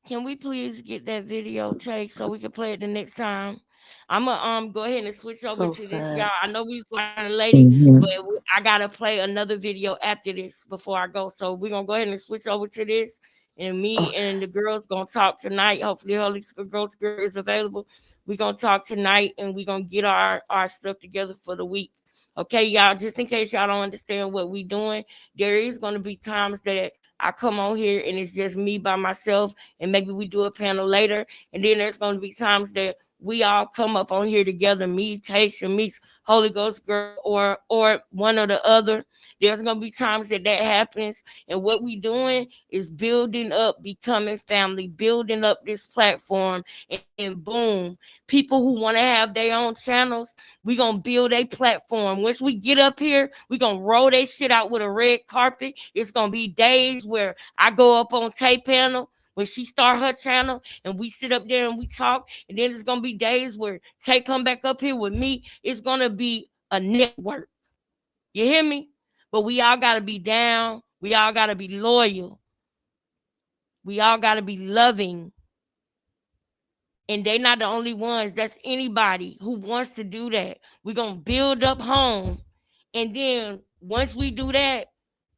Can we please get that video take so we can play it the next time? I'm gonna go ahead and switch over So to this, sad. y'all. I know we watching a lady, but I gotta play another video after this before I go. So we're gonna go ahead and switch over to this. And me and the girls gonna talk tonight. Hopefully, Holy Ghost girl is available. We're gonna talk tonight, and we're gonna get our stuff together for the week. Okay, y'all. Just in case y'all don't understand what we doing, there is gonna be times that I come on here and it's just me by myself, and maybe we do a panel later. And then there's going to be times that we all come up on here together, me, Tasha, meets Holy Ghost girl, or one or the other. There's going to be times that happens. And what we doing is building up, becoming family, building up this platform, and boom, people who want to have their own channels, we gonna build a platform. Once we get up here, we gonna roll that shit out with a red carpet. It's gonna be days where I go up on Tay panel when she start her channel and we sit up there and we talk. And then it's gonna be days where Tay come back up here with me. It's gonna be a network. You hear me? But we all gotta be down. We all gotta be loyal. We all gotta be loving. And they not the only ones. That's anybody who wants to do that. We're going to build up home. And then once we do that,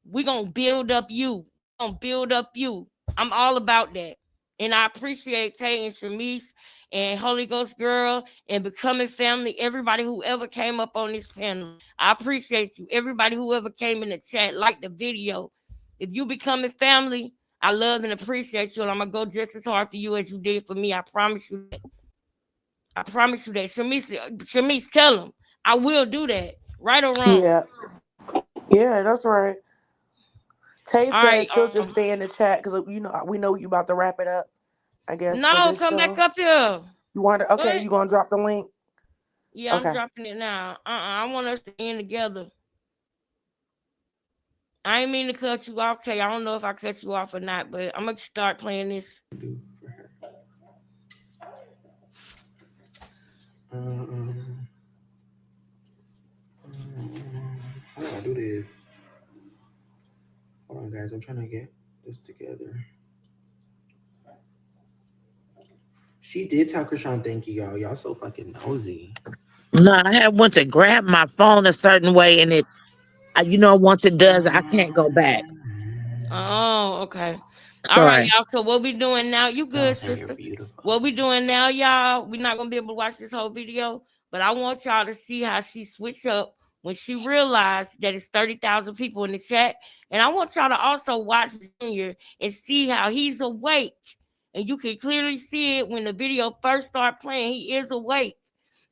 we're going to build up you. We're going to build up you. I'm all about that. And I appreciate Tay and Shamice and Holy Ghost Girl and Becoming Family, everybody who ever came up on this panel. I appreciate you. Everybody who ever came in the chat, like the video. If you becoming family, I love and appreciate you, and I'm gonna go just as hard for you as you did for me. I promise you that. I promise you that. Shamice, tell them I will do that. Right or wrong? Yeah, that's right. Tay All said right. she'll just stay in the chat because we know you about to wrap it up. I guess for No, this come back show. up here. You want to? Okay, you gonna drop the link? Yeah, I'm Okay. dropping it now. I want us to end together. I ain't mean to cut you off, Tay. I don't know if I cut you off or not, but I'm gonna start playing this. How do I do this? Hold on, guys. I'm trying to get this together. She did tell Krishan thank you, y'all. Y'all so fucking nosy. No, I had went to grab my phone a certain way, and it, once it does, I can't go back. Oh, okay. All right, Sorry. y'all. So what we doing now? You good, sister? What we doing now, y'all? We're not gonna be able to watch this whole video, but I want y'all to see how she switched up when she realized that it's 30,000 people in the chat. And I want y'all to also watch Junior and see how he's awake. And you can clearly see it when the video first started playing. He is awake.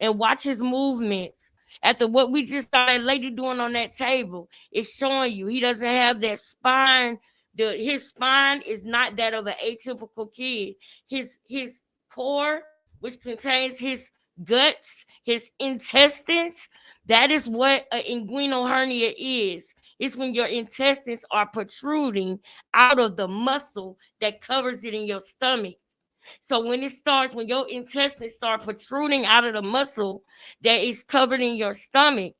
And watch his movements. After what we just saw that lady doing on that table, it's showing you he doesn't have that spine his spine is not that of an atypical kid. His core, which contains his guts, his intestines, that is what an inguinal hernia is. It's when your intestines are protruding out of the muscle that covers it in your stomach. So when your intestines start protruding out of the muscle that is covered in your stomach,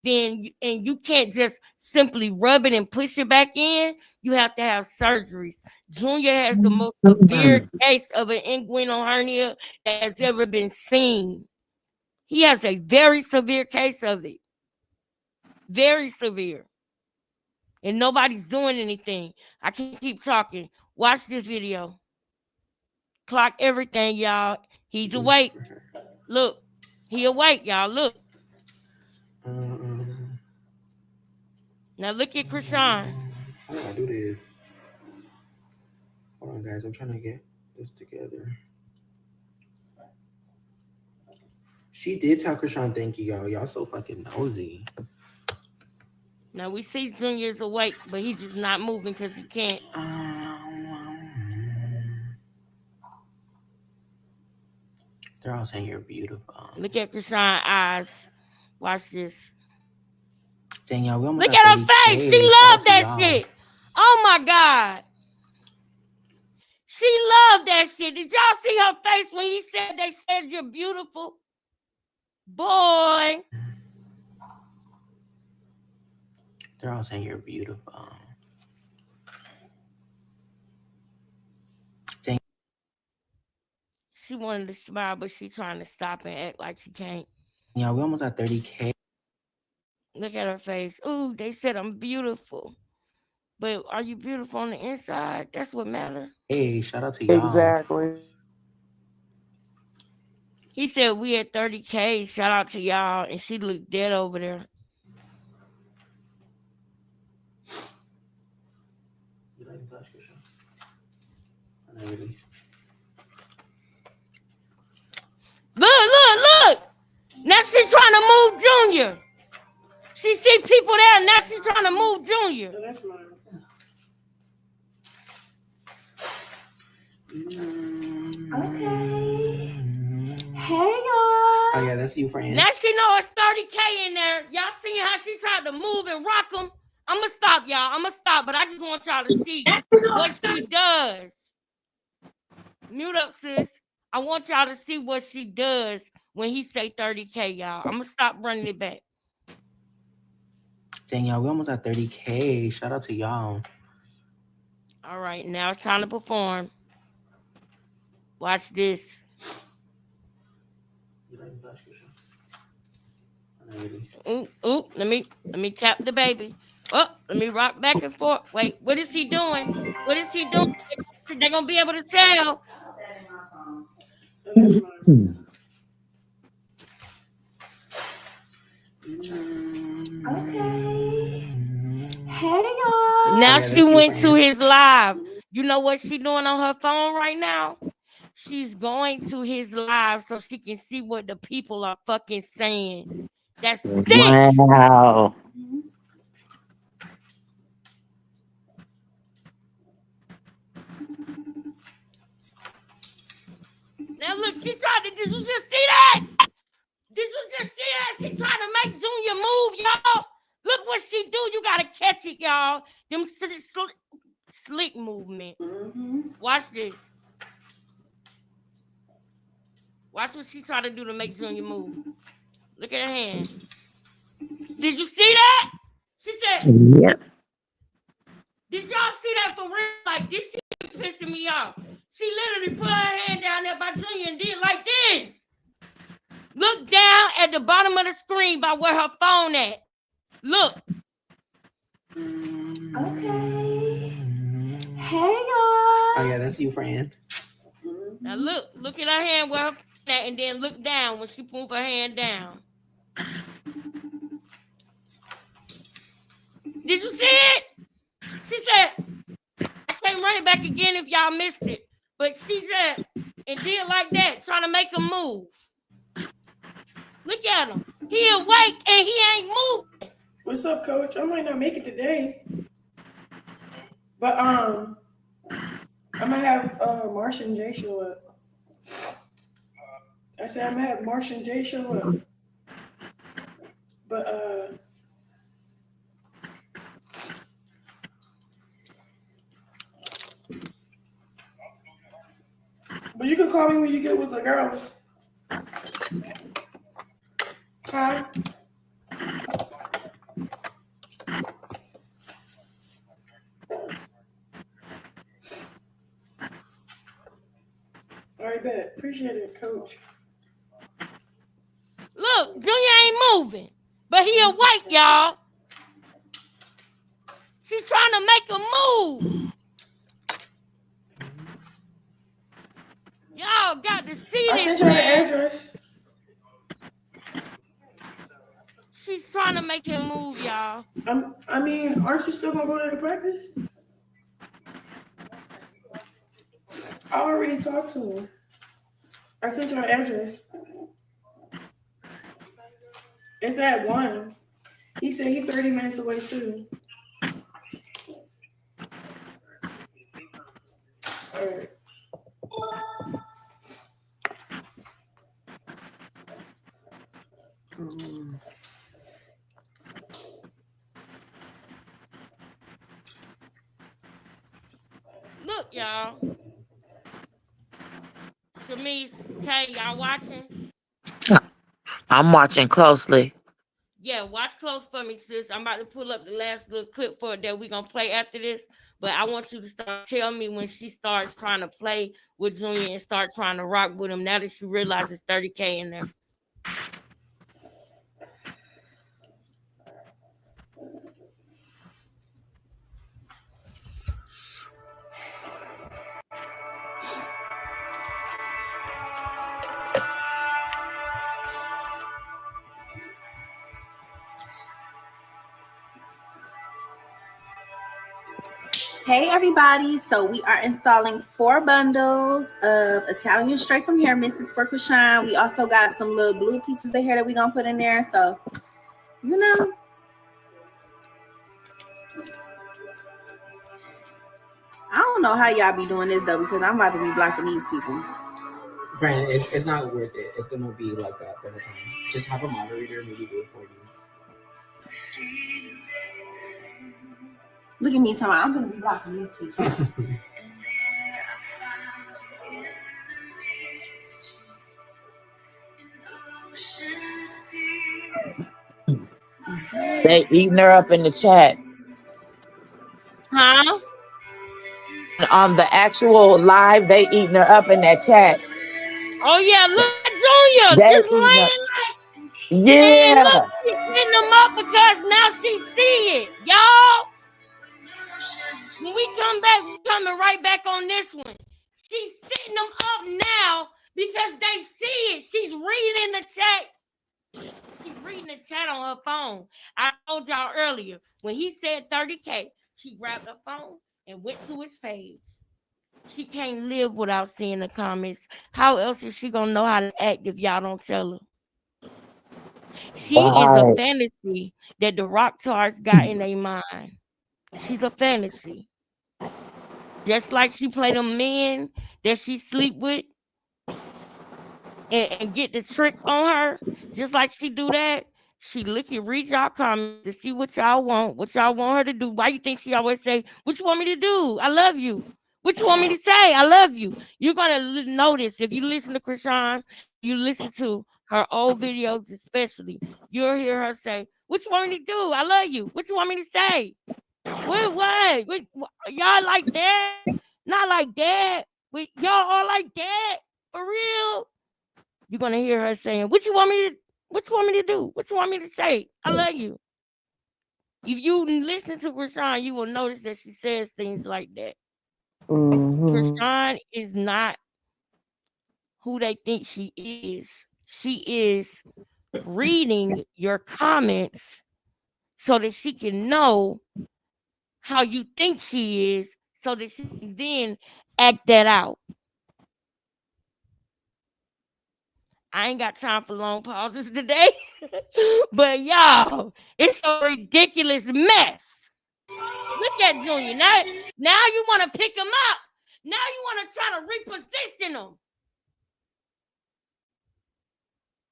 then you can't just simply rub it and push it back in. You have to have surgeries. Junior has the most severe case of an inguinal hernia that has ever been seen. He has a very severe case of it. Very severe. And nobody's doing anything. I can't keep talking. Watch this video. Clock everything, y'all. He's awake. Look. He awake, y'all. Look. Now look at Krishan. How do I do this? Hold on, guys. I'm trying to get this together. She did tell Krishan thank you, y'all. Y'all so fucking nosy. Now we see Junior's awake, but he's just not moving because he can't. They're all saying you're beautiful. Look at Krishan's eyes. Watch this. Dang, y'all, look at her face. She loved that shit. Oh my God. She loved that shit. Did y'all see her face when they said you're beautiful? Boy. They're all saying you're beautiful. Dang. She wanted to smile, but she's trying to stop and act like she can't. Yeah, we almost at 30K. Look at her face. Ooh, they said I'm beautiful. But are you beautiful on the inside? That's what matters. Hey, shout out to y'all. Exactly. He said we at 30K. Shout out to y'all. And she looked dead over there. You like the blush, Krishan? Look. Now she's trying to move Junior. She see people there. Now she's trying to move Junior. Oh, that's mine. Okay. Hey, y'all. Oh, yeah, that's you, friend. Now she know it's 30K in there. Y'all seen how she tried to move and rock them? I'm going to stop, y'all. I'm going to stop, but I just want y'all to see what she does. Mute up, sis. I want y'all to see what she does when he say 30K, y'all. I'm going to stop running it back. Dang, y'all, we almost at 30K. Shout out to y'all. All right, now it's time to perform. Watch this. You like the blush, Krishan? Ooh, let me tap the baby. Oh, let me rock back and forth. Wait, what is he doing? What is he doing? They're going to be able to tell. Okay. Hey, y'all. Now she went to his live. You know what she's doing on her phone right now? She's going to his live so she can see what the people are fucking saying. That's sick. Wow. Now look, she tried to, did you just see that? Did you just see that? She trying to make Junior move, y'all. Look what she do. You got to catch it, y'all. Them slick movement. Watch this. Watch what she try to do to make Junior move. Look at her hand. Did you see that? She said, yep. Did y'all see that for real? Like, this shit pissing me off. She literally put her hand down there by Junior and did like this. Look down at the bottom of the screen by where her phone at. Look. Okay. Hey, y'all. Oh, yeah, that's you, friend. Now look at her hand where her phone at, and then look down when she moved her hand down. Did you see it? She said, I can't run it back again if y'all missed it. But she said, and did like that, trying to make him move. Look at him. He awake and he ain't moving. What's up, coach? I might not make it today. But I'm gonna have Marsha and Jay show up. I said I'm gonna have Marsha and Jay show up. But you can call me when you get with the girls. Huh? All right, bet. Appreciate it, Coach. Look, Junior ain't moving, but he awake, y'all. She's trying to make a move. Y'all got to see I this, sent you the man. address. She's trying to make him move, y'all. I mean, aren't you still gonna go to the practice? I already talked to him. I sent you an address. It's at 1. He said he's 30 minutes away too. All right. Look, y'all. Shamice, Tay, y'all watching? I'm watching closely. Yeah, watch close for me, sis. I'm about to pull up the last little clip for it that we're going to play after this. But I want you to start tell me when she starts trying to play with Junior and start trying to rock with him now that she realizes 30K in there. Hey everybody, so we are installing 4 bundles of Italian straight from here, Mrs. for Krishan. We also got some little blue pieces of hair that we're gonna put in there. So, you know, I don't know how y'all be doing this though, because I'm about to be blocking these people. Friend, it's not worth it. It's gonna be like that the whole time. Just have a moderator, maybe do it for you. Look at me, Tama. I'm gonna be blocking these people. They eating her up in the chat. Huh? On the actual live, they eating her up in that chat. Oh, yeah, look at Junior. They Just eating laying her. like, Yeah. man, look, she's hitting them up because now she see it. Y'all, when we come back, we're coming right back on this one. She's sitting them up now because they see it. She's reading the chat. She's reading the chat on her phone. I told y'all earlier, when he said 30K, she grabbed her phone and went to his page. She can't live without seeing the comments. How else is she gonna know how to act if y'all don't tell her? She is a fantasy that the rock stars got in their mind. She's a fantasy. Just like she play them men that she sleep with and get the trick on her, just like she do that, she read y'all comments to see what y'all want her to do. Why you think she always say, what you want me to do? I love you. What you want me to say? I love you. You're going to notice if you listen to Krishan, you listen to her old videos especially, you'll hear her say, what you want me to do? I love you. What you want me to say? What? Y'all like that? Not like that. Y'all all like that? For real? You're going to hear her saying, what you want me to do? What you want me to say? I love you. If you listen to Krishan, you will notice that she says things like that. Krishan is not who they think she is. She is reading your comments so that she can know how you think she is, so that she can then act that out. I ain't got time for long pauses today, but y'all, it's a ridiculous mess. Look at Junior. Now you want to pick him up. Now you want to try to reposition him.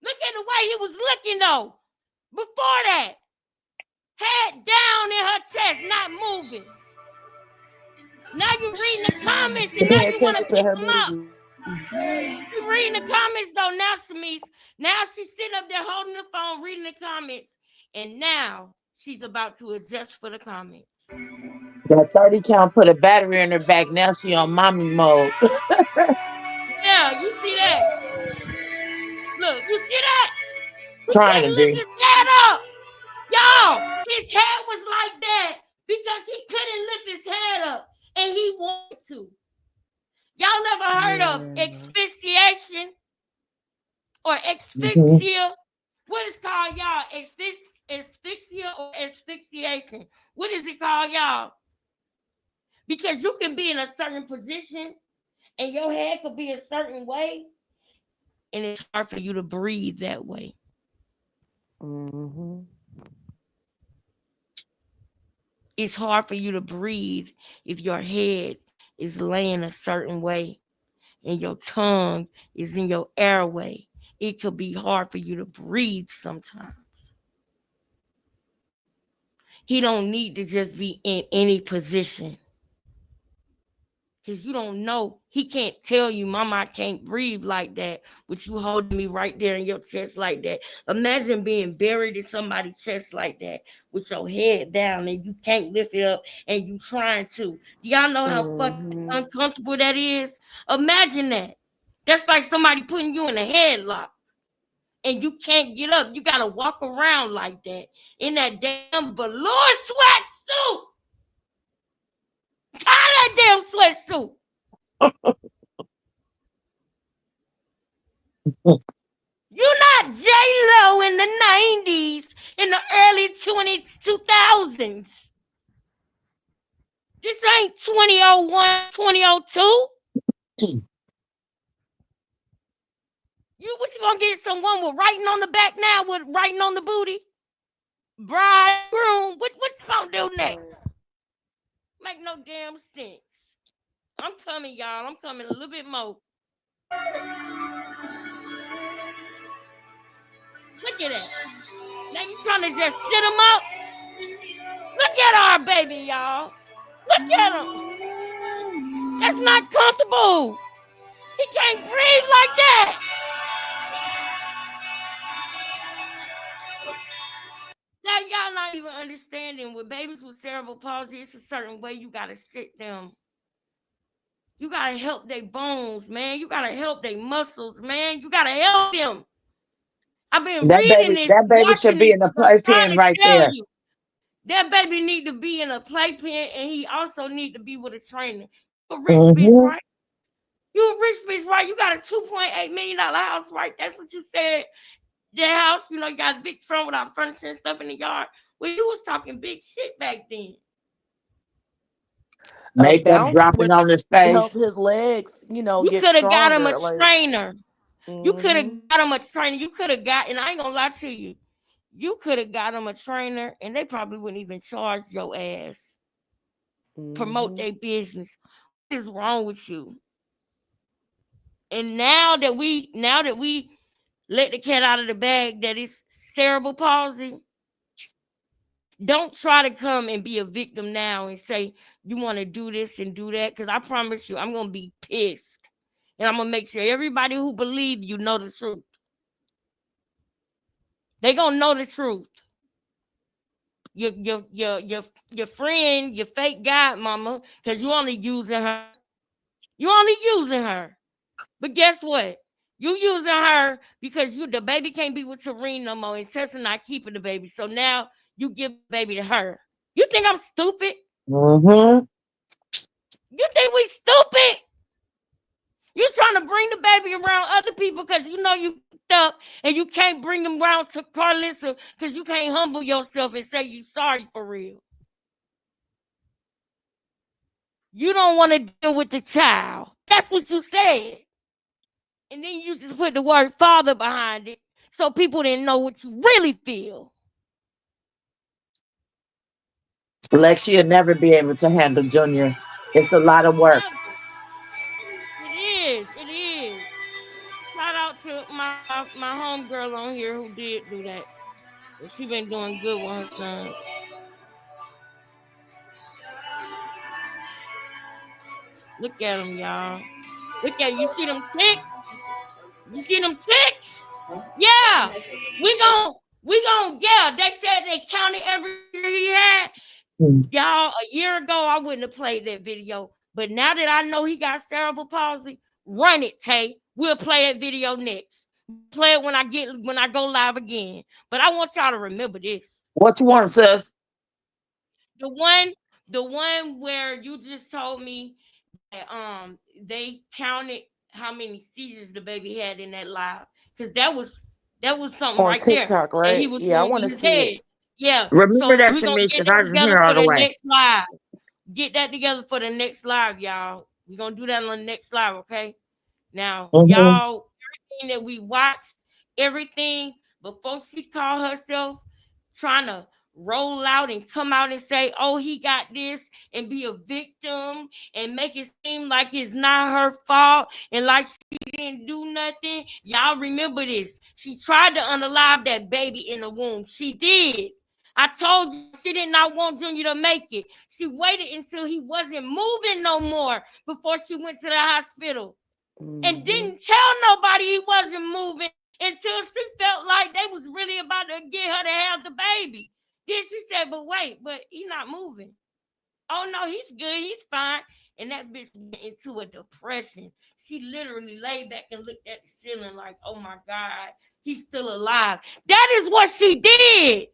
Look at the way he was looking, though. Before that. Head down in her chest, not moving. Now you're reading the comments, and now you want to pick them up. You're reading the comments, though, now, Shamice. Now she's sitting up there holding the phone, reading the comments. And now she's about to adjust for the comments. That 30 count put a battery in her back. Now she on mommy mode. Yeah, you see that? Look, you see that? He Trying couldn't to lift be. his head up. Y'all, his head was like that because he couldn't lift his head up and he wanted to. Y'all never heard of asphyxiation or asphyxia? What is called, y'all? Asphyxia or asphyxiation? What is it called, y'all? Because you can be in a certain position and your head could be a certain way, and it's hard for you to breathe that way. It's hard for you to breathe if your head is laying a certain way and your tongue is in your airway. It could be hard for you to breathe sometimes. He don't need to just be in any position. Because you don't know. He can't tell you, Mama, I can't breathe like that, but you holding me right there in your chest like that. Imagine being buried in somebody's chest like that with your head down and you can't lift it up and you trying to. Do y'all know how fucking uncomfortable that is? Imagine that. That's like somebody putting you in a headlock and you can't get up. You got to walk around like that in that damn velour sweatsuit. Tie that damn sweatsuit. You're not J-Lo in the 90s, in the early 2000s. This ain't 2001, 2002. What you gonna get someone with writing on the back now, with writing on the booty? Bride, groom, what you gonna do next? Make no damn sense. I'm coming, y'all. I'm coming a little bit more. Look at that. Now you trying to just sit him up? Look at our baby, y'all. Look at him. That's not comfortable. He can't breathe like that. Now y'all not even understanding. With babies with cerebral palsy, it's a certain way you gotta sit them. You gotta help their bones, man. You gotta help their muscles, man. You gotta help them. I've been reading this, that baby should watching be this. in the I'm trying playpen to right tell there. you. That baby need to be in a playpen, and he also need to be with a trainer. You a rich bitch, right? You a rich bitch, right? You got a $2.8 million house, right? That's what you said. That house, you know, you got a big front with our furniture and stuff in the yard. Well, you was talking big shit back then. Makeup dropping on his face. Help his legs, you know, You get could have got him a stronger, trainer. You could have got him a trainer. You could have got, and I ain't gonna lie to you, you could have got him a trainer, and they probably wouldn't even charge your ass. Promote their business. What is wrong with you? And now that we let the cat out of the bag that it's cerebral palsy, don't try to come and be a victim now and say you want to do this and do that, because I promise you I'm gonna be pissed. And I'm gonna make sure everybody who believes you know the truth. They gonna know the truth. Your friend, your fake godmama, because you only using her. You only using her. But guess what? You using her because the baby can't be with Tareen no more, and Tessa not keeping the baby. So now you give the baby to her. You think I'm stupid? You think we stupid? You trying to bring the baby around other people because you know you fucked up, and you can't bring him around to Carlissa because you can't humble yourself and say you sorry for real. You don't want to deal with the child. That's what you said. And then you just put the word father behind it so people didn't know what you really feel. Lexi will never be able to handle Junior. It's a lot of work. It is. Shout out to my homegirl on here who did do that. She been doing good with her son. Look at them, y'all. Look at you. See them ticks? You see them ticks? Yeah. We gon' yeah. They said they counted every year he had. Y'all, a year ago, I wouldn't have played that video. But now that I know he got cerebral palsy, run it, Tay. We'll play that video next. Play it when I go live again. But I want y'all to remember this. What you want, sis? The one where you just told me that they counted how many seizures the baby had in that live. Because that was something On right TikTok, there. right? And he was Yeah, I doing want to his see head. it. Yeah. Remember So that, we're gonna Shanice, get because I that didn't hear together all for the the way. next live. Get that together for the next live, y'all. We're gonna do that on the next live, okay? Now, y'all, everything that we watched, everything before she called herself trying to roll out and come out and say, oh, he got this, and be a victim and make it seem like it's not her fault and like she didn't do nothing. Y'all remember this. She tried to unalive that baby in the womb. She did. I told you she did not want Junior to make it. She waited until he wasn't moving no more before she went to the hospital. And didn't tell nobody he wasn't moving until she felt like they was really about to get her to have the baby. Then she said, but he's not moving. Oh no, he's good, he's fine. And that bitch went into a depression. She literally laid back and looked at the ceiling like, oh my God, he's still alive. That is what she did.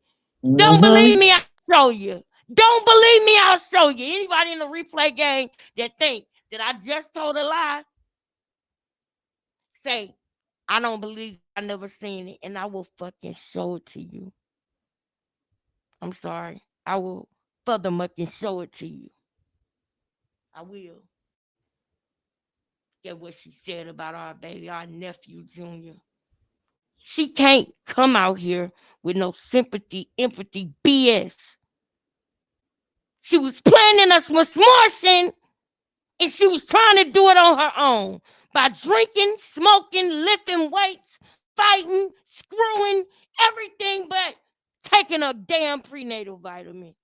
Don't believe me, I'll show you. Don't believe me, I'll show you. Anybody in the replay game that think that I just told a lie, say, I don't believe I never seen it, and I will fucking show it to you. I'm sorry. I will further fucking show it to you. I will. Get what she said about our baby, our nephew, Junior. She can't come out here with no sympathy, empathy, BS. She was planning us with smashing, and she was trying to do it on her own by drinking, smoking, lifting weights, fighting, screwing, everything but taking a damn prenatal vitamin.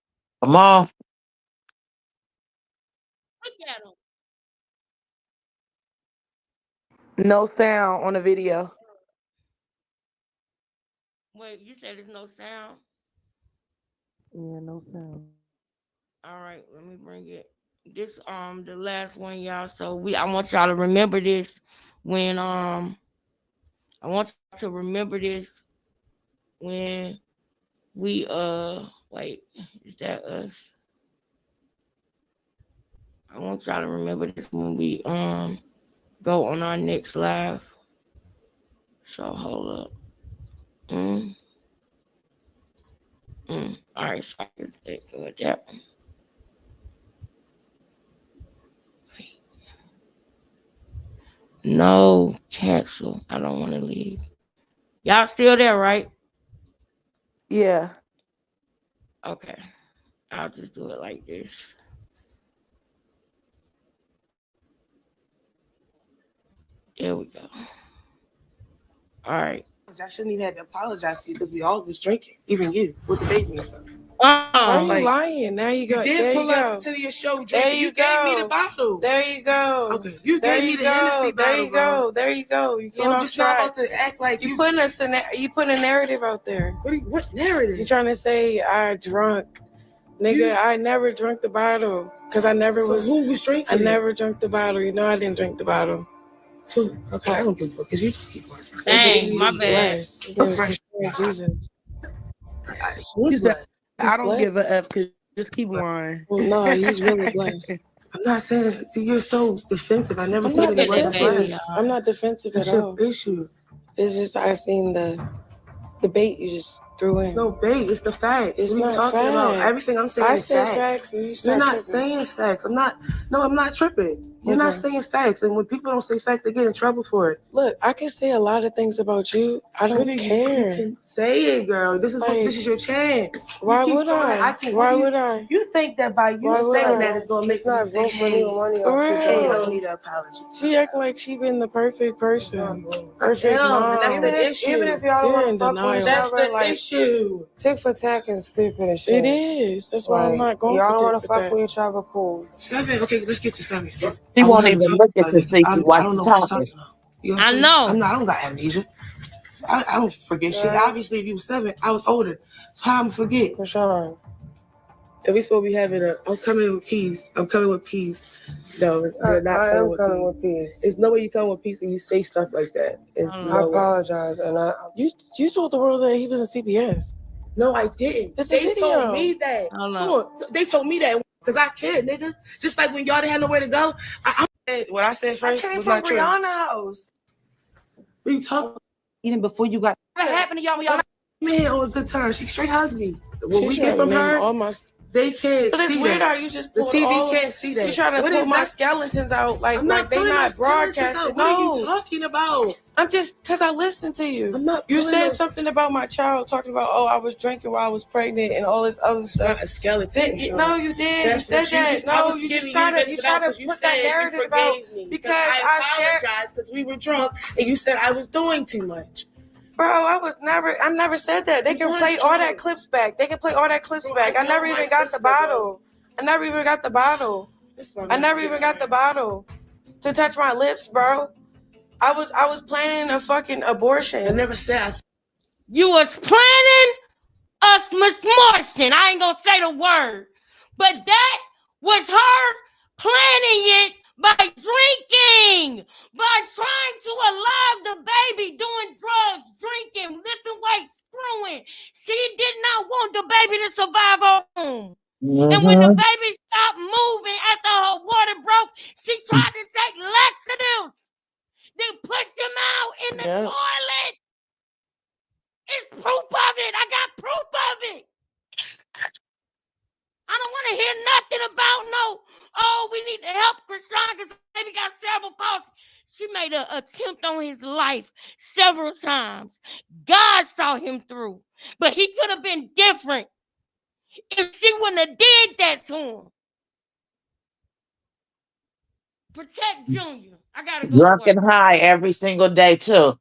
Come on. Look at him. No sound on the video. Wait, you said there's no sound? Yeah, no sound. All right, let me bring it. This the last one, y'all. So I want y'all to remember this when I want y'all to remember this when we wait, is that us? I want y'all to remember this when we go on our next live. So hold up. All right, so I can take with that one. No, cancel. I don't want to leave. Y'all still there, right? Yeah. Okay. I'll just do it like this. There we go. All right. I shouldn't even have to apologize to you because we all was drinking, even you, with the baby and stuff. Why are you lying? There you go. You did there pull you up go. to your show There drinking. you You gave me go. the bottle. There you go. Okay. You there gave me you the go. Hennessy There bottle, you go. There you go. You So getting I'm off just not track. about to act like You putting us in that. You put a narrative out there. What narrative? You trying to say I drunk, nigga? I never drank the bottle because I never So was. who was drinking? I never drank the bottle. You know I didn't drink the bottle. So okay, I don't give a fuck because you just keep lying. Dang, my He's bad. blessed. His name is Christian Jesus. He's blessed. I don't blessed. give a F because just keep lying. No, he's really blessed. I'm not saying it. See, you're so defensive. I never I'm said not it wasn't defensive. blessed. I'm not defensive That's at your all. issue. It's just I seen the bait you just Through him. It's no bait. It's the facts. It's what are you not talking about? facts. Everything I'm saying I is said facts. facts and you You're start not tripping. saying facts. I'm not tripping. You're not Okay. saying facts. And when people don't say facts, they get in trouble for it. Look, I can say a lot of things about you. I don't care. You can say it, girl. This is your chance. Why would I? Why would I? You think that by you saying that it's gonna make it's not me say, broke for hey, money. hey, I don't need an apology. She acting like she been the perfect person. Perfect mom. And that's the issue. Even if y'all don't want to fuck with each that's other, the like, issue. tick for tack is stupid as shit. It is. That's why I'm not going y'all for don't want tick to for fuck tack. with each other, cool. 7. Okay, let's get to 7. He won't even look at the see you while you're talking. You know what I'm saying? I don't got amnesia. I don't forget shit. Obviously, if you was 7, I was older. So how I'm forget? For sure. And we supposed to be having I'm coming with peace. I'm coming with peace. No, you're not I am coming with peace. There's no way you come with peace and you say stuff like that. I apologize, and you told the world that he was in CPS. No, I didn't. They told me that. Come on, they told me that because I cared, nigga. Just like when y'all didn't have nowhere to go. What I said first was not true. Brianna's house. What are you talking? Even before you got. What happened to y'all when y'all man on a good time? She straight hugged me. What we get from her, they can't but it's see weird that. how you just The pulled TV can't see that. You try to pull my skeletons out like they not broadcasted. What are you talking about? I'm just because I listened to you. I'm not. You said something about my child, talking about I was drinking while I was pregnant and all this other stuff. Not a skeleton. No, you did. You said that. No, you just try to put that narrative about because I apologized because we were drunk and you said I was doing too much. Bro, I never said that. They can play all that clips back. They can play all that clips back. I never even got the bottle. I never even got the bottle. I never even got the bottle to touch my lips, bro. I was planning a fucking abortion. I never said You was planning us mismarching. I ain't gonna say the word. But that was her planning it by drinking, by trying to allow the baby doing drugs, drinking, lifting weights, screwing. She did not want the baby to survive her home. And when the baby stopped moving after her water broke, she tried to take laxatives. They pushed him out in the toilet. It's proof of it. I got proof of it. I don't want to hear nothing about we need to help Krishan because baby got cerebral palsy. She made an attempt on his life several times. God saw him through. But he could have been different if she wouldn't have did that to him. Protect Junior. I gotta go. Drunk and high every single day too.